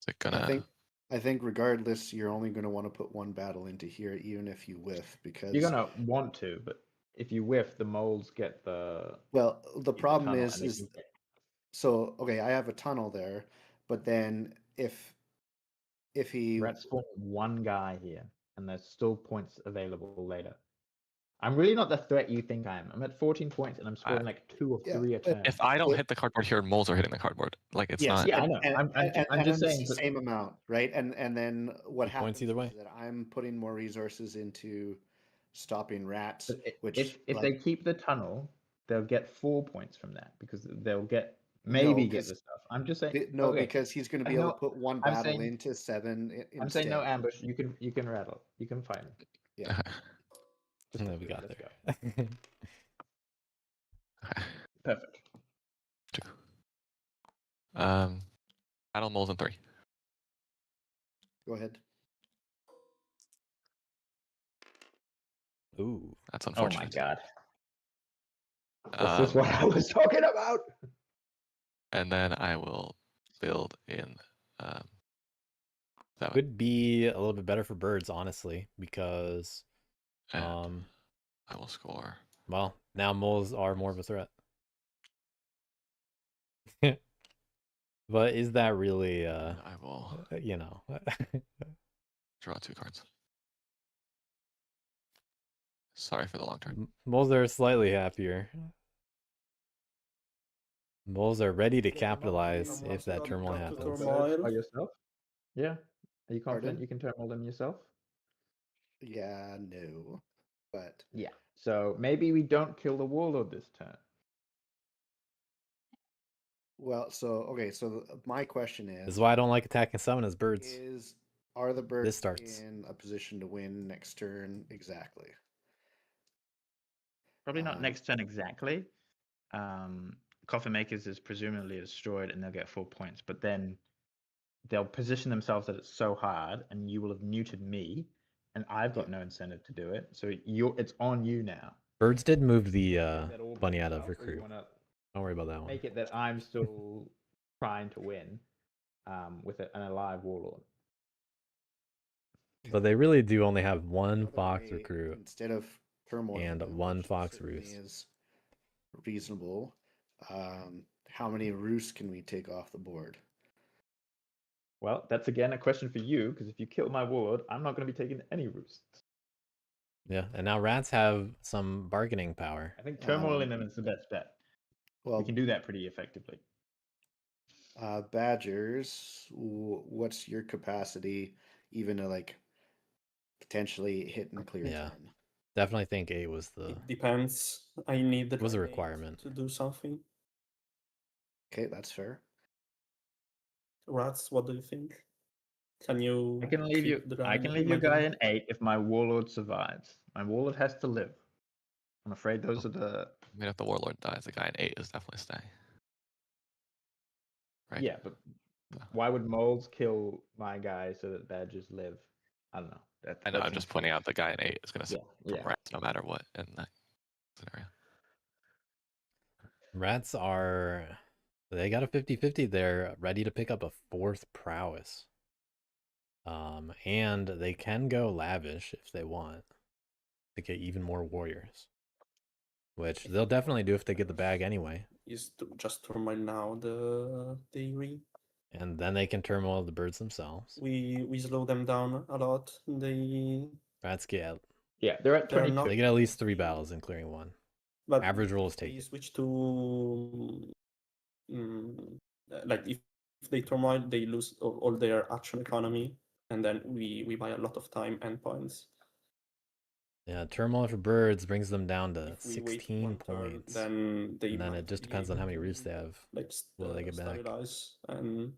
Is it gonna? I think regardless, you're only going to want to put one battle into here, even if you whiff, because You're gonna want to, but if you whiff, the moles get the. well, the problem tunnel is and they can get- so okay, I have a tunnel there, but then if he Rats spawn one guy here, and there's still points available later. I'm really not the threat you think I am. I'm at 14 points, and I'm scoring like 2 or 3 a turn. If I don't hit the cardboard here, moles are hitting the cardboard. Like it's yes, not. Yeah, I know. I'm just saying. it's the same amount, right? And then what Good happens points either way. is that I'm putting more resources into stopping rats, But which if they keep the tunnel, they'll get 4 points from that because they'll get get 'cause- the stuff. I'm just saying. no, okay, because he's going to be I able know- to put one I'm battle saying- into 7 instead. I'm saying no ambush. You can rattle. You can fight me. Yeah. Just we do it. got Let's there. go. Perfect. 2. Battle moles in 3. Go ahead. Ooh. That's Oh my unfortunate. god. This is what I was talking about. And then I will build in 7. Could be a little bit better for birds, honestly, because And I will score. well, now moles are more of a threat. But is that really And I will you know? draw 2 cards. Sorry for the long turn. Moles are slightly happier. Moles are ready to Yeah, capitalize I'm if that also turmoil gonna go to happens. turmoil. By yourself? Yeah. Are you confident Pardon? you can turmoil them yourself? Yeah, no, but Yeah. So maybe we don't kill the warlord this turn. well, so okay, so my question This is is why I don't like attacking summon as birds. are the birds starts. in a position to win next turn? Exactly. Probably not Um, next turn exactly. Coffin Makers is presumably destroyed and they'll get 4 points, but then they'll position themselves that it's so hard and you will have muted me and I've got no incentive to do it. So it's on you now. Birds did move the That all bunny goes out of well, or you recruit. wanna Don't worry about that one. make it that I'm still trying to win with an alive warlord. But they really do only have one another fox way, recruit. instead of turmoil and them, one which fox certainly roost. is reasonable. How many roosts can we take off the board? Well, that's again a question for you, because if you kill my warlord, I'm not going to be taking any roosts. Yeah, and now rats have some bargaining power. I think turmoiling them is the best bet. Well, We can do that pretty effectively. badgers, what's your capacity even to like potentially hit and clear Yeah. 10? Definitely think 8 was the It depends. I need the was a grenade requirement. to do something. Okay, that's fair. Rats, what do you think? Can you? I can leave you. keep the I can grenade- leave your my guy grenade? in 8 if my warlord survives. My warlord has to live. I'm afraid those are the. I mean, if the warlord dies, the guy in 8 is definitely staying. Right? Yeah, but why would moles kill my guy so that badgers live? I don't know. I know. that I'm just seems pointing weird. out the guy in 8 is going to Yeah, suffer from yeah. rats no matter what in that scenario. Rats are they got a 50-50 there, ready to pick up a 4th prowess. And they can go lavish if they want to get even more warriors. Which they'll definitely do if they get the bag anyway. Is to just turmoil now the theory. And then they can turmoil the birds themselves. We slow them down a lot. Rats get Yeah, they're at They're 22. not- they get at least 3 battles in clearing 1. but Average roll is they taken. switch to like if they turmoil, they lose all their action economy, and then we buy a lot of time and points. Yeah, turmoil for birds brings them down to If we wait 16 one turn, points. then they And then might it just be depends on how many able roosts to, they have. like Will they get back? stabilize and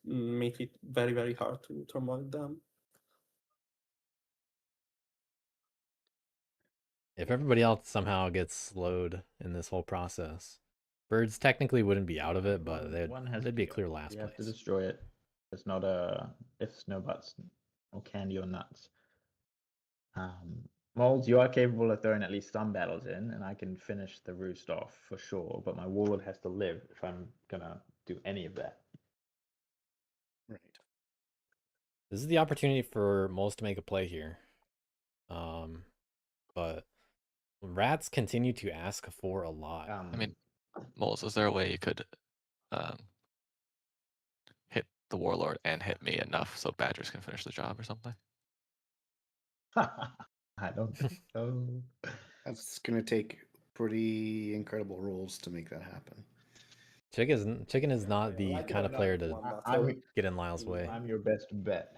make it very, very hard to turmoil them. If everybody else somehow gets slowed in this whole process, birds technically wouldn't be out of it, but they'd be a clear last You have to place. destroy it. It's not a ifs, no buts, or candy or nuts. Moles, you are capable of throwing at least some battles in, and I can finish the roost off for sure. But my warlord has to live if I'm gonna do any of that. Right. This is the opportunity for moles to make a play here. But rats continue to ask for a lot. I mean, Moles, is there a way you could hit the warlord and hit me enough so badgers can finish the job or something? I don't think so. That's going to take pretty incredible rolls to make that happen. Chicken is not the Like kind of it or player not, to get in Lyle's way, I'm your best bet.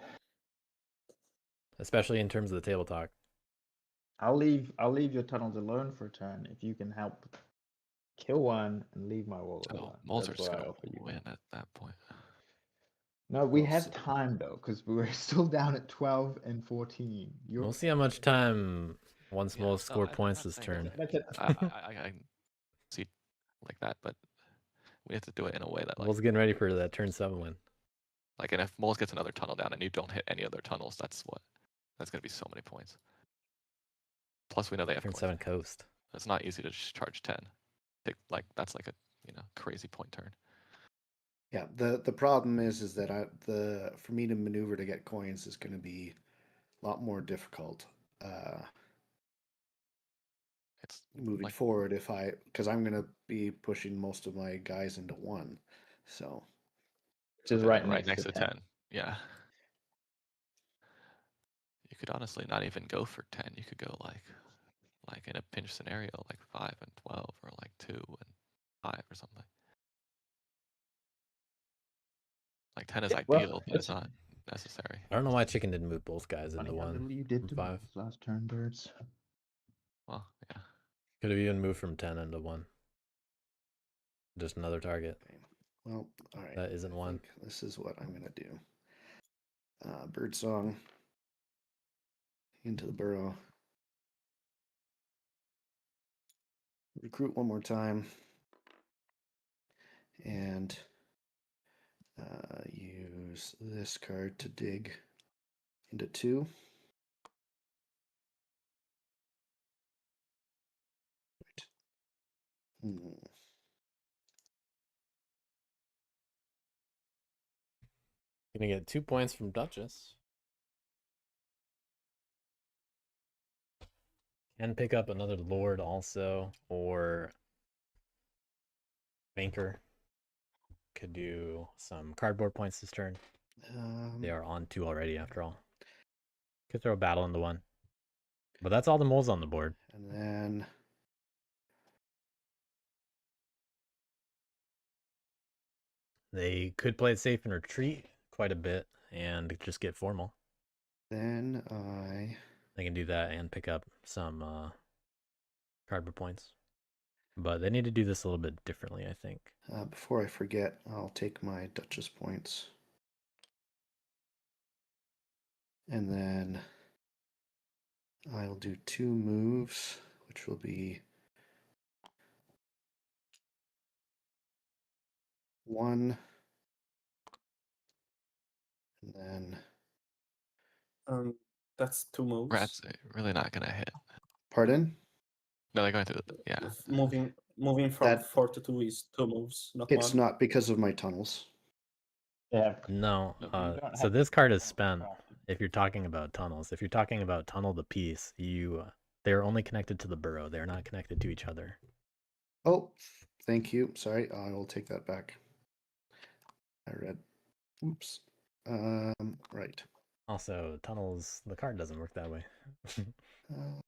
especially in terms of the table talk. I'll leave your tunnels alone for a turn if you can help kill one and leave my warlord So alone. Moles are That's just what I gonna offer you. win at that point. No, we Well, have time though, because we're still down at 12 and 14. We'll see how much time once Yeah, moles no, score I'm points not this saying turn. that- I see like that, but we have to do it in a way that like Moles getting ready for that turn 7 win. like, and if Moles gets another tunnel down and you don't hit any other tunnels, that's gonna be so many points. Plus, we know they have Turn coins. 7 coast. It's not easy to just charge 10. That's like a crazy point turn. Yeah, the problem is that for me to maneuver to get coins is going to be a lot more difficult It's moving like, forward because I'm going to be pushing most of my guys into 1. So Which is they're right right next to 10. Yeah. You could honestly not even go for 10. You could go like in a pinch scenario, like 5 and 12, or like 2 and 5 or something. Like 10 is Yeah, well, ideal, but it's not necessary. I don't know why Chicken didn't move both guys Funny into how 1 little you did from to 5. me last turn, birds. Well, yeah. Could have even moved from 10 into 1. Just another target. okay. Well, all right. That isn't I 1. think this is what I'm going to do. Birdsong into the burrow. Recruit one more time. And use this card to dig into 2. Right. Gonna get 2 points from Duchess. Can pick up another Lord also, or Banker. Could do some cardboard points this turn. They are on 2 already after all. Could throw a battle into 1. But that's all the moles on the board. And then They could play it safe and retreat quite a bit and just get formal. I They can do that and pick up some cardboard points. But they need to do this a little bit differently, I think. before I forget, I'll take my Duchess points. And then I'll do 2 moves, which will be 1, and then That's 2 moves. Rats are really not gonna hit. pardon? No, they're going to yeah. Moving from That- 4 to 2 is 2 moves, not It's 1. not because of my tunnels. Yeah. No, You don't so have this to card do is spent craft. if you're talking about tunnels. If you're talking about tunnel the piece, they're only connected to the burrow. They're not connected to each other. Oh, thank you. Sorry, I will take that back. I read. Oops. Right. Also, tunnels, the card doesn't work that way. Uh,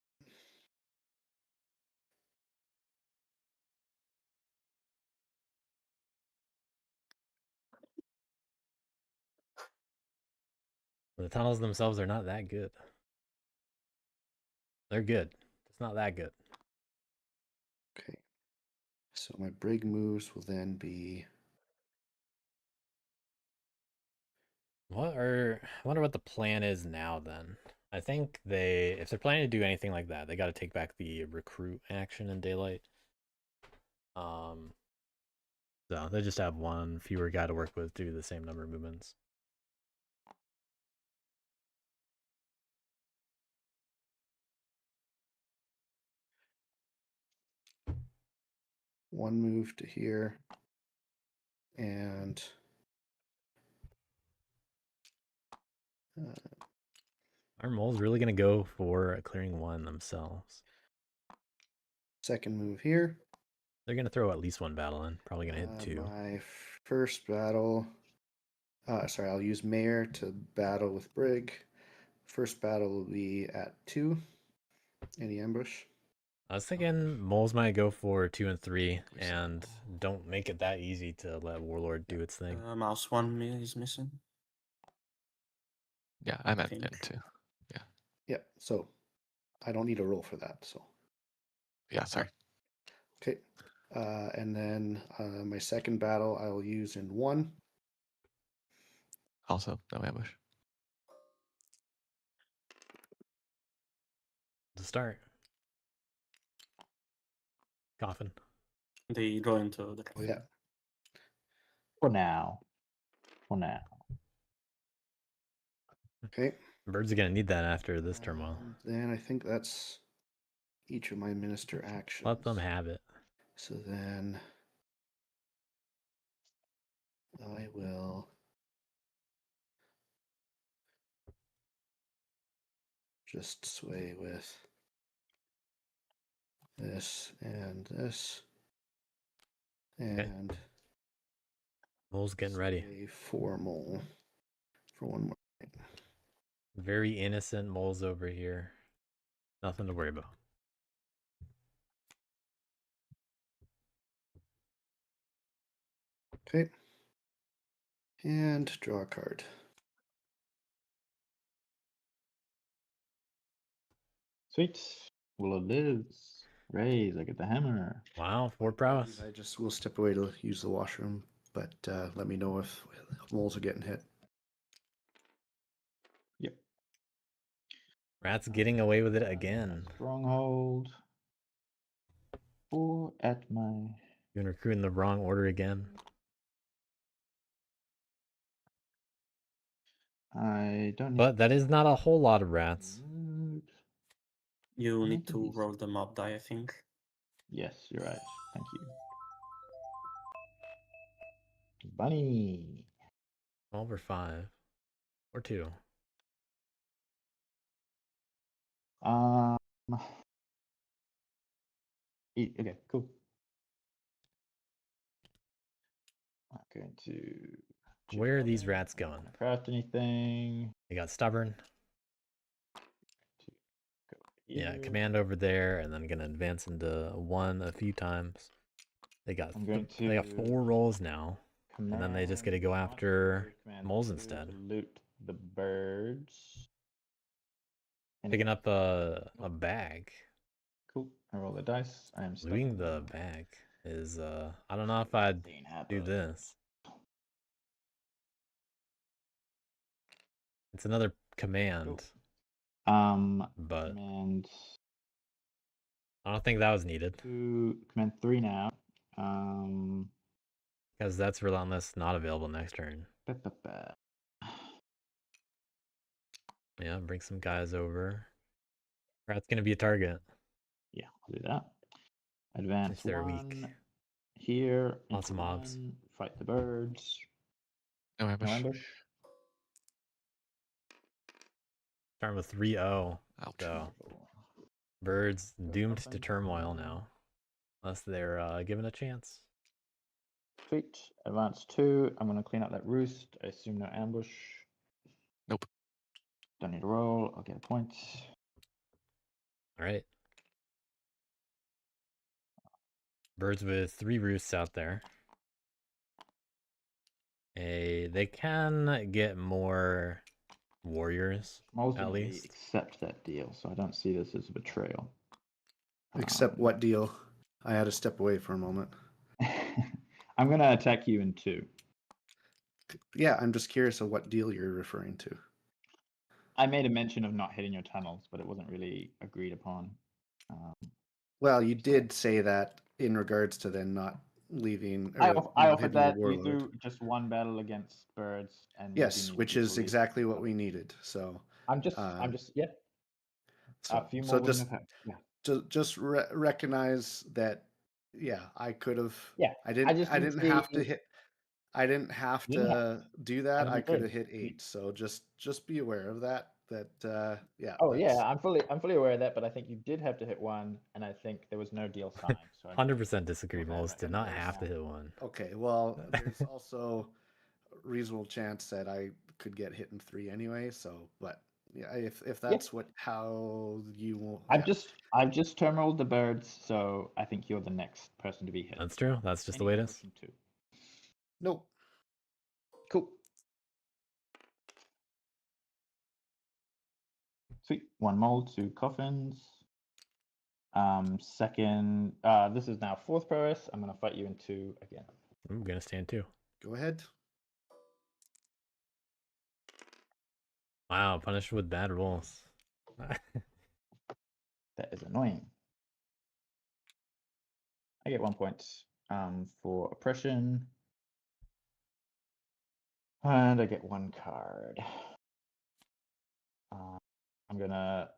The tunnels themselves are not that good. They're good. It's not that good. okay. So my brig moves will then be. I wonder what the plan is now then. I think if they're planning to do anything like that, they got to take back the recruit action in Daylight. So they just have one fewer guy to work with to do the same number of movements. One move to here. And Are moles really going to go for clearing one themselves? second move here. They're going to throw at least one battle in. Probably going to hit two. My first battle. Sorry, I'll use Mayor to battle with Brig. First battle will be at 2. Any ambush? I was thinking moles might go for 2 and 3 and don't make it that easy to let Warlord do its thing. Mouse 1 is missing. Yeah, I meant think. it too. Yeah, so I don't need a roll for that. So Yeah, sorry. okay. And then my second battle I will use in 1. Also, no ambush. To start. Coffin. They go into the Oh yeah. For now. For now. Okay. Birds are going to need that after this turmoil. Then I think that's each of my minister actions. Let them have it. So then I will just sway with this and this. And Mole's getting ready. sway 4 mole for 1 more. Very innocent moles over here. Nothing to worry about. Okay. And draw a card. Sweet. Will it lives? Raise, I get the hammer. Wow, 4 prowess. I just will step away to use the washroom, but let me know if moles are getting hit. Yep. Rat's getting away with it again. Stronghold. 4 at my... Doing recruit in the wrong order again. I don't need... But that is not a whole lot of rats. You I need think to he's- roll the mob die, I think. Yes, you're right. Thank you. Bunny. 12 or 5. Or 2. Okay, cool. I'm going to... Where are these rats going? Not gonna craft anything. They got stubborn. Go Yeah, here. command over there, and then gonna advance into 1 a few times. They got I'm going they got to 4 rolls now, and then they just get to go command after command moles 2 instead. to loot the birds. And Picking up a bag. cool. I roll the dice. I am stuck Looting the now. bag is I don't know if I'd Thing do happens. this. It's another command, but Command I don't think that was needed 2, command 3 now. because that's relentless, not available next turn. Ba, ba, ba. Yeah, bring some guys over. Rat's gonna be a target. Yeah, I'll do that. Advance If they're 1 weak. here. Lots of into mobs. 1, fight the birds. No ambush. No ambush. Starting with 3-0. Ouch. So birds doomed to turmoil now. Unless they're given a chance. Sweet. Advance 2. I'm going to clean up that roost. I assume no ambush. Nope. Don't need to roll. I'll get a point. All right. Birds with 3 roosts out there. They can get more warriors, Moles at didn't really least. accept that deal, so I don't see this as a betrayal. Except what deal? I had to step away for a moment. I'm going to attack you in 2. Yeah, I'm just curious of what deal you're referring to. I made a mention of not hitting your tunnels, but it wasn't really agreed upon. Well, you did say that in regards to then not leaving or I not offered hitting your that you warlord. do just 1 battle against birds, and Yes, you which need is to leave. exactly what we needed. So I'm just yeah. So, A few so more just wouldn't have. Yeah. just recognize that. Yeah, I could have. Yeah. I didn't need to have to see- hit. I didn't have You didn't have to do that. and I you could did. have hit 8. So just be aware of that. Yeah. Oh yeah, that's- I'm fully aware of that, but I think you did have to hit 1, and I think there was no deal signed. So 100% disagree. Okay, Moles that did kind not of have to goes hit 1. Okay. Well, there's also a reasonable chance that I could get hit in 3 anyway. So, but yeah, if that's how you will. I've just terminaled the birds, so I think you're the next person to be hit. That's true. That's just the Any way it is. ambush in 2. Nope. Cool. Sweet. 1 mole, 2 coffins. Second, this is now 4th prowess. I'm gonna fight you in 2 again. I'm gonna stand too. Go ahead. Wow, punished with bad rolls. That is annoying. I get 1 point for oppression. And I get 1 card. I'm gonna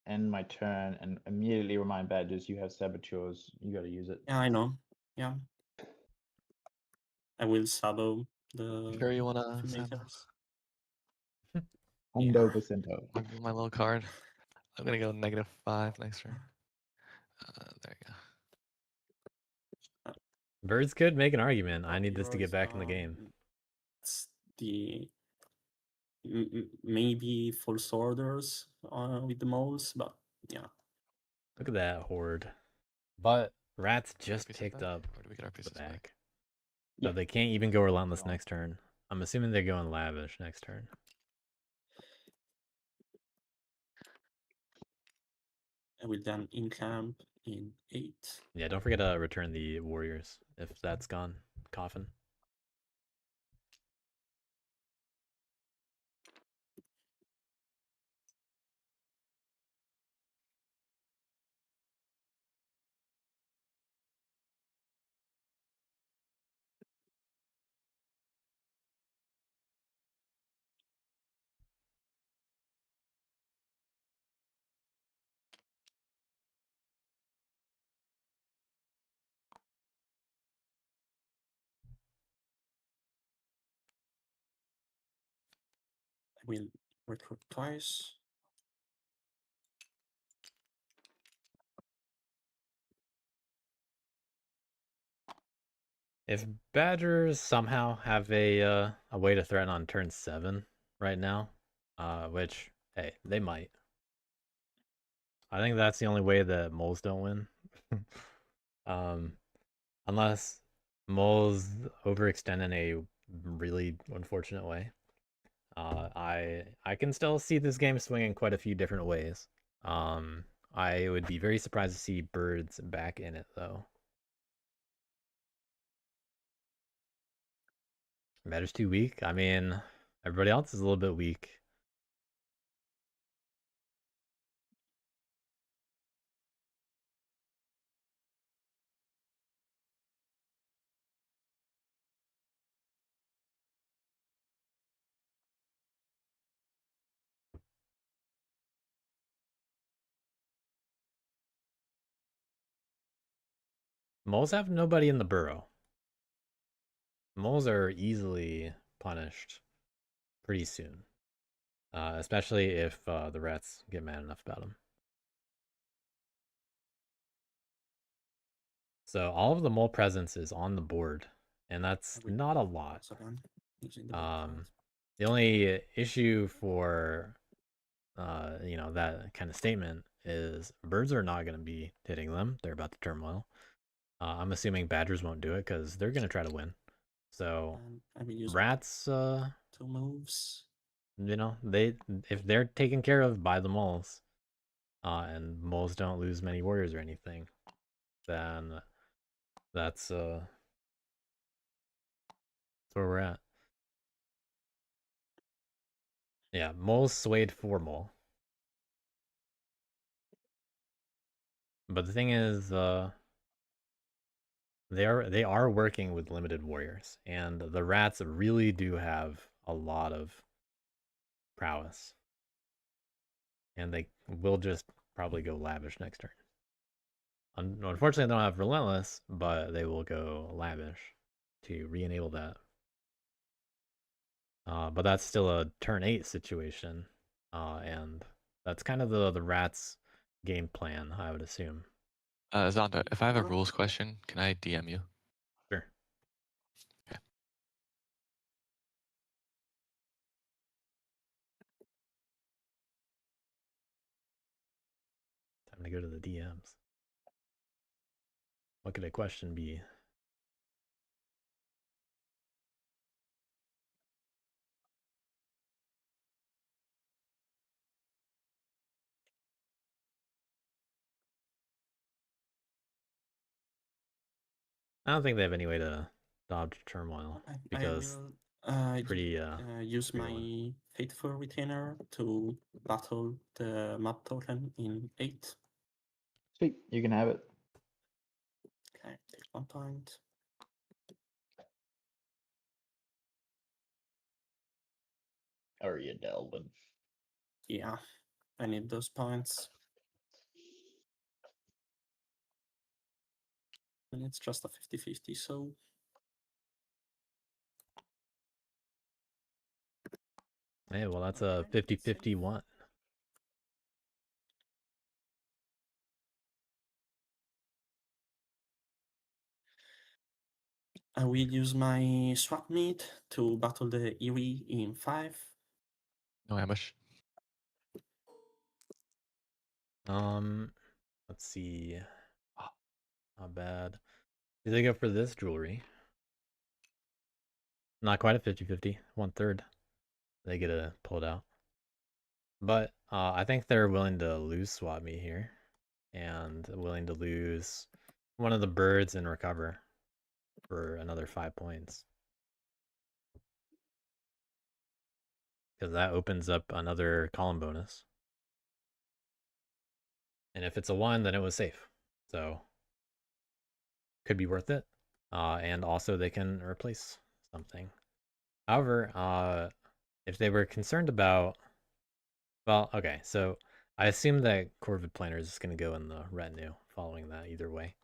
end my turn and immediately remind badgers you have saboteurs. You gotta use it. Yeah, I know. Yeah. I will sabo the Sure, you wanna few sabo? makers. Hundo Vicento. I'll give my little card. I'm gonna go -5 next turn. There you go. Birds could make an argument. I need this to get Yours, back in the game. It's the maybe false orders with the moles, but yeah. Look at that horde. But rats just Pieces picked back? up Or do we get our the pieces back. back? So they can't even go relentless Go on. next turn. I'm assuming they're going lavish next turn. I will then encamp in 8. Yeah, don't forget to return the warriors if that's gone. Coffin. I will recruit twice. If badgers somehow have a way to threaten on turn 7 right now, which hey, they might. I think that's the only way that moles don't win. Unless moles overextend in a really unfortunate way. I can still see this game swinging quite a few different ways. I would be very surprised to see birds back in it though. Matter's too weak. I mean, everybody else is a little bit weak. Moles have nobody in the burrow. Moles are easily punished pretty soon. Especially if the rats get mad enough about them. So all of the mole presence is on the board, and that's will not a lot. once again, using the bird card. The only issue for that kind of statement is birds are not going to be hitting them. They're about to turmoil. I'm assuming badgers won't do it because they're going to try to win. So And I will use rats, 2 moves. if they're taken care of by the moles, and moles don't lose many warriors or anything, then that's where we're at. Yeah, moles swayed for mole. But the thing is, they are working with limited warriors, and the rats really do have a lot of prowess, and they will just probably go lavish next turn. Unfortunately, they don't have relentless, but they will go lavish to re-enable that. But that's still a turn 8 situation, and that's kind of the rats' game plan, I would assume. Zaandaa, if I have a rules question, can I DM you? Sure. Okay. Time to go to the DMs. What could a question be? I don't think they have any way to dodge turmoil because I will pretty use pretty my one. Faithful Retainer to battle the map token in 8. Sweet, you can have it. Okay, take 1 point. Are you Delvin? Yeah, I need those points. And it's just a 50-50, so Hey, well, that's a 50-50 one. I will use my swap meet to battle the Eerie in 5. No ambush. Let's see. Not bad. Do they go for this jewelry? Not quite a 50-50. 1/3. They get to pull it out. But I think they're willing to lose swap meet here, and willing to lose one of the birds and recover for another 5 points. Because that opens up another column bonus. And if it's a 1, then it was safe. So, could be worth it. And also they can replace something. However, if they were concerned about... Well, okay, so I assume that Corvid Planner is going to go in the retinue following that either way.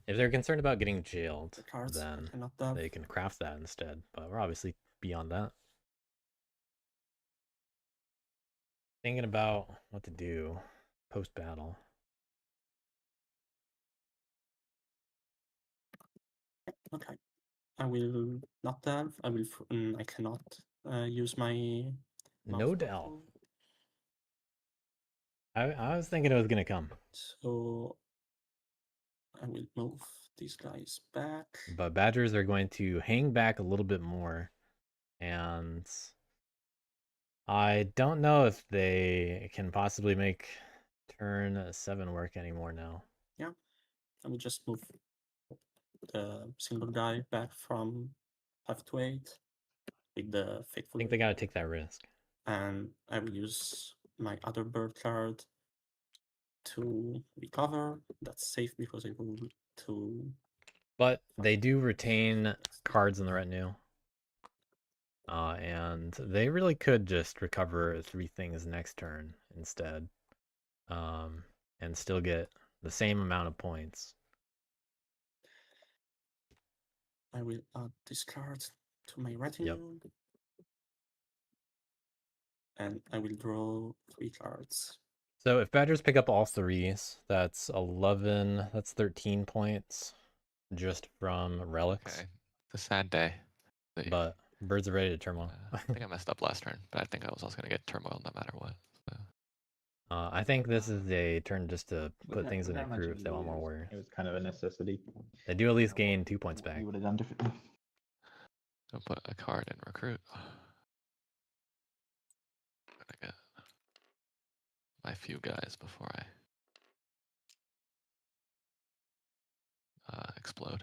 If they're concerned about getting jailed, then they can craft that instead. But we're obviously beyond that. Thinking about what to do post-battle. Okay, I will not delve. I cannot use my No delve. I was thinking it was gonna come. So I will move these guys back. But badgers are going to hang back a little bit more, and I don't know if they can possibly make turn 7 work anymore now. Yeah, I will just move the single guy back from 5 to 8 with the Faithful. I think they gotta take that risk. And I will use my other bird card to recover. That's safe because I will to. But they do retain cards in the retinue. And they really could just recover 3 things next turn instead. And still get the same amount of points. I will add this card to my retinue. Yep. And I will draw 3 cards. So if badgers pick up all 3s, that's 11, that's 13 points. just from relics, Okay. The sad day. but birds are ready to turmoil. I think I messed up last turn, but I think I was also going to get turmoil no matter what. So. I think this is a turn just to put Without- things in a without crew mentioning if they want more warriors, warriors. It was kind of a necessity. They do at least gain 2 points What back. you would have done differently. I'll put a card in recruit. I'm gonna get my few guys before I explode.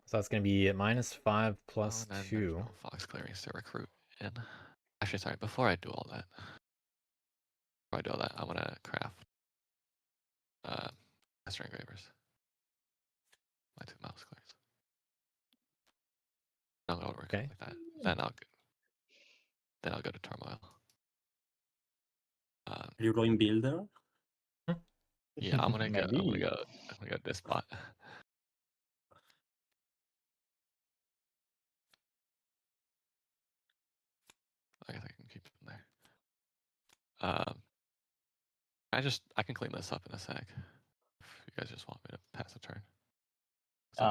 So that's going to be -5 plus and then 2. there's no fox clearings to recruit in. Actually, sorry, before I do all that, I want to craft master engravers. My 2 mouse clearings. I'll go recruit Okay. like that. Then I'll go to turmoil. You're going builder? Yeah, I'm gonna go Maybe. this spot. I guess I can keep them there. I can clean this up in a sec. If you guys just want me to pass a turn.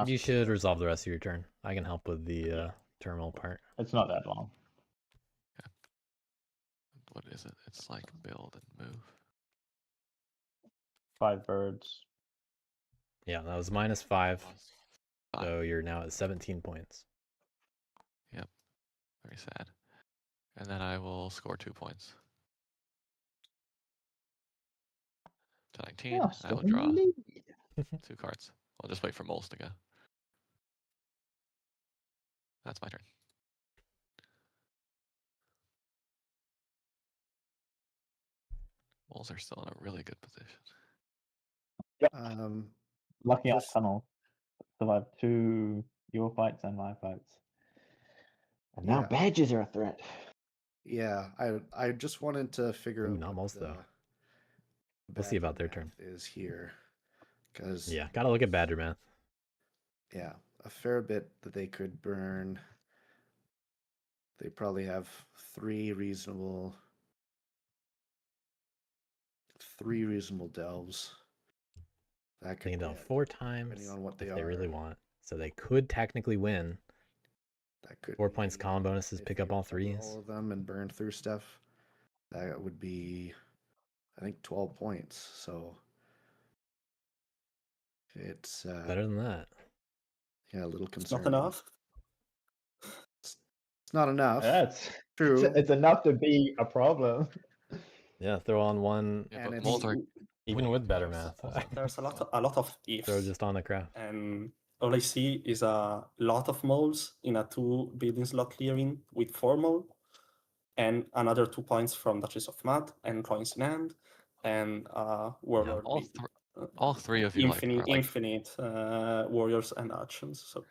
You should resolve the rest of your turn. I can help with the terminal part. It's not that long. Okay. What is it? It's like build and move. 5 birds. Yeah, that was -5. Plus So 5. you're now at 17 points. Yep. Very sad. And then I will score 2 points. To 19, Yeah, I will still in the draw lead. 2 cards. I'll just wait for moles to go. That's my turn. Moles are still in a really good position. Lucky I This- tunnel. Survived 2 your fights and my fights. And now Yeah. badges are a threat. Yeah, I just wanted to figure Ooh, out not what most, the though. We'll see about their badger turn. math is here, because Yeah, gotta look at Badger math. yeah, a fair bit that they could burn. They probably have 3 reasonable delves. That They could can delve get, 4 times depending on what they if they really are. want. So they could technically win. That could 4 points be, column bonuses, if pick they up all recover 3s. all of them and burn through stuff. That would be, I think, 12 points. So it's Better than that. yeah, a little It's not concerning. enough. It's not enough. That's True. It's enough to be a problem. Yeah, throw on one, Yeah, And but it's- moles are even way with better worse math. also. There's So- a lot of ifs. Throw just on the craft. And all I see is a lot of moles in a 2 building slot clearing with 4 mole, and another 2 points from Duchess of Mud and coins in hand, and warlord all, with, all 3 of you infinite are warriors and actions. So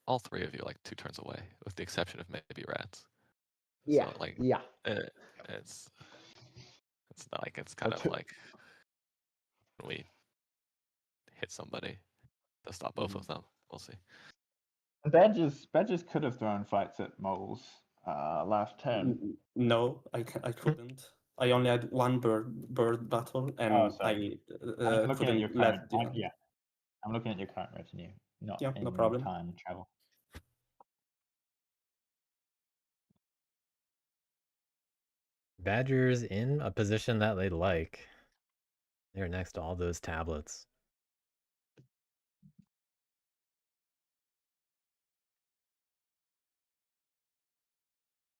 all 3 of you like 2 turns away, with the exception of maybe rats. Yeah. So like Yeah. it's not like it's kind of like when we hit somebody to stop both of them. We'll see. Badgers could have thrown fights at moles last turn. no, I couldn't. I only had 1 bird battle, and Oh, sorry. I'm looking at your couldn't current. let Yeah, I'm looking at your current retinue, not Yeah, no in problem. time travel. Badger's in a position that they like. They're next to all those tablets.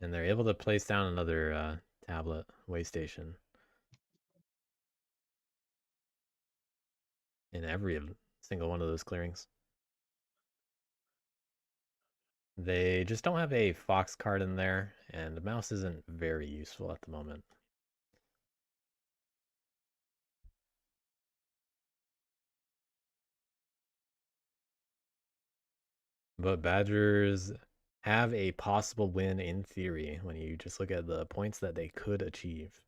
And they're able to place down another tablet way station in every single one of those clearings. They just don't have a fox card in there, and the mouse isn't very useful at the moment. But Badgers have a possible win in theory when you just look at the points that they could achieve.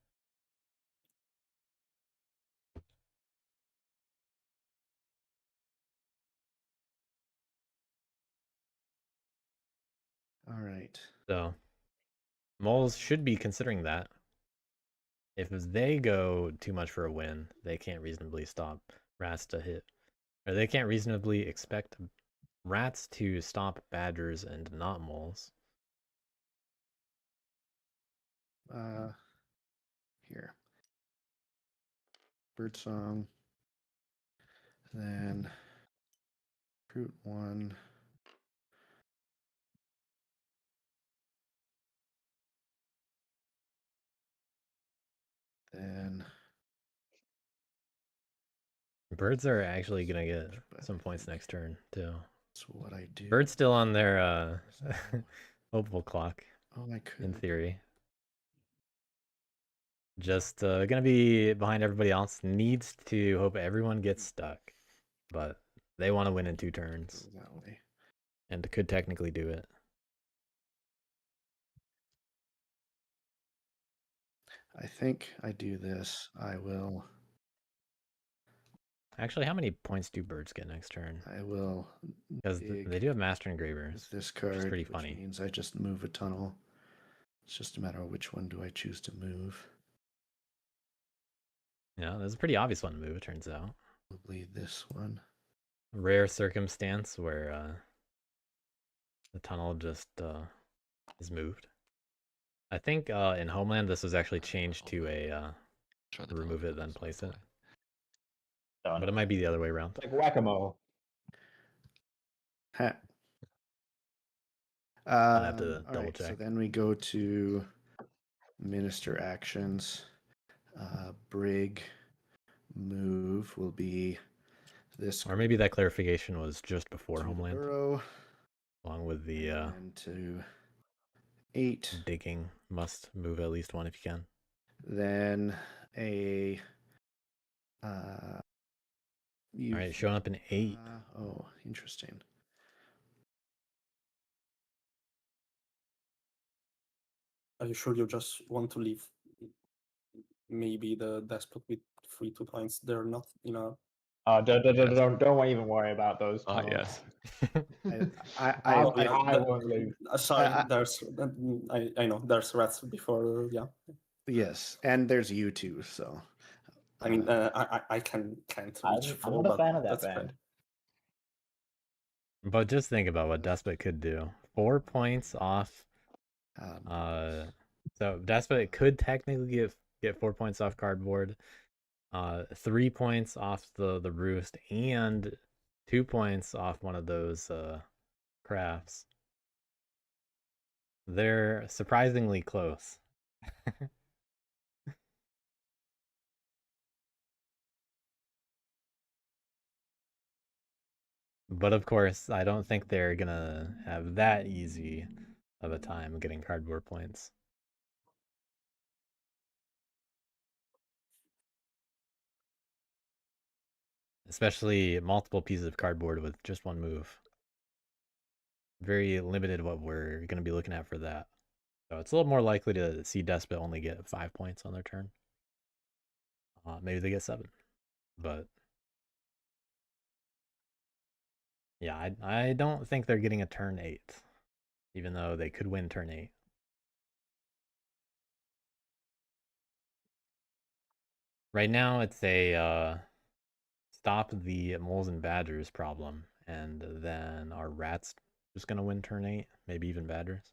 all right. So, Moles should be considering that. if they go too much for a win, they can't reasonably stop rats to hit, or they can't reasonably expect rats to stop badgers and not moles. Here. Birdsong. Then Fruit 1. Then Birds are actually gonna get some points next turn too. that's what I do. Bird's still on their hopeful clock Oh, I in could. theory. Just gonna be behind everybody else. Needs to hope everyone gets stuck, but they want to win in 2 turns Go that way. and could technically do it. I think I do this. I will. Actually, how many points do birds get next turn? I will. Because they do have master engravers. With this which card, is pretty which funny. means I just move a tunnel. It's just a matter of which one do I choose to move. Yeah, there's a pretty obvious one to move, it turns out. Probably this one. Rare circumstance where the tunnel just is moved. I think in Homeland this was actually changed to a Try the remove tunnel it then first place it. before Done. But it might be the other way around. Like whack-a-mole. Ha. I'd have to All double right, so check. then we go to minister actions. Brig move will be this. Or maybe that clarification was just before to the Homeland, burrow, along with the and to 8. digging must move at least 1 if you can. Then a. All right, showing up in 8. Oh, interesting. Are you sure you just want to leave maybe the despot with 3 2 points? They're not in a. Don't even worry about those Oh tunnels. yes. I won't lose. Sorry, there's. I know there's rats before. Yeah. Yes, and there's you too. So. I mean, I can't reach I'm 4, not a but fan of that that's band. fine. But just think about what Despot could do. 4 points off. So Despot could technically get 4 points off cardboard. 3 points off the roost, and 2 points off one of those crafts. They're surprisingly close. But of course, I don't think they're gonna have that easy of a time getting cardboard points. Especially multiple pieces of cardboard with just 1 move. Very limited what we're going to be looking at for that. So it's a little more likely to see Despot only get 5 points on their turn. Maybe they get 7. But yeah, I don't think they're getting a turn 8. Even though they could win turn 8. Right now it's a stop the moles and badgers problem. And then our rats just going to win turn 8. Maybe even badgers.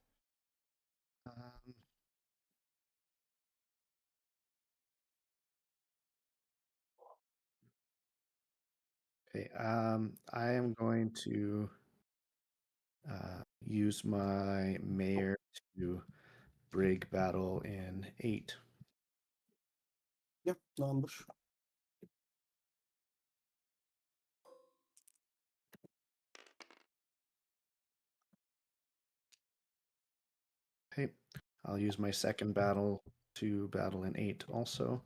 Okay, I am going to use my mayor to brig battle in 8. Yeah, no ambush. Okay, I'll use my second battle to battle in 8 also.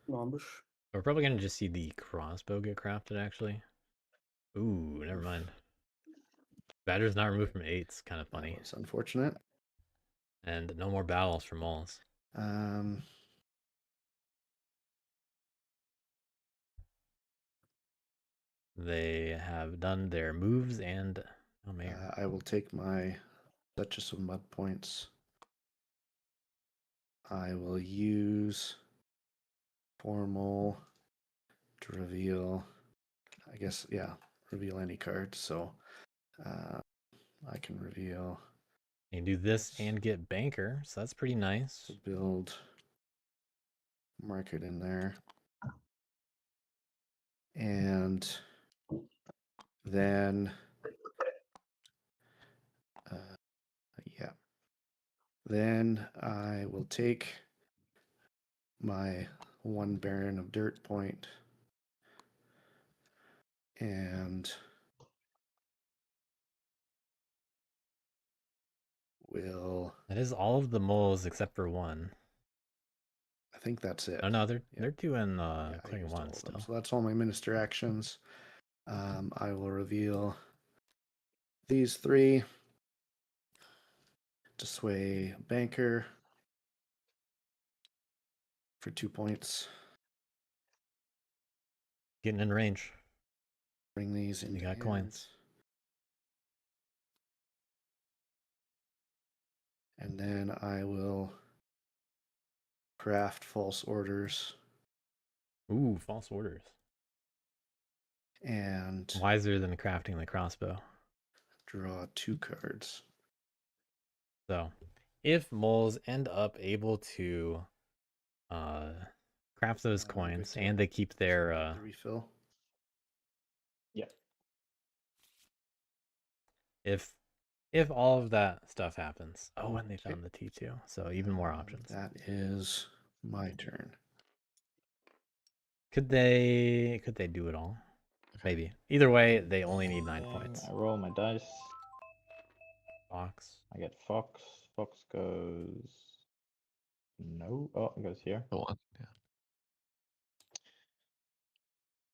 No ambush. We're probably going to just see the crossbow get crafted, actually. Ooh, never mind. Badger's not removed from 8. It's kind of funny. That was unfortunate. And no more battles for moles. They have done their moves and no mayor. I will take my Duchess of Mud points. I will use formal to reveal. I guess, yeah, reveal any card. So I can reveal. You can do this Yes. and get banker, so that's pretty nice. So build, mark it in there. And then, yeah. Then I will take my 1 Baron of Dirt point and will. That is all of the moles except for one. I think that's it. Oh no, they're Yeah. doing I clearing used all one of them. still. So that's all my minister actions. I will reveal these 3 to sway banker for 2 points. Getting in range. Bring these into You got hands. coins. And then I will craft false orders. Ooh, false orders. And Wiser than crafting the crossbow. draw 2 cards. So, if moles end up able to craft those coins Victor, and they keep their the refill. Yeah. if all of that stuff happens. Oh, and they found the T2. So even more options. That is my turn. Could they do it all? Maybe. Either way, they only need 9 Thing, points. I roll my dice. Fox. I get Fox. Fox goes. No. Oh, it goes here. The 1. Yeah.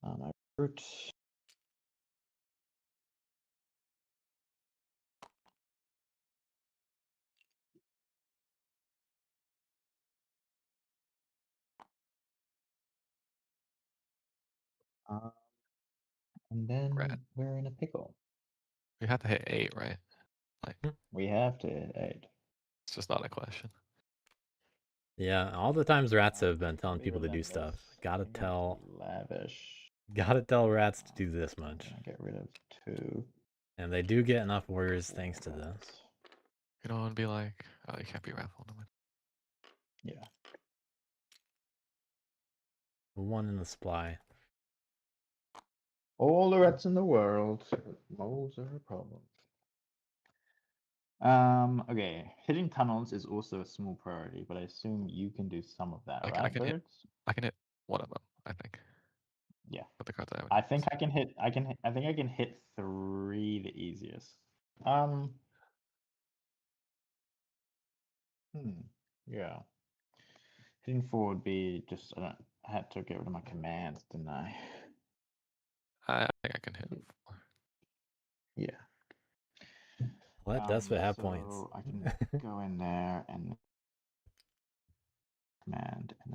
I root. And then Rat. we're in a pickle. We have to hit 8, right? Like, We have to hit 8. it's just not a question. Yeah, all the times rats have been It's telling gonna be people to do stuff. relentless. Gotta I think we have to tell be lavish. rats to do this I'm much. gonna get rid of 2. And they do get enough warriors thanks to this. You know, and be like, oh, you can't be raffled. Yeah. 1 in the supply. All the rats in the world. Moles are a problem. Okay. Hitting tunnels is also a small priority, but I assume you can do some of that, Like, right, I can hit Birds? 1 of them, I think. Yeah. With the cards I have. I think I can hit. I think I can hit 3 the easiest. Yeah. Hitting 4 would be just. I had to get rid of my commands, didn't I? I think I can hit 4. Yeah. Let Despot have points. So I can go in there and command. And...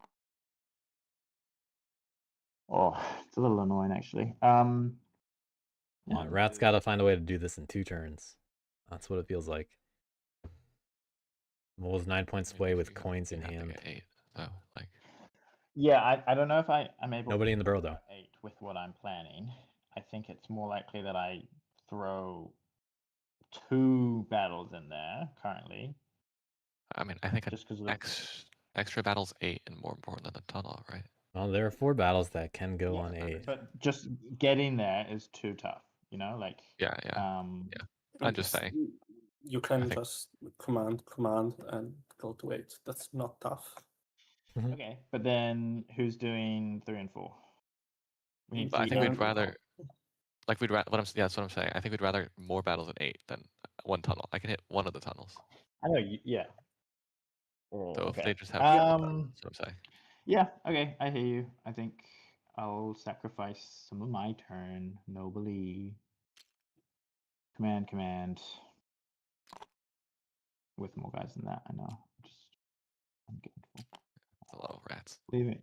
Oh, it's a little annoying actually. Yeah, rats gotta find a way to do this in 2 turns. That's what it feels like. Mole's 9 points away with coins in hand. 8, so like. Yeah, I don't know if I'm able. Nobody to in the burrow though. 8 with what I'm planning. I think it's more likely that I throw 2 battles in there currently. I mean, I think just because extra battle's 8 and more important than the tunnel, right? Well, there are 4 battles that can go on 8. But just getting there is too tough, you know, like Yeah. I'm just saying. You can just command and go to 8. That's not tough. Okay, but then who's doing 3 and 4? But I think we'd rather, like that's what I'm saying. I think we'd rather more battles in 8 than 1 tunnel. I can hit 1 of the tunnels. I know, yeah. So if they just have, that's what I'm saying. Yeah, okay, I hear you. I think I'll sacrifice some of my turn nobly. Command. With more guys than that, I know. I'm getting full. A lot of rats. Leaving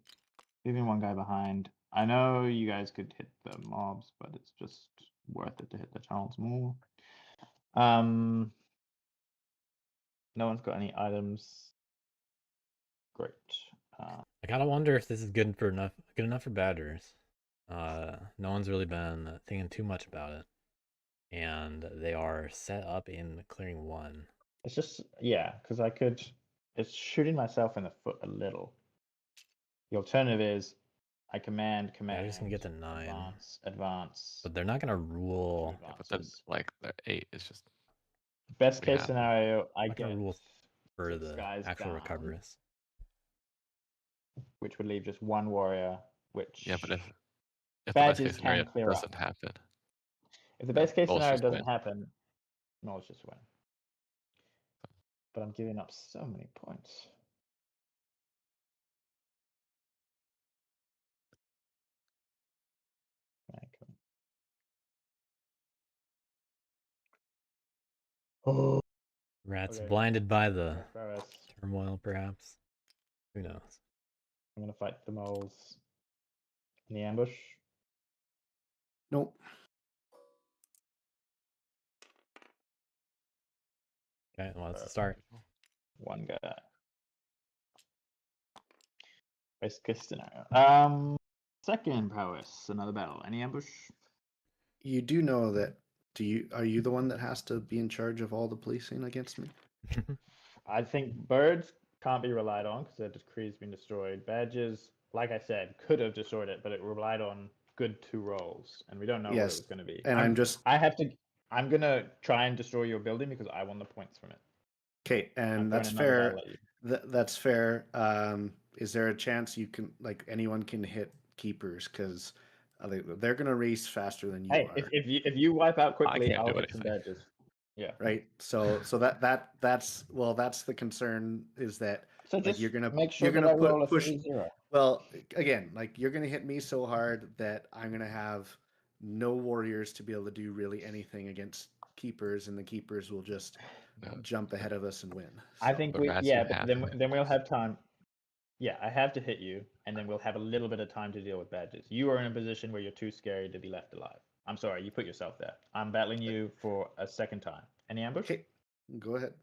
1 guy behind. I know you guys could hit the mobs, but it's just worth it to hit the tunnels more. No one's got any items. Great. I gotta wonder if this is good enough for Badgers. No one's really been thinking too much about it, and they are set up in clearing 1. It's just because I could. It's shooting myself in the foot a little. The alternative is I command, Yeah, just gonna get to 9. advance. But they're not gonna rule. Yeah, but then like the 8 is just Best we case have- scenario, I Not gonna get rule for 6 the guys actual down, recoverers. which would leave just 1 warrior. Which yeah, but if the best Badgers case scenario can clear doesn't up. happen, If the then best case Bulls scenario just doesn't win. happen, no, it's just win. But I'm giving up so many points. Okay. Oh, Rats okay. blinded by the Ferris. turmoil, perhaps. Who knows? I'm gonna fight the moles in the ambush. Nope. Okay, well, that's the start. 1 guy. Best case scenario. Second prowess, another battle. Any ambush? You do know that. Are you the one that has to be in charge of all the policing against me? I think birds can't be relied on because their decree's been destroyed. Badges, like I said, could have destroyed it, but it relied on good 2 rolls, and we don't know what it Yes, was going to be. and I'm gonna try and destroy your building because I won the points from it. Okay, I'm and throwing that's another fair. battle at you. That's fair. Is there a chance you can, like, anyone can hit keepers? Because they're gonna race faster than you Hey, are, if you wipe out quickly, can't I'll do hit some anything. badges. Yeah. right? So that's the concern, is that So like just you're gonna make sure you're that gonna I roll a push. 3-0. Well, again, like, you're gonna hit me so hard that I'm gonna have no warriors to be able to do really anything against keepers, and the keepers will just No, jump ahead of us and win. I So, think the we rats yeah, you but have then to hit then we'll us. have time. Yeah, I have to hit you, and then we'll have a little bit of time to deal with badges. You are in a position where you're too scary to be left alive. I'm sorry, you put yourself there. I'm battling you for a second time. Any ambush? okay, go ahead.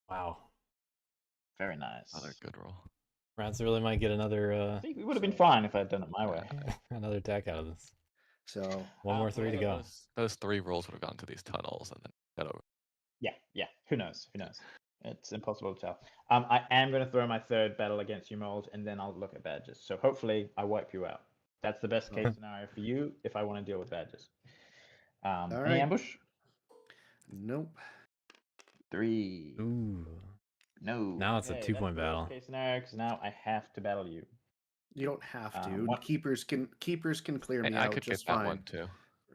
Wow. Very nice. Another good roll. Rats really might get another See, we would have been fine if I'd done it my way. another attack out of this. So One more 3 to okay, go. Those 3 rolls would have gone to these tunnels and then got over. Yeah. Who knows? It's impossible to tell. I am going to throw my 3rd battle against you, mold, and then I'll look at badges. So hopefully I wipe you out. That's the best case scenario for you if I want to deal with badges. Any right. ambush? Nope. 3. Ooh. No. Now it's a Okay, 2-point that's the battle. worst case scenario because now I have to battle you. You don't have to. What- Keepers can clear me I out could just get that fine, one too,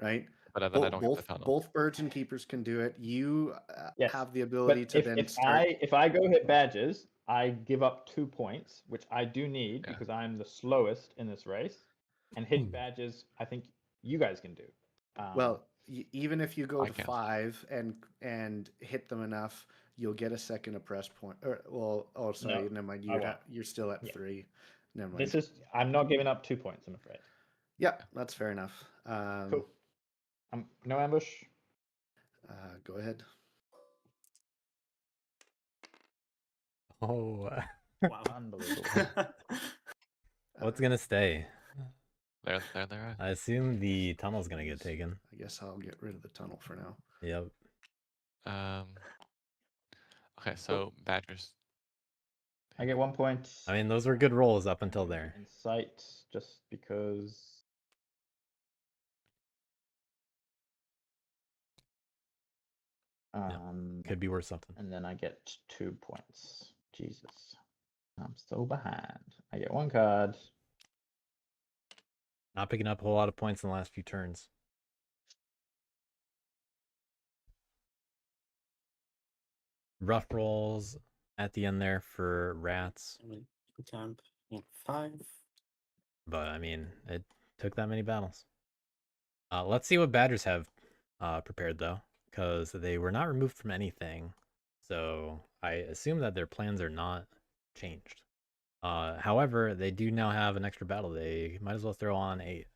right? but then I don't get the tunnel. Both birds and keepers can do it. You Yes, have the ability But to if, then if start. if I go hit badges, I give up 2 points, which I do need Yeah. because I'm the slowest in this race. And hitting Ooh. badges, I think you guys can do. Well, even if you go I to can't. 5 and hit them enough, you'll get a second oppressed point. Sorry, No, never mind. I won't. You're still at Yeah. 3. Never mind. This is I'm not giving up 2 points. I'm afraid. Yeah, that's fair enough. Cool. No ambush. Go ahead. Oh. Wow. Unbelievable. What's gonna stay? There. I assume the tunnel's gonna get taken. I guess I'll get rid of the tunnel for now. Yep. Okay, so Badgers. I get 1 point. I mean, those were good rolls up until there. Insight, just because. Could be worth something. And then I get 2 points. Jesus. I'm so behind. I get 1 card. Not picking up a whole lot of points in the last few turns. Rough rolls at the end there for rats. Camp in 5. But, I mean, it took that many battles. Let's see what Badgers have prepared, though, because they were not removed from anything. So I assume that their plans are not changed. However, they do now have an extra battle. They might as well throw on 8.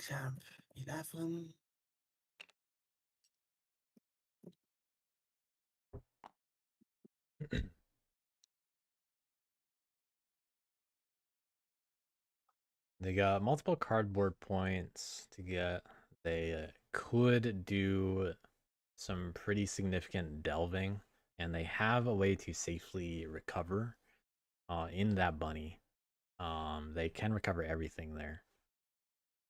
Camp 11. They got multiple cardboard points to get. They could do some pretty significant delving, and they have a way to safely recover in that bunny. They can recover everything there.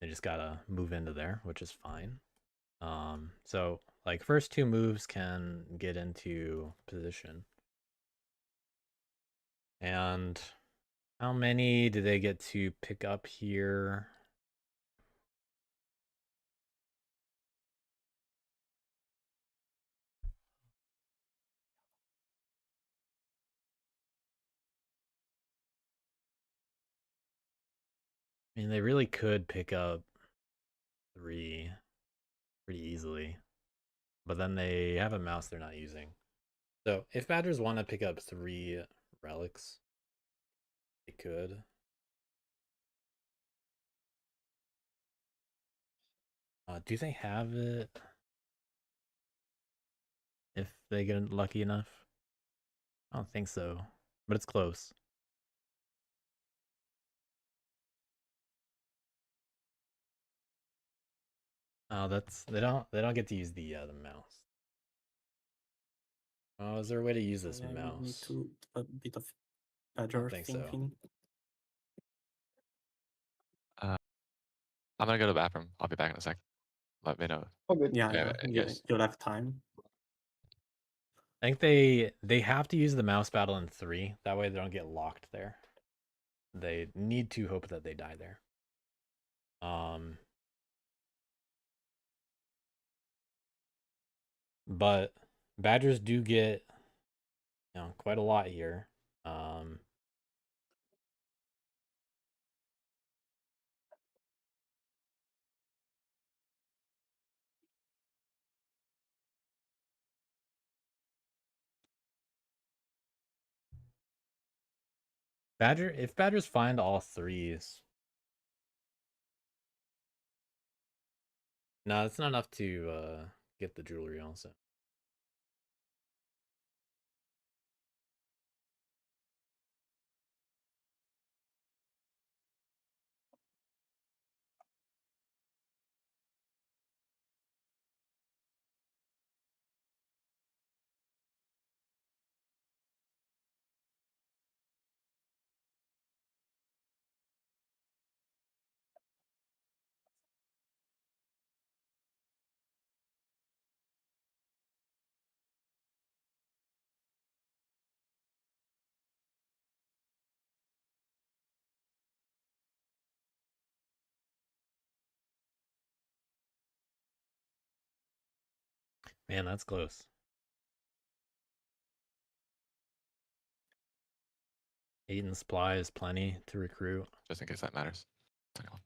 They just gotta move into there, which is fine. So like first two moves can get into position. And how many do they get to pick up here? I mean, they really could pick up 3 pretty easily. But then they have a mouse they're not using. So if Badgers want to pick up 3 relics, they could. Do they have it? If they get lucky enough? I don't think so, but it's close. Oh, that's they don't get to use the mouse. Oh, is there a way to use this Yeah, you need mouse? to a bit of Badger think so. thinking. I'm gonna go to the bathroom. I'll be back in a sec. Let me know. Oh, good. Yeah, Yeah, you'll have time. I think they have to use the mouse battle in 3. That way they don't get locked there. They need to hope that they die there. But Badgers do get quite a lot here. If Badgers find all 3s. No, it's not enough to get the jewelry also. Man, that's close. Eight in supply is plenty to recruit. just in case that matters. 21.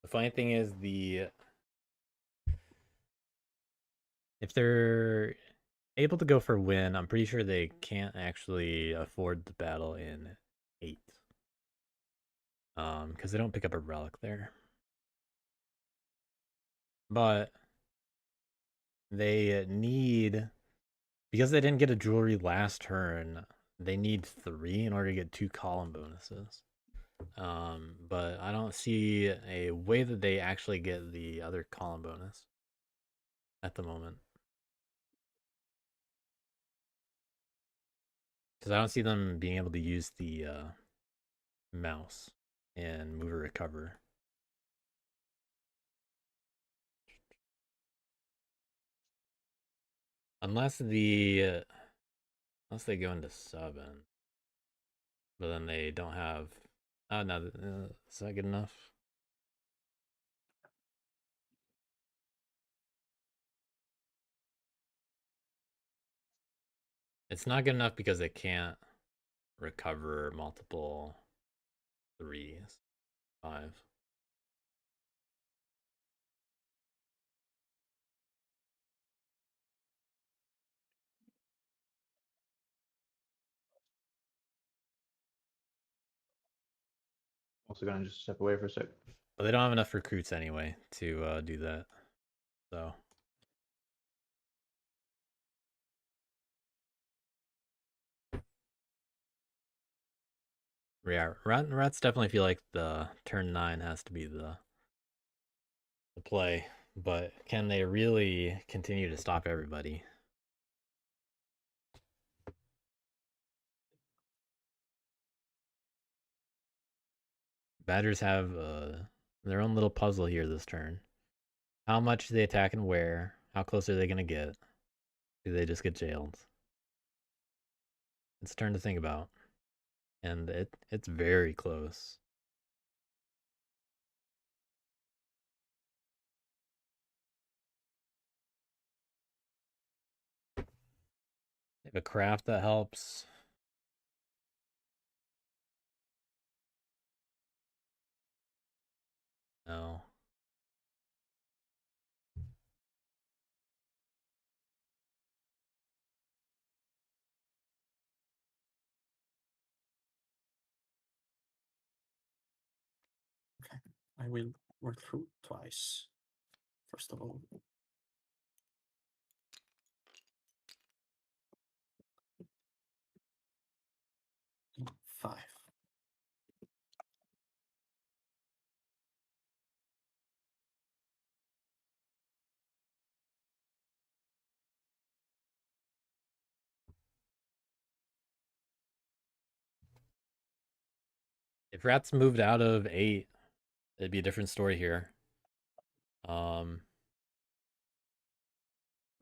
The funny thing is if they're able to go for win, I'm pretty sure they can't actually afford the battle in 8. Because they don't pick up a relic there. But they need, because they didn't get a jewelry last turn, they need 3 in order to get 2 column bonuses. But I don't see a way that they actually get the other column bonus at the moment. Because I don't see them being able to use the mouse and move or recover. Unless they go into 7. But then they don't have... Oh, no. Is that good enough? It's not good enough because they can't recover multiple 3s. 5. Also gonna just step away for a sec. But they don't have enough recruits anyway to do that. So yeah, rats definitely feel like the turn 9 has to be the play, but can they really continue to stop everybody? Badgers have their own little puzzle here this turn. How much do they attack and where? How close are they going to get? Do they just get jailed? It's a turn to think about. And it's very close. They have a craft that helps. No. Okay, I will work through twice. First of all. 5. If rats moved out of 8, it'd be a different story here. But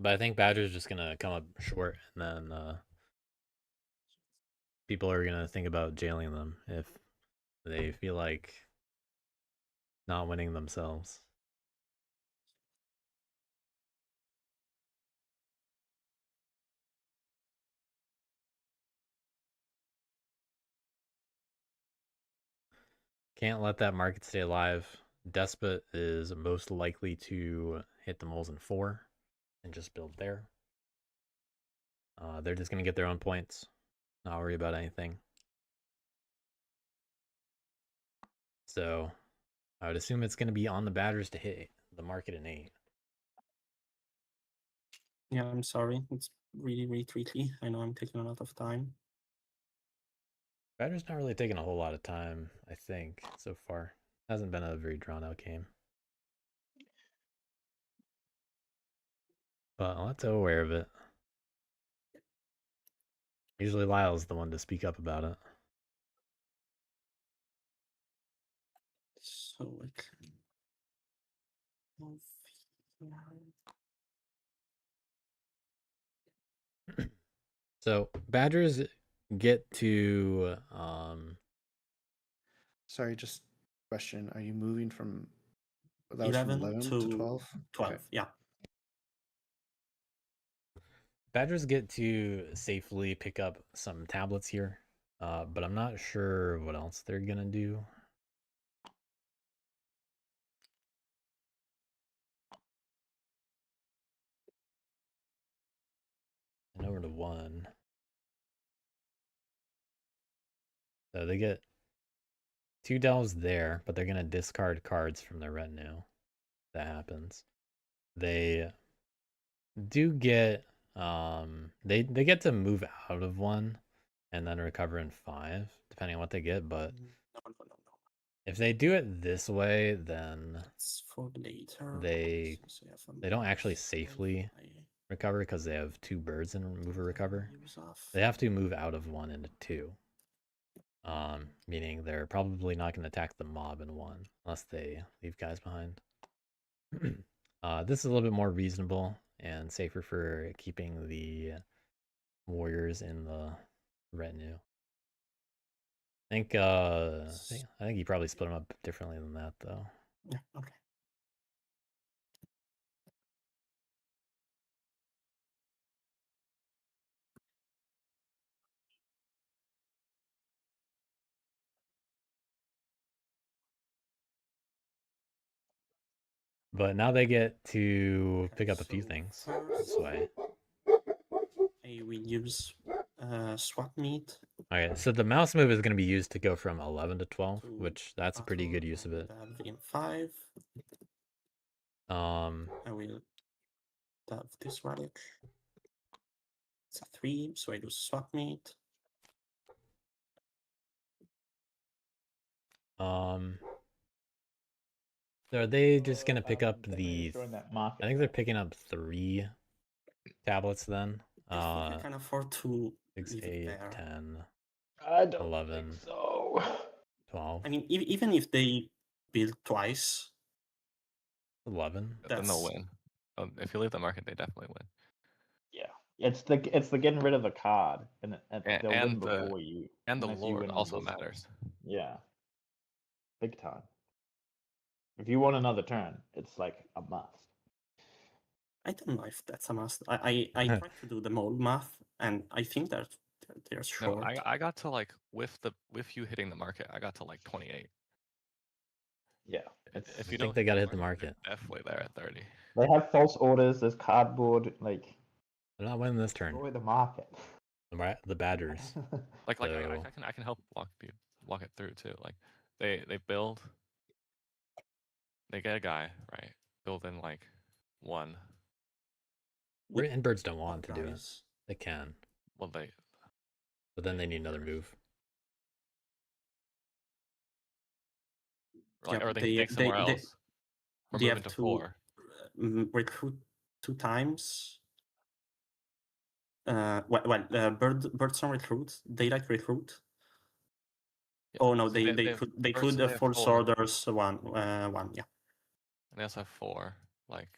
I think Badger's just gonna come up short, and then people are gonna think about jailing them if they feel like not winning themselves. Can't let that market stay alive. Despot is most likely to hit the moles in 4 and just build there. They're just going to get their own points. Not worry about anything. So I would assume it's going to be on the Badgers to hit the market in 8. Yeah, I'm sorry. It's really, really tricky. I know I'm taking a lot of time. Badgers not really taking a whole lot of time, I think, so far. Hasn't been a very drawn out game. But let's aware of it. Usually Lyle's the one to speak up about it. So like So Badgers get to Sorry, just question. Are you moving from that was 11 from 11 to to 12? 12, Okay. yeah. Badgers get to safely pick up some tablets here, but I'm not sure what else they're gonna do. And over to 1. So they get 2 delves there, but they're gonna discard cards from their retinue. That happens. They do get they get to move out of 1 and then recover in 5, depending on what they get, but No. if they do it this way, then It's for later. they don't actually So safely I recover because they have 2 birds in move or recover. use off. They have to move out of 1 into 2. Meaning they're probably not going to attack the mob in 1 unless they leave guys behind. This is a little bit more reasonable and safer for keeping the warriors in the retinue. I think you probably split them up differently than that, though. Yeah, okay. But now they get to pick up a few So things first, this way. I will use swap meet. Okay, so the mouse move is going to be used to go from 11 to 12, to which that's a pretty good battle use of it. and have in 5. I will have this relic. It's a 3, so I do swap meet. So are they just going to pick up Definitely the... destroying that market. I think they're picking up 3 tablets then. I think I can afford to 6, leave 8, it there. 10, I don't 11, think so. 12, I mean, even if they build twice, 11. Then they'll that's win. If you leave the market, they definitely win. Yeah, it's the getting rid of the card, and they'll win And before you. And the unless you lord win on also this turn. matters. Yeah, big time. If you want another turn, it's like a must. I don't know if that's a must. I tried to do the mold math, and I think that they're No, short. I got to like with you hitting the market, I got to like 28. Yeah, If I you think don't they hit got to the hit the market. they're definitely there at 30. they have false orders. There's cardboard. Like, They're not winning this turn. destroy the market. The Badgers. Like So- I can help walk it through too. Like they build, they get a guy right, build in like 1. And birds don't want to do it. Guys. They can, Well, they but then they need another move. like, Yeah, or they can dig somewhere else. Or they move have into to 4. recruit 2 times. Birds on recruit, daylight recruit. Yeah. Oh no, So they first could they have false 4. orders one. Yeah. And they also have 4. Like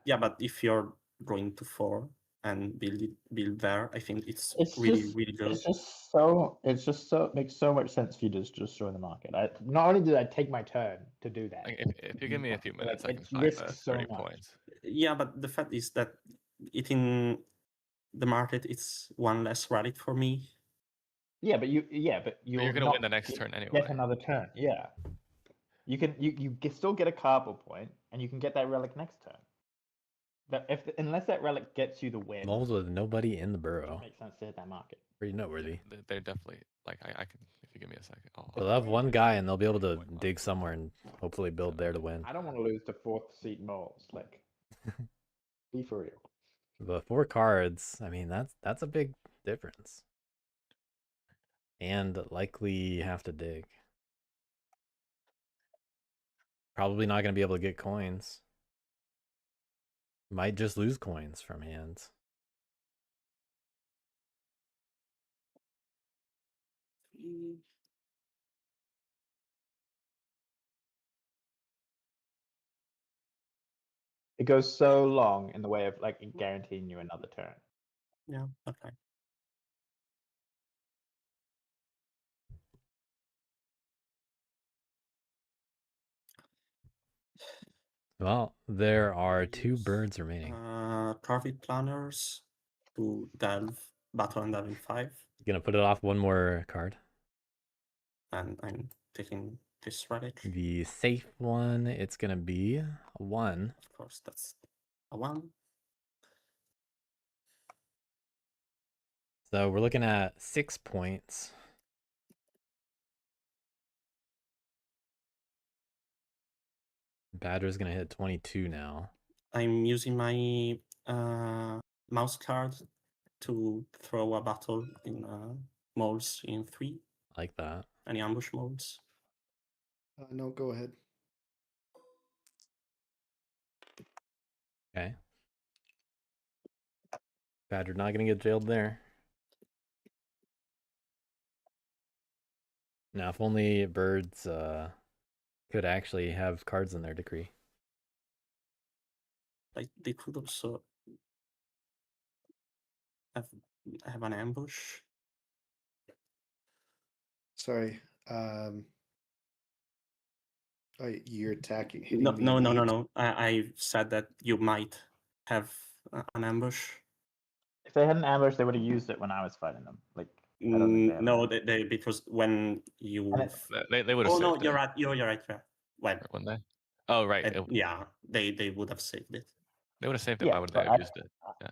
Yeah, but if you're going to 4 and build there, I think it's It's really just, good. It's just so it makes so much sense for you to just destroy the market. Not only did I take my turn to do that. like, if you give me a few minutes, I can it's find risk the so 30 much. points. Yeah, but the fact is that it in the market it's one less relic for me. Yeah, but you're gonna not win the next turn anyway. Get another turn. Yeah, you still get a cardboard point, and you can get that relic next turn. But unless that relic gets you the win, Moles with nobody in the it burrow. makes sense to hit that market. Pretty noteworthy. They're definitely like I can, if you give me a second. They'll have one guy and they'll be able to dig somewhere and hopefully build there to win. I don't want to lose to 4th seed moles. Like, be for real. But 4 cards, I mean that's a big difference. And likely have to dig. Probably not going to be able to get coins. Might just lose coins from hands. It goes so long in the way of like guaranteeing you another turn. Yeah, okay. Well, there are 2 birds remaining. Carved planners to delve battle and delve in 5. Gonna put it off one more card. And I'm taking this relic. The safe one, it's gonna be a 1. Of course, that's a 1. So we're looking at 6 points. Badger's gonna hit 22 now. I'm using my mouse card to throw a battle in molds in 3. Like that. Any ambush molds? No, go ahead. Okay. Badger not gonna get jailed there. Now, if only birds could actually have cards in their decree. Like they could also have an ambush. Sorry. You're attacking. Hitting No, the no, no, no, elite. no. I said that you might have an ambush. If they had an ambush, they would have used it when I was fighting them. Like, I don't think they have No, an they because when you. They would have. Oh no, saved you're it. right. You're right. Yeah. Well, Wouldn't they? Oh right. yeah, they would have saved it. They would have saved it. Yeah, Why would they but have used it? Yeah.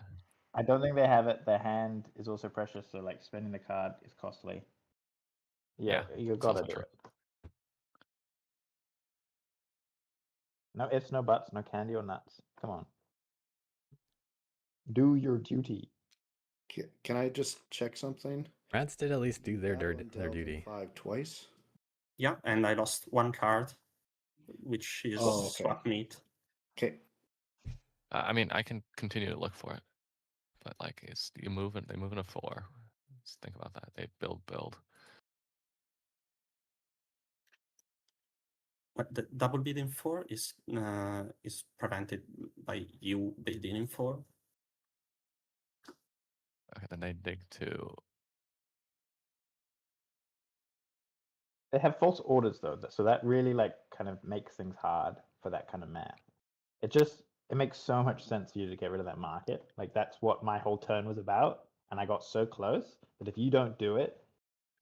I don't think they have it. Their hand is also precious, so like spending the card is costly. Yeah, you it's gotta also do true. it. No ifs, no buts, no candy or nuts. Come on. Do your duty. Can I just check something? Rats did at least do their Battle their in duty. 5 twice. Yeah, and I lost one card, which is Oh, okay. swap meet. Okay. I mean, I can continue to look for it, but like, it's they move in a 4. Just think about that. They build. But the double bidding 4 is prevented by you bidding in 4. Okay, then they dig 2. They have false orders though, so that really like kind of makes things hard for that kind of map. It makes so much sense for you to get rid of that market. Like that's what my whole turn was about, and I got so close that if you don't do it,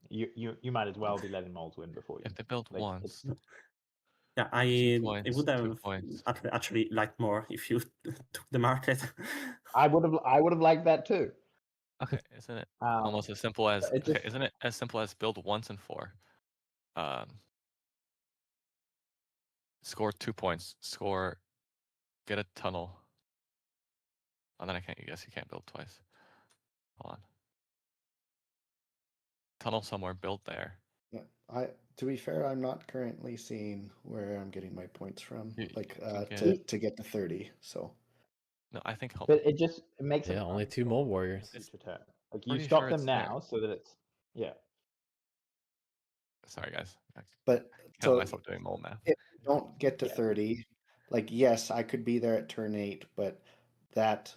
you might as well be letting moles win before you. If they build Like, once, Yeah, 2 I points, would 2 have points. actually liked more if you took the market. I would have liked that too. Okay, isn't it Um, almost as simple as it just- isn't it as simple as build once in 4? Score 2 points. Get a tunnel. Oh, then I guess you can't build twice. Hold on. Tunnel somewhere, build there. Yeah, to be fair, I'm not currently seeing where I'm getting my points from, You like can to get to 30. So No, I think but it makes Yeah, it only hard 2 for mole a warriors. future turn. Like you pretty stop sure them it's there. now so that it's Sorry, guys. I but can't so myself doing mole math. if you don't get to Yeah. 30, like yes, I could be there at turn 8, but that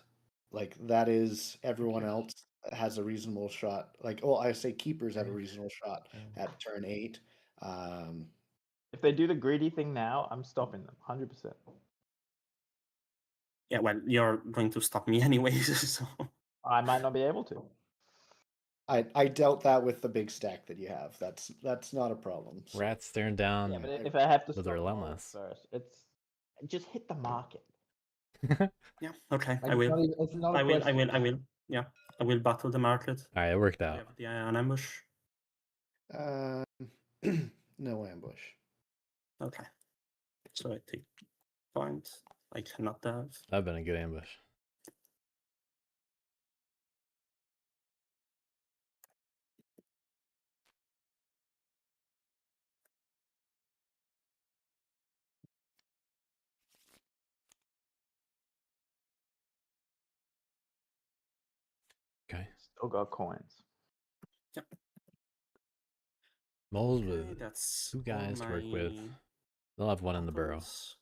that is everyone else has a reasonable shot. Like, oh, I say keepers have a reasonable shot at turn 8. If they do the greedy thing now, I'm stopping them 100%. Yeah, well, you're going to stop me anyways, so I might not be able to. I doubt that with the big stack that you have. That's not a problem. So. Rats staring down. Yeah, but if I have to Those stop are the moles relentless. first, it's just hit the market. yeah, okay, Like, I will. it's not a I will. question. Yeah, I will battle the market. All right, it worked We out. have the an ambush. No ambush. Okay, so I take point. I cannot have. That'd been a good ambush. Okay. Still got coins. Yeah. Moles Okay, with that's 2 guys all to work with. my They'll have 1 in the burrow. battles.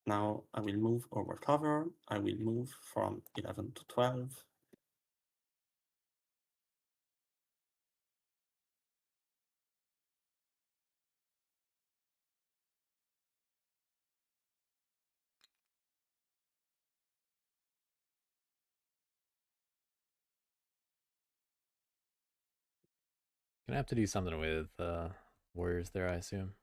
Now I will move over cover. I will move from 11 to 12. Gonna have to do something with warriors there, I assume.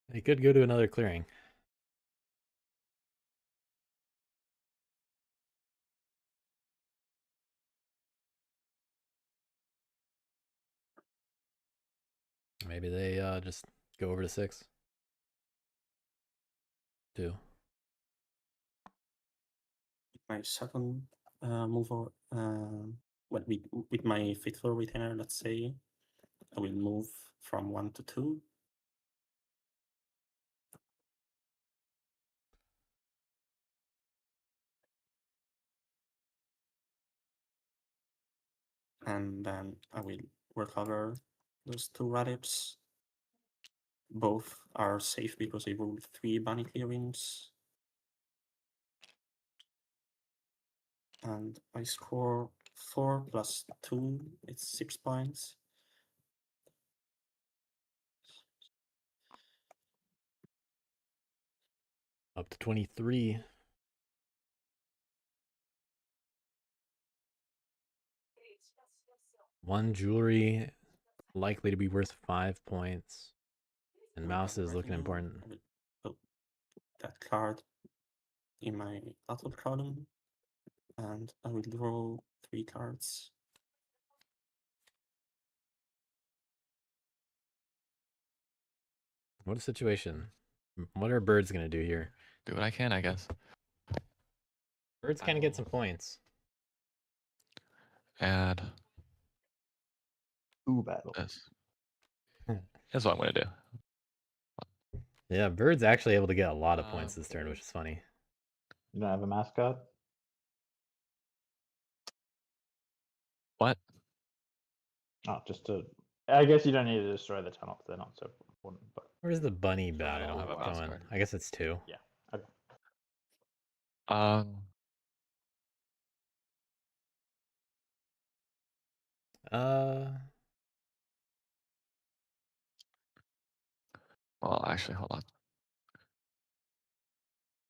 They could go to another clearing. Maybe they just go over to 6. 2. My second mover, well, with my faithful retainer, let's say, I will move from 1 to 2. And then I will recover those 2 radips. Both are safe because they ruled 3 bunny clearings. And I score 4 plus 2, it's 6 points. Up to 23. One jewelry likely to be worth 5 points. And Well, mouse is right looking now, important. I will put that card in my battle column, and I will draw 3 cards. What a situation. What are birds going to do here? Do what I can, I guess. Birds I kind of get will- some points. Add Ooh, battle. this. That's what I'm gonna do. Yeah, bird's actually able to get a lot of points Um, this turn, which is funny. You don't have a mascot? What? Oh, just to. I guess you don't need to destroy the tunnels. They're not so important. But Where's the bunny Sorry, I don't battle have a mouse going? card. I guess it's 2. yeah, okay. Um, well, actually, hold on.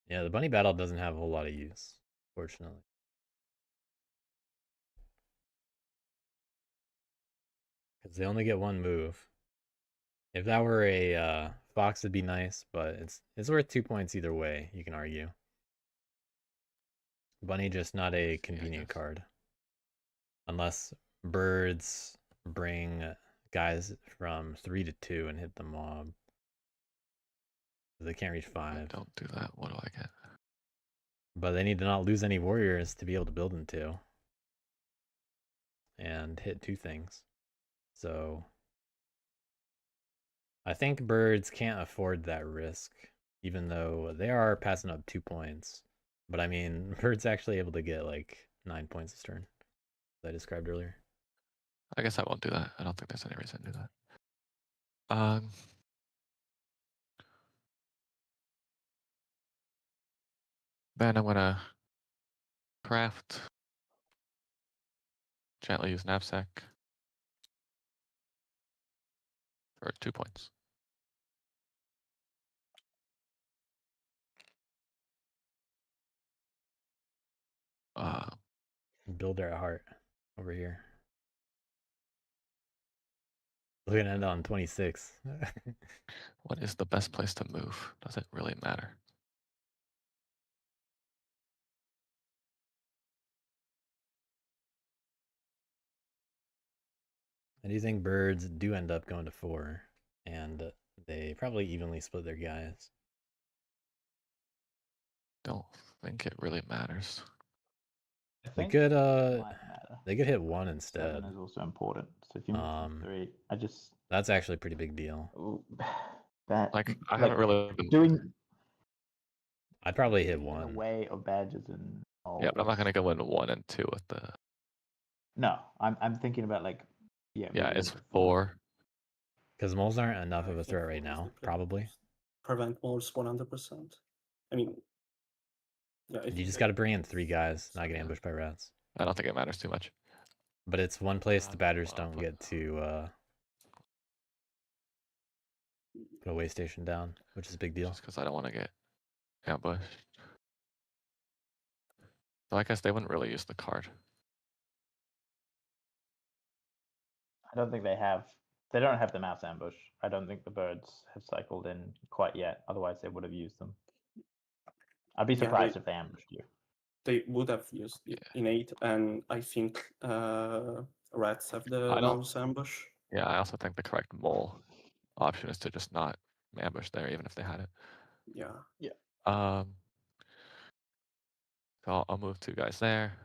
Yeah, the bunny battle doesn't have a whole lot of use, fortunately. Because they only get 1 move. If that were a fox, it'd be nice, but it's worth 2 points either way, you can argue. Bunny just not a See, I convenient guess. card. Unless birds bring guys from 3 to 2 and hit the mob. They can't reach 5. Don't do that. What do I get? But they need to not lose any warriors to be able to build into. And hit 2 things. So I think birds can't afford that risk, even though they are passing up 2 points. But I mean, birds actually able to get like 9 points this turn, as I described earlier. I guess I won't do that. I don't think there's any reason to do that. Then I'm gonna craft. Gently use knapsack for 2 points. Builder at heart over here. We're gonna end on 26. What is the best place to move? Does it really matter? I do think birds do end up going to 4, and they probably evenly split their guys. Don't think it really matters. I They think could it might matter. they could hit 1 instead. 7 is also important. So if you move 3, I just. That's actually a pretty big deal. Ooh, that Like I haven't really been doing I'd probably hit in the 1. way of badges and. Yeah, but I'm not gonna go in 1 and 2 with the. No, I'm thinking about like. Yeah. Yeah, moving it's into 4. Because moles aren't enough I of a think threat right 4 is the now, play. probably. Prevent moles 100%. I mean, yeah. You just got to bring in 3 guys, not get Yeah. ambushed by rats. I don't think it matters too much. But it's one place the batters Well, I'll don't put- get to put a way station down, which is a big deal. Just because I don't want to get ambushed. So I guess they wouldn't really use the card. I don't think they have. They don't have the mouse ambush. I don't think the birds have cycled in quite yet. Otherwise, they would have used them. I'd be Yeah, surprised if they ambushed you. They would have used it in 8, and I think rats have the I don't- mouse ambush. Yeah, I also think the correct mole option is to just not ambush there, even if they had it. Yeah. So I'll move 2 guys there.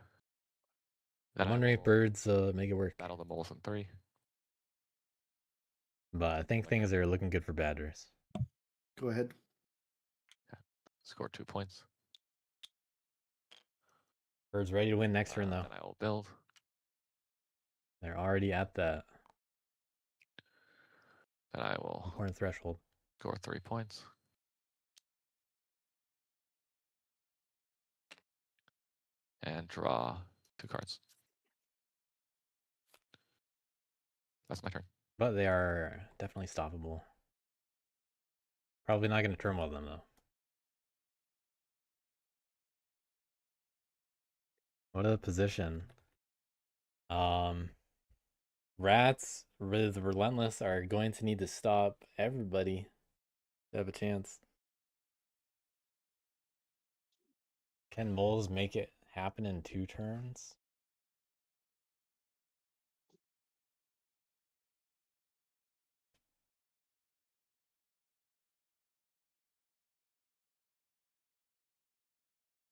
Then I'm I wondering if will birds make it work. battle the moles in 3. But I think things are looking good for batters. Go ahead. Score 2 points. Birds ready to win next turn, though. Then I will build. They're already at that Then I will important threshold. score 3 points. And draw 2 cards. That's my turn. But they are definitely stoppable. Probably not going to turmoil them, though. What a position. Rats with Relentless are going to need to stop everybody to have a chance. Can Moles make it happen in 2 turns?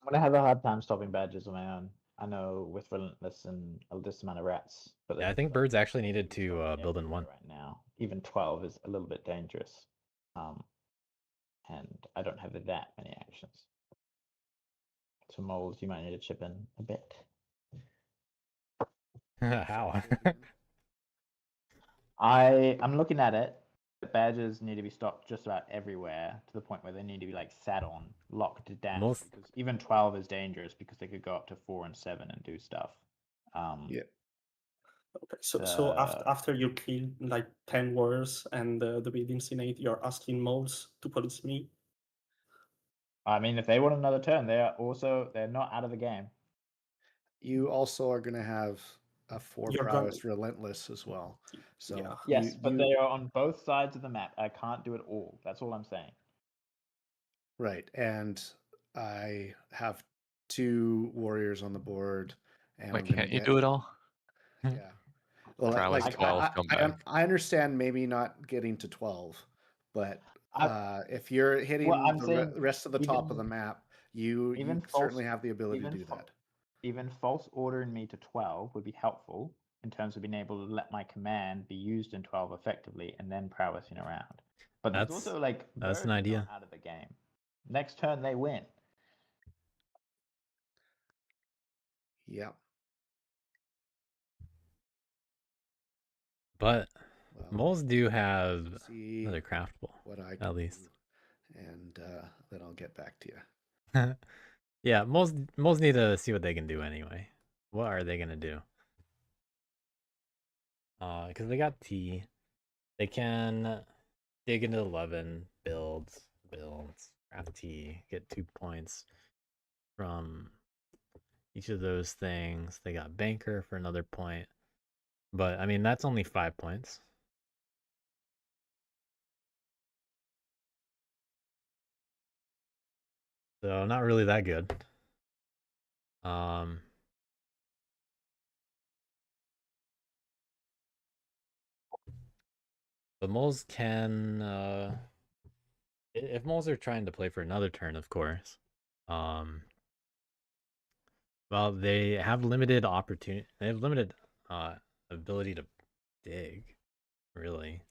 I'm gonna have a hard time stopping badgers on my own. I know with Relentless and this amount of rats, but Yeah, I there's think like Birds actually needed badgers to stopping build in everywhere 1. right now. Even 12 is a little bit dangerous. And I don't have that many actions. So Moles, you might need to chip in a bit. How? I'm looking at it. The badgers need to be stopped just about everywhere to the point where they need to be like sat on, locked down. Most- Because even 12 is dangerous because they could go up to 4 and 7 and do stuff. Yeah. Okay, so after you kill like 10 warriors and the buildings in 8, you're asking Moles to police me? I mean, if they want another turn, they're not out of the game. You also are going to have a 4 You're prowess Relentless as well. So Yeah. Yes, but they are on both sides of the map. I can't do it all. That's all I'm saying. Right, and I have 2 warriors on the board, and Wait, I'm gonna can't you get do it all? yeah. Well, Prowess like 12, come back. I understand maybe not getting to 12, but if you're hitting I'm the saying rest of the top of even- the map, you even certainly false- have the ability to even do fa- that. Even false ordering me to 12 would be helpful in terms of being able to let my command be used in 12 effectively and then prowessing around. But there's That's- also like that's an birds are idea. not out of the game. Next turn they win. Yeah. But Well, Moles do have see another craftable, what I at can least. do, and then I'll get back to you. Yeah, Moles need to see what they can do anyway. What are they gonna do? Because they got T. They can dig into 11, builds, craft T, get 2 points from each of those things. They got Banker for another point. But, I mean, that's only 5 points. So, not really that good. But Moles can, if Moles are trying to play for another turn, of course. Well, they have limited opportunity. They have limited ability to dig, really,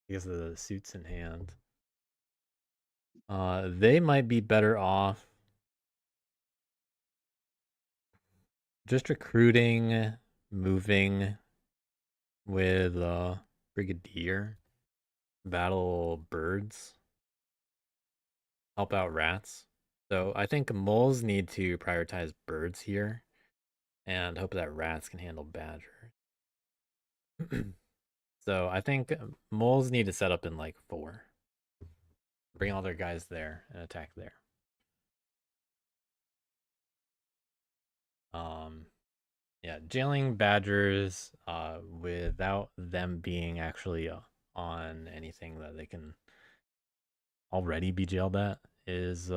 because of the suits in hand. They might be better off just recruiting, moving with Brigadier, battle birds, help out rats. So I think moles need to prioritize birds here and hope that rats can handle badgers. So I think moles need to set up in like 4. Bring all their guys there and attack there. Yeah, jailing badgers without them being actually on anything that they can already be jailed at is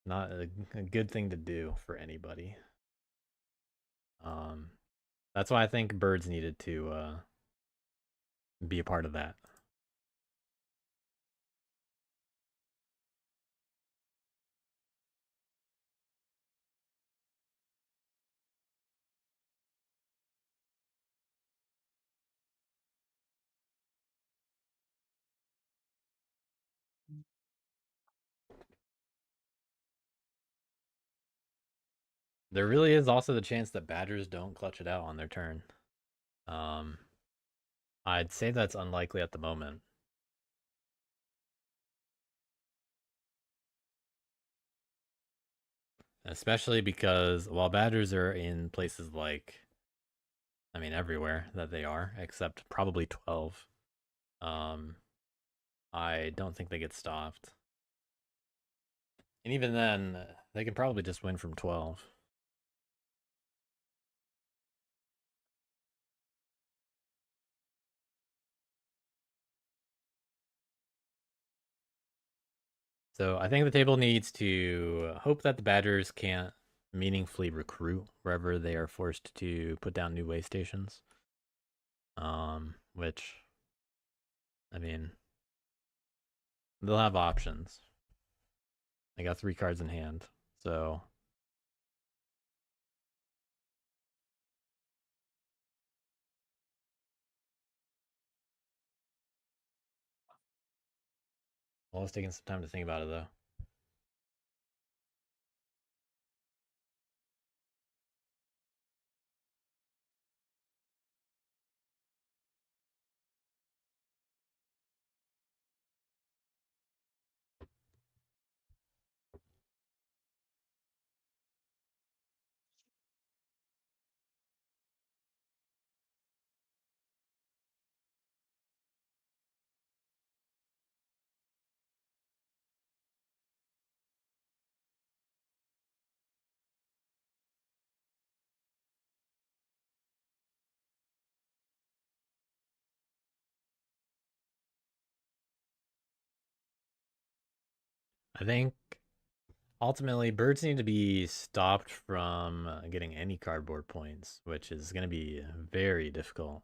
not a good thing to do for anybody. That's why I think birds needed to be a part of that. There really is also the chance that badgers don't clutch it out on their turn. I'd say that's unlikely at the moment. Especially because while badgers are in places like, I mean, everywhere that they are, except probably 12, I don't think they get stopped. And even then, they can probably just win from 12. So I think the table needs to hope that the Badgers can't meaningfully recruit wherever they are forced to put down new way stations. Which, I mean, they'll have options. They got 3 cards in hand, so well, it's taking some time to think about it though. I think ultimately birds need to be stopped from getting any cardboard points, which is going to be very difficult.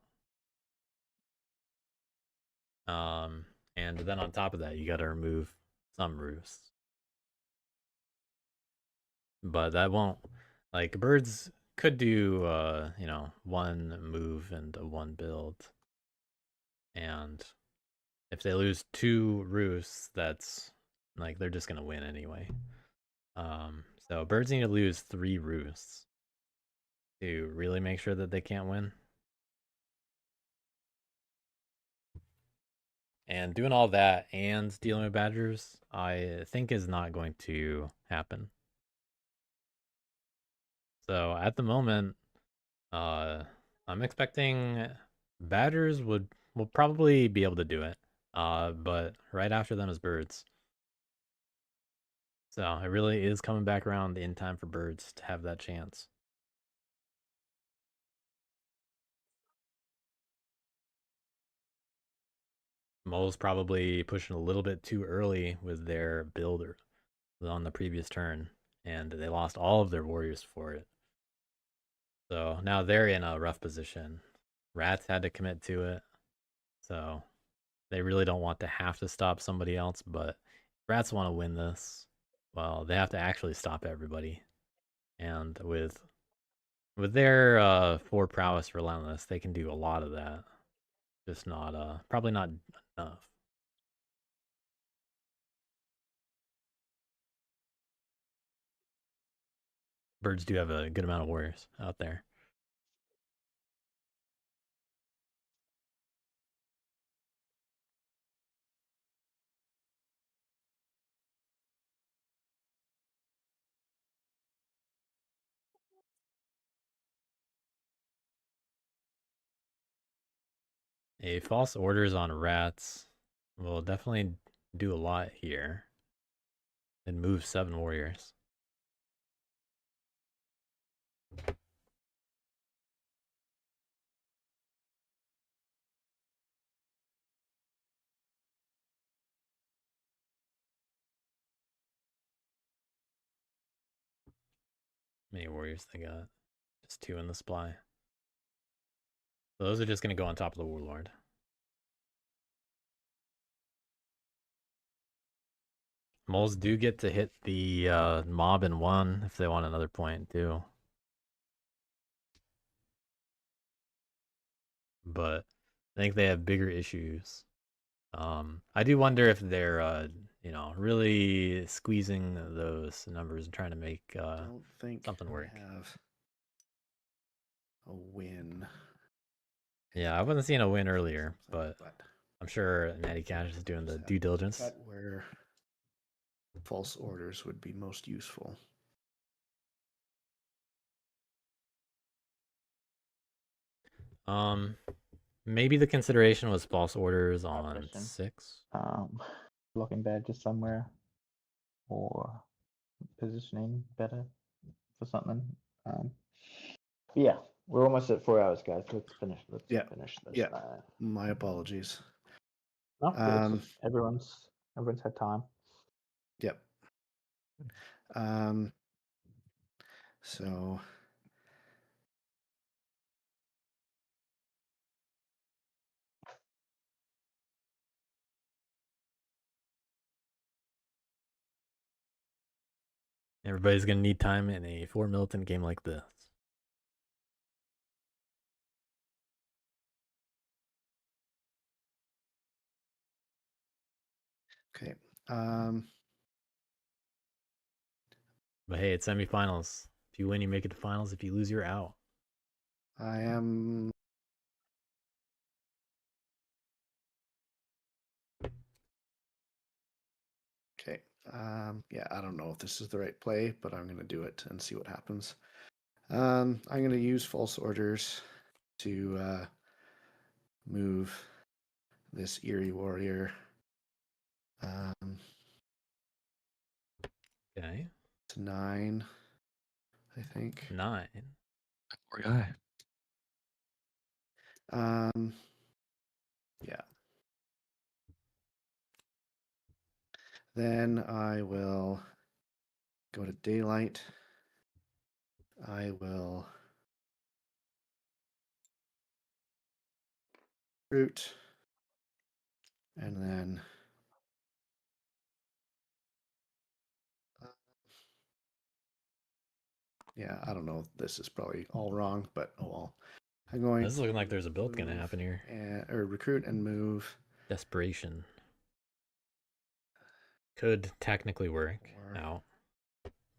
And then on top of that, you got to remove some roofs. But that won't, like, birds could do, you know, 1 move and a 1 build. And if they lose 2 roofs, that's, like, they're just going to win anyway. So birds need to lose 3 roofs to really make sure that they can't win. And doing all that and dealing with Badgers, I think is not going to happen. So at the moment, I'm expecting Badgers will probably be able to do it. But right after them is Birds. So it really is coming back around in time for Birds to have that chance. Mole's probably pushing a little bit too early with their builder on the previous turn, and they lost all of their warriors for it. So now they're in a rough position. Rats had to commit to it, so they really don't want to have to stop somebody else, but Rats want to win this. Well, they have to actually stop everybody. And with their 4 prowess relentless, they can do a lot of that. Just not probably not enough. Birds do have a good amount of warriors out there. A false orders on rats will definitely do a lot here. And move 7 warriors. How many warriors they got? Just 2 in the supply. So those are just going to go on top of the warlord. Moles do get to hit the mob in 1 if they want another point too. But I think they have bigger issues. I do wonder if they're you know, really squeezing those numbers and trying to make I don't think something work. we have a win. Yeah, I wasn't seeing a win earlier, but I'm sure NattyKash is doing the due diligence. Cut where false orders would be most useful. Maybe the consideration was false orders on Question. 6. Blocking badges somewhere, or positioning better for something. Yeah, we're almost at 4 hours, guys. Let's finish. Let's finish this. Yeah. My apologies. No, it's just everyone's had time. Yep. So Everybody's gonna need time in a 4 militant game like this. okay. But hey, it's semifinals. If you win, you make it to finals. If you lose, you're out. I am. Okay. Yeah, I don't know if this is the right play, but I'm gonna do it and see what happens. I'm gonna use false orders to move this Eerie Warrior. Okay. To 9, I think. 9. Poor guy. Yeah. Then I will go to daylight. I will root, and then yeah, I don't know. This is probably all wrong, but oh well. I'm going. This is looking like there's a build gonna happen here. Or recruit and move. Desperation. Could technically work out,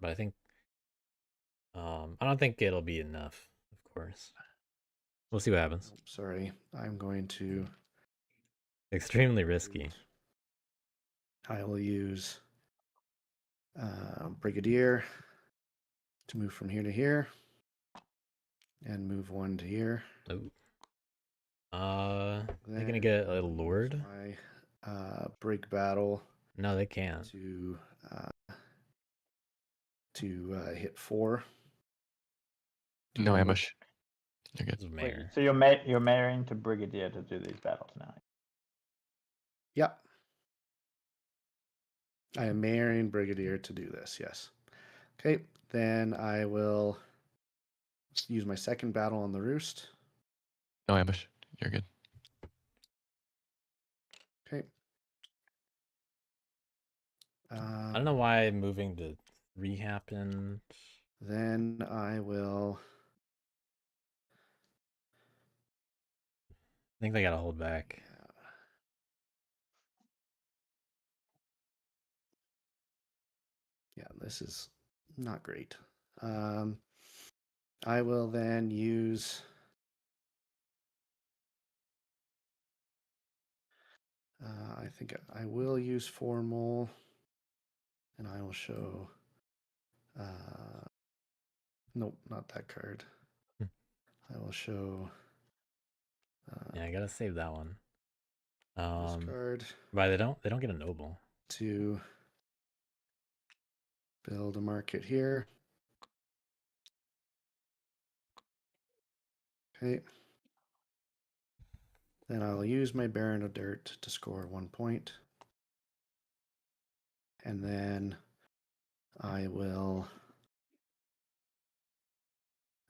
but I think I don't think it'll be enough. Of course, we'll see what happens. Sorry, I'm going to. Extremely risky. I will use Brigadier to move from here to here, and move 1 to here. Oh. They're gonna get a Lord. My Brig Battle. No, they can't. To hit 4. No ambush. You're good. This is Wait, Mayor. so you're marrying to Brigadier to do these battles now. Yep. I am marrying Brigadier to do this, yes. Okay, then I will use my second battle on the Roost. No ambush. You're good. Okay. I don't know why moving to 3 happened. Then I will. I think they gotta hold back. Yeah, this is not great. I will then use. I think I will use formal, and I will show. Nope, not that card. I will show. Yeah, I gotta save that one. This card. But they don't get a noble. To build a market here. Okay. Then I'll use my Baron of Dirt to score 1 point. And then I will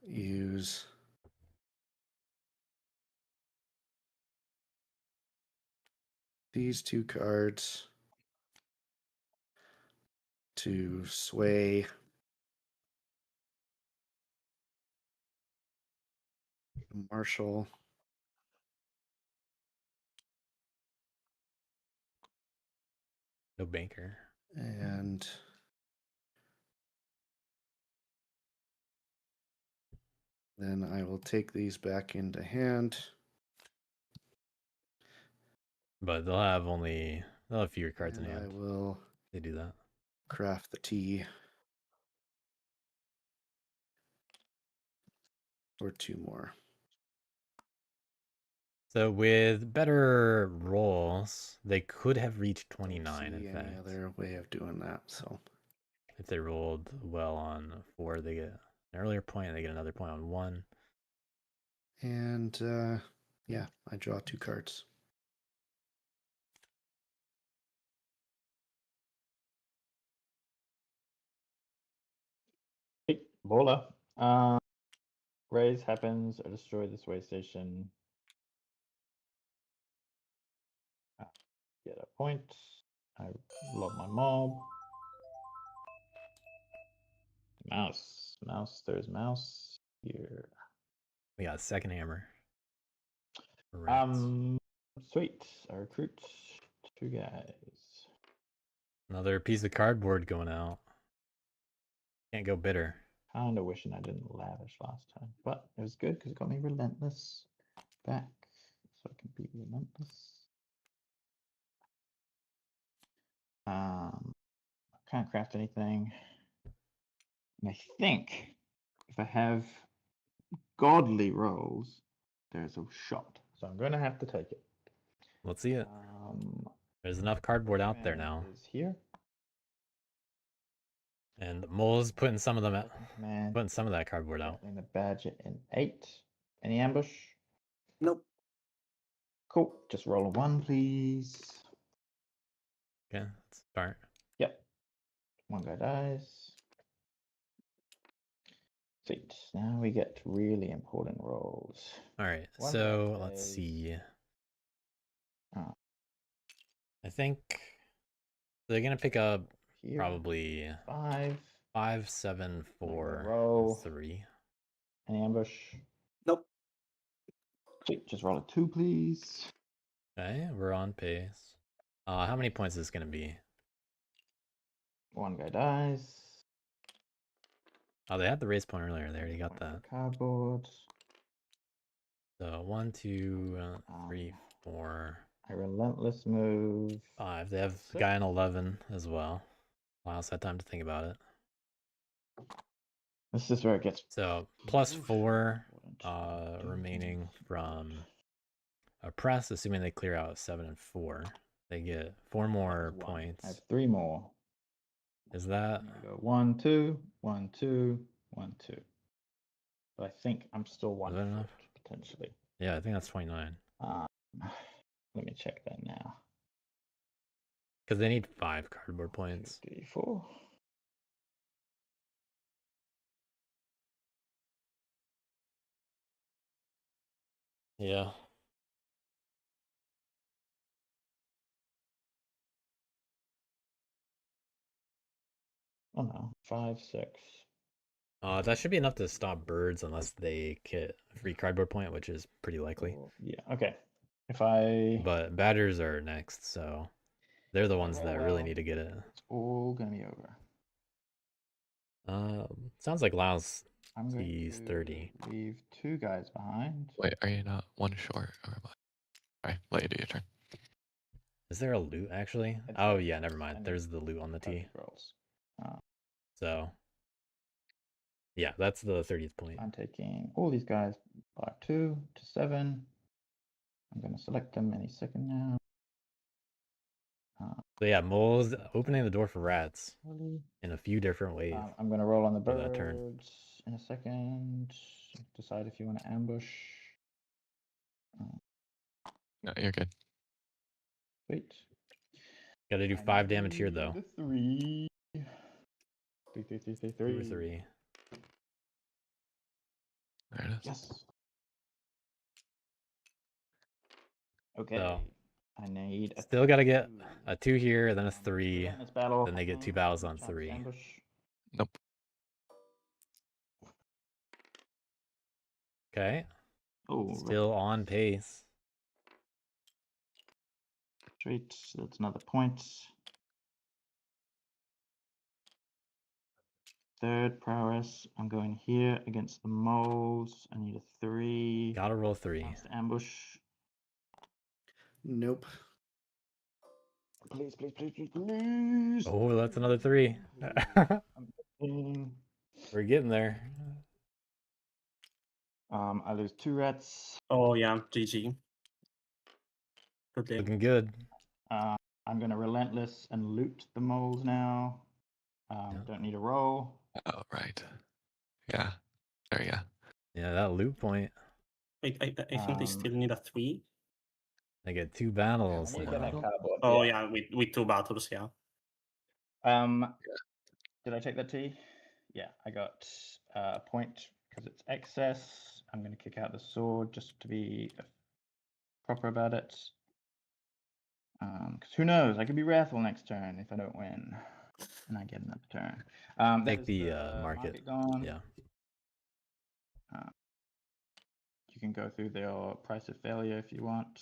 use these 2 cards to sway Marshall. No banker. And then I will take these back into hand. But they'll have fewer cards in hand. I will They do that. craft the T or 2 more. So with better rolls, they could have reached 29. Don't see In any fact, other way of doing that. So if they rolled well on 4, they get an earlier point. They get another point on 1. And yeah, I draw 2 cards. Baller. Raise happens or destroy this way station. Get a point. I love my mob. Mouse. There's mouse here. We got a second hammer. Right. Sweet. I recruit 2 guys. Another piece of cardboard going out. Can't go bitter. Kinda wishing I didn't lavish last time, but it was good because it got me relentless back, so I can be relentless. I can't craft anything. And I think if I have godly rolls, there's a shot. So I'm going to have to take it. Let's see it. There's enough cardboard out there now. Is here. And Mole's putting some of them out. Man, Putting some of that cardboard out. the badger in 8. Any ambush? Nope. Cool. Just roll a 1, please. Okay, let's start. Yep. 1 guy dies. Sweet. Now we get really important rolls. All right, One so guy let's dies. see. Oh. I think they're gonna pick up Here. probably 5. 5, 7, 4, roll. 3. Any ambush? Nope. Sweet. Just roll a 2, please. Okay, we're on pace. How many points is this gonna be? 1 guy dies. Oh, they had the race point earlier. They already got that. Cardboard. So 1, 2, 3, 4, A relentless move. 5. They have a guy in 11 as well. Lyle's had time to think about it. This is where it gets. So plus 4 remaining from a press, assuming they clear out 7 and 4. They get 4 more points. I have 3 more. Is that? Go 1, 2, 1, 2, 1, 2. But I think I'm still 1 that enough? potentially. Yeah, I think that's 29. Let me check that now. Because they need 5 cardboard points. 3, 4. Yeah. Oh no, 5, 6. That should be enough to stop birds unless they get a free cardboard point, which is pretty likely. Yeah, okay. If I. But badgers are next, so they're the ones that really need to get it. It's all gonna be over. Sounds like Lyle's I'm going he's to 30. leave 2 guys behind. Wait, are you not 1 short? Or am I? Alright, let you do your turn. Is there a loot actually? Oh yeah, never mind. There's the loot on the tee. Rolls. So yeah, that's the 30th point. I'm taking all these guys by 2 to 7. I'm going to select them any second now. So yeah, Mole's opening the door for rats in a few different ways. I'm going to roll on the for birds that turn. in a second. Decide if you want to ambush. No, you're good. Sweet. Gotta do 5 damage here though. 3. 3, 3, 3, 3, 3. 2 or 3. There it is. Yes. Okay. So, I need a still gotta get a 2 here, then a 3. relentless battle. Then they get 2 battles on Chance 3. ambush. Nope. Okay. Oh, Still on pace. Straight. So that's another point. 3rd prowess. I'm going here against the moles. I need a 3. Gotta roll 3. Chance to ambush. Nope. Please, please, please, please, please. Oh, that's another 3. We're getting there. I lose 2 rats. Oh yeah, GG. Good game. Looking good. I'm gonna relentless and loot the moles now. Don't need a roll. Oh, right. Yeah. There you go. Yeah, that loot point. Wait, I think they still need a 3. They get 2 battles. I need to get that now. cardboard. Oh yeah, with 2 battles, yeah. Did I take that T? Yeah, I got a point because it's excess. I'm going to kick out the sword just to be proper about it. Because who knows? I could be wrathful next turn if I don't win, and I get another turn. That Take is the market. gone. Yeah. You can go through their price of failure if you want.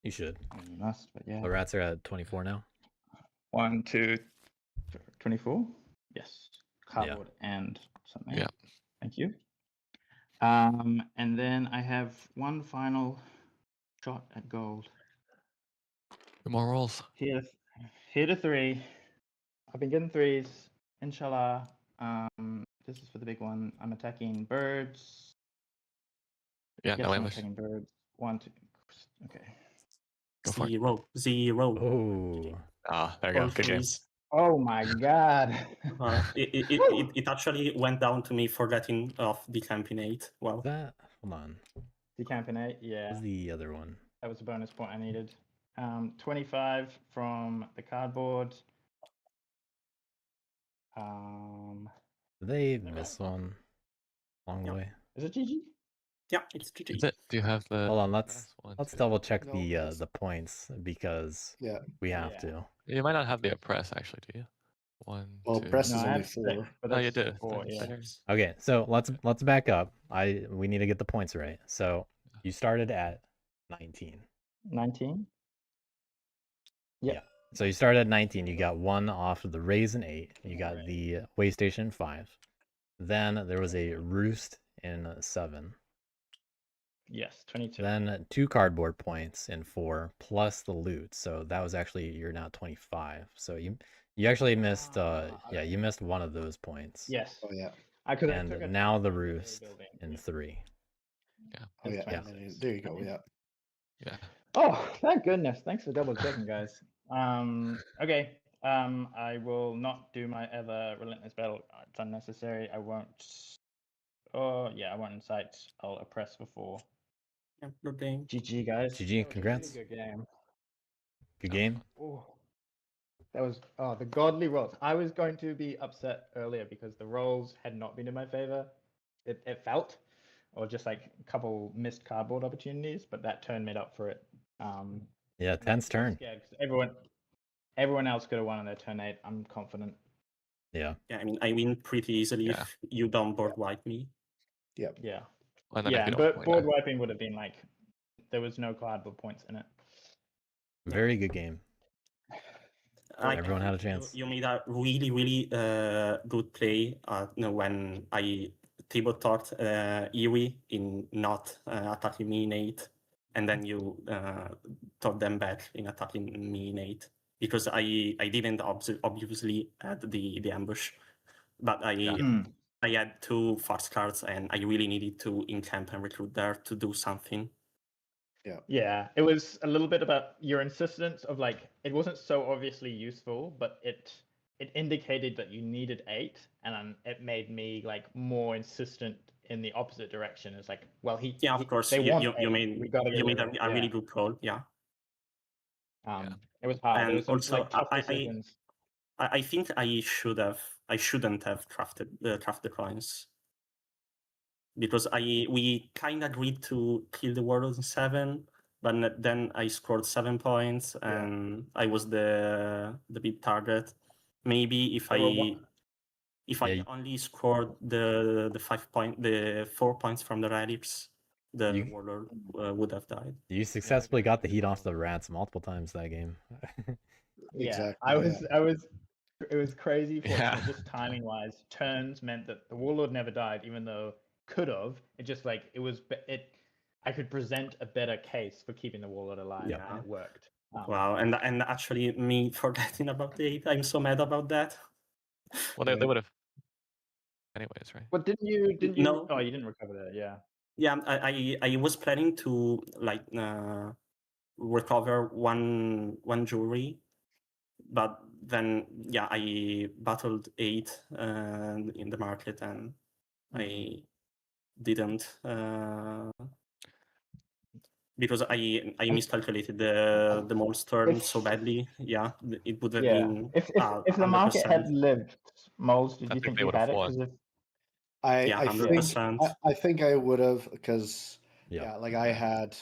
You should. I mean, you must, but yeah. The rats are at 24 now. 1, 2, 24. Yes, cardboard and something. Yeah. Thank you. And then I have one final shot at gold. More rolls. Here to 3. I've been getting 3s. Inshallah. This is for the big one. I'm attacking birds. Yeah, Yes, no I'm ambush. attacking birds. 1, 2. Okay. Go for it. 0. Oh. Ah, there you All go. Good game. threes. Oh my god. It actually went down to me forgetting of the campionate. Well, That hold on. Decampionate, yeah. What's the other one? That was a bonus point I needed. 25 from the cardboard. Did they miss one along the Yeah. way? Is it GG? yeah, it's GG. Is it? Do you have the? Hold on, press? let's 2. double check No, the it's- the points because Yeah. we have Yeah. to. You might not have the oppress actually, do you? 1, Well, 2. press No, is I only have 6, 4. but Oh, you that's do. 4, Then- yeah. then- Okay, so let's back up. We need to get the points right. So you started at 19. 19? Yep. Yeah. So you started at 19. You got 1 off of the raise and 8. You got Right. the way station 5. Then there was a roost in 7. Yes, 22. Then 2 cardboard points in 4 plus the loot. So that was actually you're now 25. So you actually missed yeah, you missed one of those points. Yes. Oh yeah. I could And now the roost in 3. Oh yeah. Yeah. There you go. Yeah. Yeah. Oh, thank goodness. Thanks for double checking, guys. Okay. I will not do my ever relentless battle. It's unnecessary. I won't. Oh, yeah, I won't incite. I'll oppress for 4. Yeah, good game. GG, guys. GG, That was a really congrats. good game. Good That was game. fun. Oh, that was the godly rolls. I was going to be upset earlier because the rolls had not been in my favor. It felt, or just like a couple missed cardboard opportunities, but that turn made up for it. Yeah, tense turn. Scared 'cause everyone else could have won on their turn 8. I'm confident. Yeah. Yeah, I win pretty easily Yeah. if you don't board wipe me. Yeah. Well, then Yeah, if you and don't point board out- wiping would have been like there was no cardboard points in it. Very good game. Everyone had a think chance. You made a really good play. When I table talked Iwi in not attacking me in 8, and then you taught them back in attacking me in 8 because I didn't obviously add the ambush, but I had 2 fast cards and I really needed to encamp and recruit there to do something. Yeah, it was a little bit about your insistence of like it wasn't so obviously useful, but it indicated that you needed 8, and it made me like more insistent in the opposite direction. It's like, well, Of course, they you want you 8. made We gotta you get made rid of it. a really Yeah. good call. Yeah. It was hard. There And was some also, like tough decisions. I think I shouldn't have crafted the coins because we kind of agreed to kill the warlord in 7, but then I scored 7 points and I was the big target. Maybe if I only scored the 4 points from the relics, the warlord would have died. You successfully got the heat off the rats multiple times that game. Yeah, Exactly. It was crazy for Yeah. just timing wise. Turns meant that the warlord never died, even though could have. It just like I could present a better case for keeping the warlord alive, Yeah. and it worked. Wow, and actually me forgetting about the 8, I'm so mad about that. Well, they would have. Anyways, right? But didn't you? No. Oh, you didn't recover that. Yeah. Yeah, I was planning to like recover one jewelry, but then I battled 8 in the market and I didn't because I miscalculated the mole's turn so badly. Yeah, it would have been If the market 100%. had lived, moles, did I you think think they you would've had it? won. Because if Yeah, I 100%. think I would have because Yeah. yeah, like I had,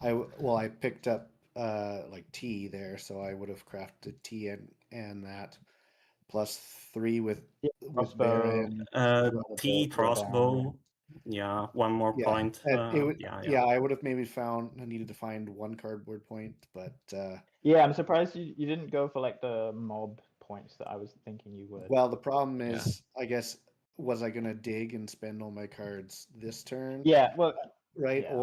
I picked up like T there, so I would have crafted T and that plus 3 with crossbow, Baron. T crossbow. Yeah, one more Yeah, point. and it would, Yeah. I would have maybe I needed to find 1 cardboard point, but yeah, I'm surprised you didn't go for like the mob points that I was thinking you would. well, the problem Yeah. is, I guess, was I gonna dig and spend all my cards this turn? Yeah, well, Right, yeah.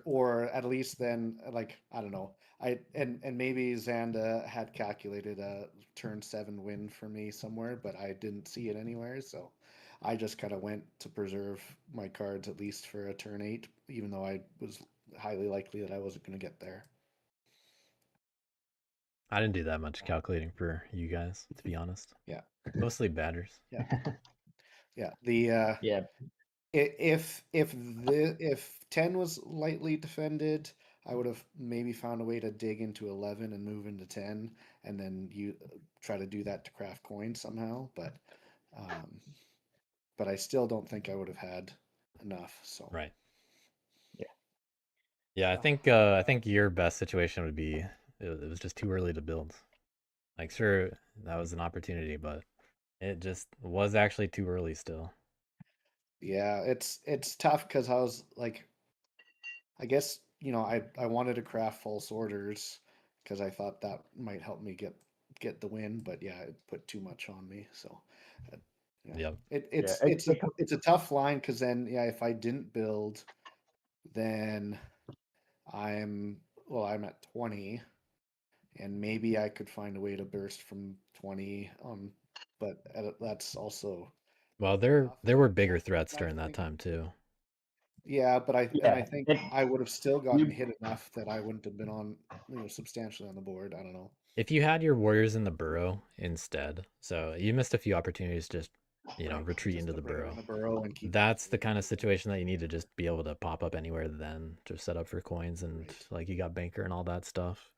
or at least then, like, I don't know. And maybe Zaandaa had calculated a turn 7 win for me somewhere, but I didn't see it anywhere, so I just kind of went to preserve my cards at least for a turn 8, even though I was highly likely that I wasn't going to get there. I didn't do that much calculating for you guys, to be honest. Yeah. Mostly batters. Yeah. Yeah. The yeah, if 10 was lightly defended, I would have maybe found a way to dig into 11 and move into 10, and then you try to do that to craft coins somehow. But I still don't think I would have had enough. So Right. Yeah. Yeah, I think your best situation would be it was just too early to build. Like, sure, that was an opportunity, but it just was actually too early still. yeah, it's tough because I was like, I guess, I wanted to craft false orders because I thought that might help me get the win, but yeah, it put too much on me. So yeah, Yep. it's a tough line because then if I didn't build, then I'm at 20, and maybe I could find a way to burst from 20. But that's also Well, there were bigger threats during that time too. yeah, but I think it- I would have still gotten hit enough that I wouldn't have been on substantially on the board. I don't know. If you had your warriors in the burrow instead, so you missed a few opportunities just retreat Just into to the put it burrow. in the burrow and keep. That's the kind of situation that you need to just be able to pop up anywhere then to set up for coins and like you got banker and all that stuff.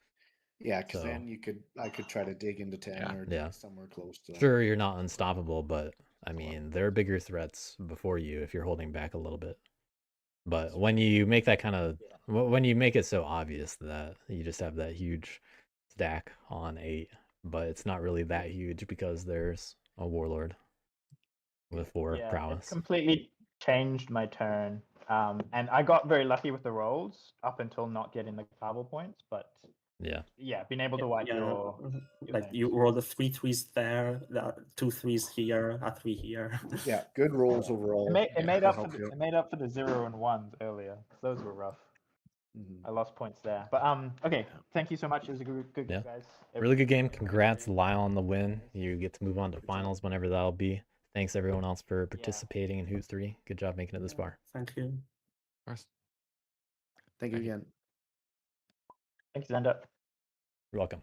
Yeah, because So, then I could try to dig into 10 or dig somewhere close to that. Sure, you're not unstoppable, but I mean, there are bigger threats before you if you're holding back a little bit. But when you make that when you make it so obvious that you just have that huge stack on 8, but it's not really that huge because there's a warlord with 4 It prowess. completely changed my turn. And I got very lucky with the rolls up until not getting the travel points, but being able to wipe your like things. you roll the 3 threes there, 2 threes here, a 3 here. Yeah, good rolls overall. It made up for the 0 and 1s earlier. Those were rough. I lost points there. But okay, thank you so much. It was a good game, guys. Really good game. Congrats, Lyle, on the win. You get to move on to finals whenever that'll be. Thanks everyone else for participating in HOOT 3. Good job making it this far. Thank you. Of course. Thank you again. Thanks, Zaandaa. You're welcome.